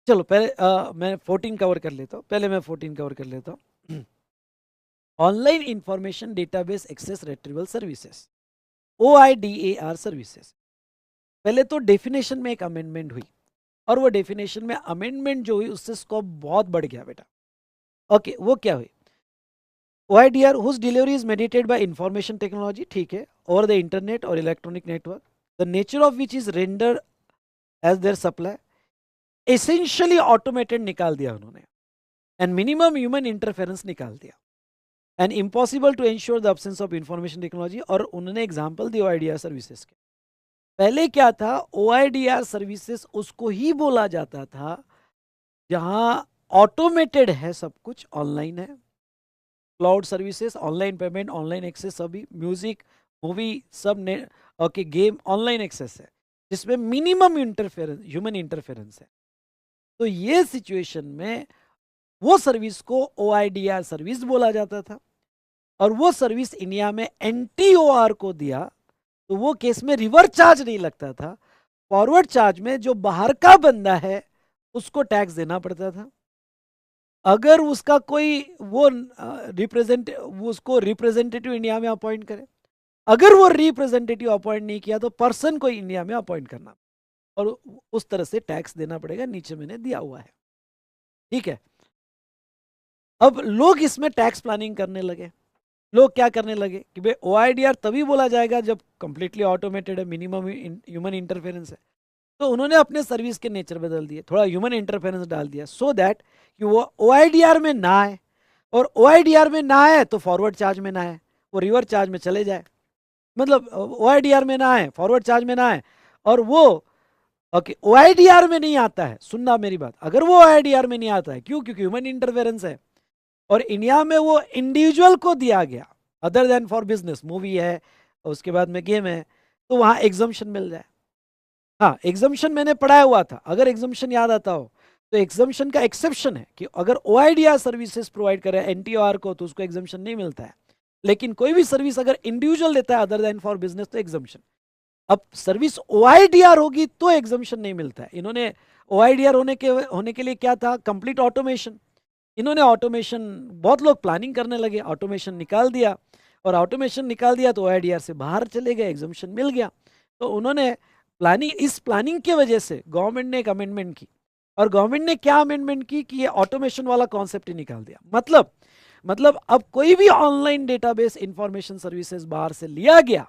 चलो पहले मैं 14 कवर कर लेता हूँ, पहले मैं 14 कवर कर लेता हूँ। Online information database access retrieval services, OIDAR services. पहले तो डेफिनेशन में एक अमेंडमेंट हुई और वो डेफिनेशन में अमेंडमेंट जो हुई उससे स्कोप बहुत बढ़ गया बेटा। ओके वो क्या हुई? OIDR whose delivery is mediated by information technology, ठीक है, over the internet or electronic network, the nature of which is rendered as their supply, essentially automated निकाल दिया उन्होंने, and minimum human interference निकाल दिया, and impossible to ensure the absence of information technology। और उन्होंने example दी OIDR services के। पहले क्या था, OIDR सर्विसेज उसको ही बोला जाता था जहां ऑटोमेटेड है, सब कुछ ऑनलाइन है, cloud services, online payment, online access, सभी म्यूजिक मूवी सब ने ओके गेम ऑनलाइन एक्सेस है, जिसमें मिनिमम इंटरफेरेंस ह्यूमन इंटरफेरेंस है। तो ये सिचुएशन में वो सर्विस को OIDR सर्विस बोला जाता था और वो सर्विस इंडिया में NTOR को दिया तो वो केस में रिवर्स चार्ज नहीं लगता था, फॉरवर्ड चार्ज में जो बाहर का बंदा है उसको टैक्स देना पड़ता था। अगर उसका कोई वो उसको रिप्रेजेंटेटिव इंडिया में अपॉइंट करे, अगर वो रिप्रेजेंटेटिव अपॉइंट नहीं किया तो पर्सन को इंडिया में अपॉइंट करना और उस तरह से टैक्स देना पड़ेगा, नीचे मैंने दिया हुआ है, ठीक है। अब लोग इसमें टैक्स प्लानिंग करने लगे। लोग क्या करने लगे कि भाई OIDR तभी बोला जाएगा जब कंप्लीटली ऑटोमेटेड है, मिनिमम ह्यूमन इंटरफेरेंस है। तो उन्होंने अपने सर्विस के नेचर बदल दिए, थोड़ा ह्यूमन इंटरफेरेंस डाल दिया, सो दैट कि वो OIDR में ना आए, और OIDR में ना आए तो फॉरवर्ड चार्ज में ना आए, वो रिवर्स चार्ज में चले जाए। मतलब OIDR में ना आए, फॉरवर्ड चार्ज में ना आए, और वो ओके OIDR में नहीं आता है, सुनना मेरी बात, अगर वो OIDR में नहीं आता है, क्यों? क्योंकि ह्यूमन इंटरफेरेंस है और इंडिया में वो इंडिविजुअल को दिया गया, other than for business, movie है उसके बाद में गेम है, तो वहां एग्जम्पशन मिल जाए। हाँ एग्जम्पशन मैंने पढ़ाया हुआ था, अगर एग्जम्पशन याद आता हो तो एग्जम्पशन का एक्सेप्शन है कि अगर OIDR सर्विसेज प्रोवाइड करे NTOR को तो उसको एग्जम्पशन नहीं मिलता है, लेकिन कोई भी सर्विस अगर इंडिविजुअल लेता है अदर देन फॉर बिजनेस तो एग्जम्पशन। अब सर्विस OIDR होगी तो एग्जम्पशन नहीं मिलता है। इन्होंने OIDR होने के लिए क्या था, कंप्लीट ऑटोमेशन। इन्होंने ऑटोमेशन, बहुत लोग प्लानिंग करने लगे, ऑटोमेशन निकाल दिया, और ऑटोमेशन निकाल दिया तो OIDR से बाहर चले गए, एग्जम्पशन मिल गया। तो उन्होंने इस प्लानिंग की वजह से गवर्नमेंट ने एक अमेंडमेंट की, और गवर्नमेंट ने क्या अमेंडमेंट की कि ये ऑटोमेशन वाला कॉन्सेप्ट ही निकाल दिया। मतलब अब कोई भी ऑनलाइन डेटाबेस इंफॉर्मेशन सर्विसेज बाहर से लिया गया,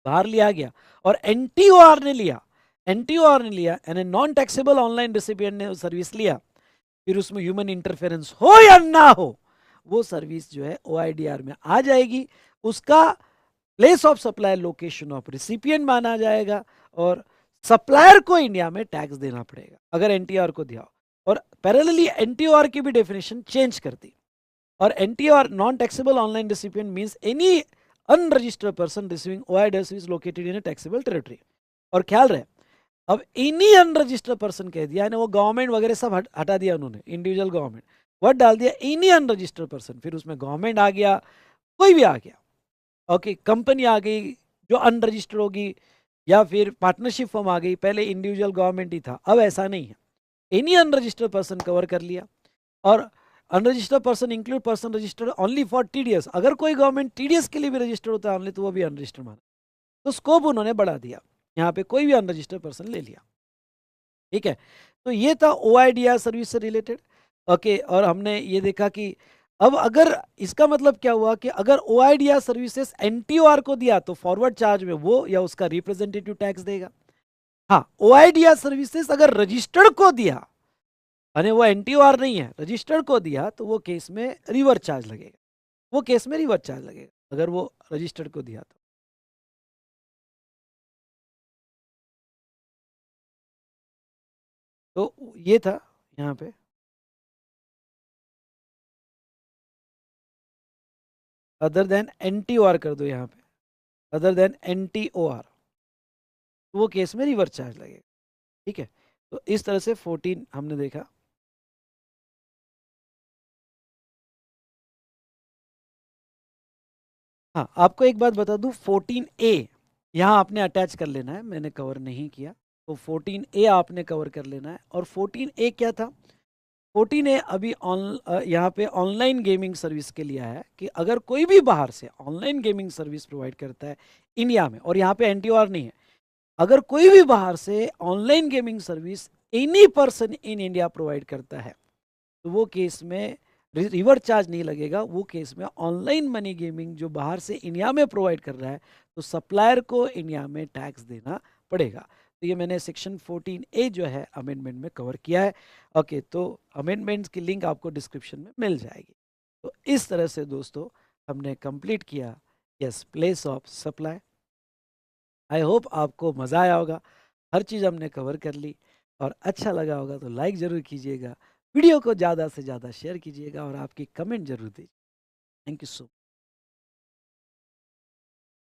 बाहर लिया गया, और NTOR ने लिया, यानी नॉन टैक्सेबल ऑनलाइन रेसिपिएंट ने सर्विस लिया, फिर उसमें ह्यूमन इंटरफेरेंस हो या ना हो, वो सर्विस जो है OIDR में आ जाएगी, उसका place of supply location of recipient माना जाएगा, और सप्लायर को इंडिया में टैक्स देना पड़ेगा अगर NTOR को दिया हो। और पैरेलली NTOR की भी डेफिनेशन चेंज कर दी, और NTOR non taxable online recipient means any unregistered person receiving OIDR service located in a taxable territory. और ख्याल रहे, अब एनी अनरजिस्टर्ड पर्सन कह दिया है ना, वो गवर्नमेंट वगैरह सब हटा दिया उन्होंने, इंडिविजुअल गवर्नमेंट वर्ड डाल दिया, एनी अनरजिस्टर्ड पर्सन, फिर उसमें गवर्नमेंट आ गया, कोई भी आ गया, ओके कंपनी आ गई जो अनरजिस्टर्ड होगी, या फिर पार्टनरशिप फॉर्म आ गई, पहले इंडिविजुअल गवर्नमेंट ही था, अब ऐसा नहीं है, एनी अनरजिस्टर्ड पर्सन कवर कर लिया। और unregistered person include person registered only for TDS, अगर कोई गवर्नमेंट टीडीएस के लिए भी रजिस्टर्ड होता है ओनली, तो वो भी अनरजिस्टर्ड माना। तो स्कोप उन्होंने बढ़ा दिया, यहाँ पे कोई भी अनरजिस्टर्ड पर्सन ले लिया, ठीक है। तो ये था ओआईडीआर सर्विस से रिलेटेड। ओके, और हमने ये देखा कि अब अगर इसका मतलब क्या हुआ कि अगर ओआईडीआर सर्विसेज एनटीओआर को दिया तो फॉरवर्ड चार्ज में वो या उसका रिप्रेजेंटेटिव टैक्स देगा। हाँ, ओआईडीआर सर्विसेज अगर रजिस्टर्ड को दिया, यानी वो एनटीओआर नहीं है, रजिस्टर्ड को दिया, तो वो केस में रिवर्स चार्ज लगेगा, वो केस में रिवर्स चार्ज लगेगा अगर वो रजिस्टर्ड को दिया तो ये था यहाँ पे। अदर देन एनटीओआर कर दो यहाँ पे, अदर देन एनटीओआर, तो वो केस में रिवर्स चार्ज लगेगा, ठीक है। तो इस तरह से 14 हमने देखा। हाँ, आपको एक बात बता दूं, 14A यहाँ आपने अटैच कर लेना है, मैंने कवर नहीं किया, तो 14A आपने कवर कर लेना है। और 14A क्या था? 14A अभी यहाँ पे ऑनलाइन गेमिंग सर्विस के लिए है कि अगर कोई भी बाहर से ऑनलाइन गेमिंग सर्विस प्रोवाइड करता है इंडिया में, और यहाँ पे एनटीओआर नहीं है, अगर कोई भी बाहर से online gaming service any person in India provide करता है, तो वो केस में रिवर्स चार्ज नहीं लगेगा, वो केस में ऑनलाइन मनी गेमिंग जो बाहर से इंडिया में प्रोवाइड कर रहा है, तो सप्लायर को इंडिया में टैक्स देना पड़ेगा। तो ये मैंने सेक्शन 14A जो है अमेंडमेंट में कवर किया है। ओके, तो अमेंडमेंट्स की लिंक आपको डिस्क्रिप्शन में मिल जाएगी। तो इस तरह से दोस्तों हमने कंप्लीट किया yes place of supply. I hope आपको मज़ा आया होगा, हर चीज़ हमने कवर कर ली, और अच्छा लगा होगा तो लाइक ज़रूर कीजिएगा, वीडियो को ज़्यादा से ज़्यादा शेयर कीजिएगा, और आपकी कमेंट जरूर दीजिए। Thank you so much.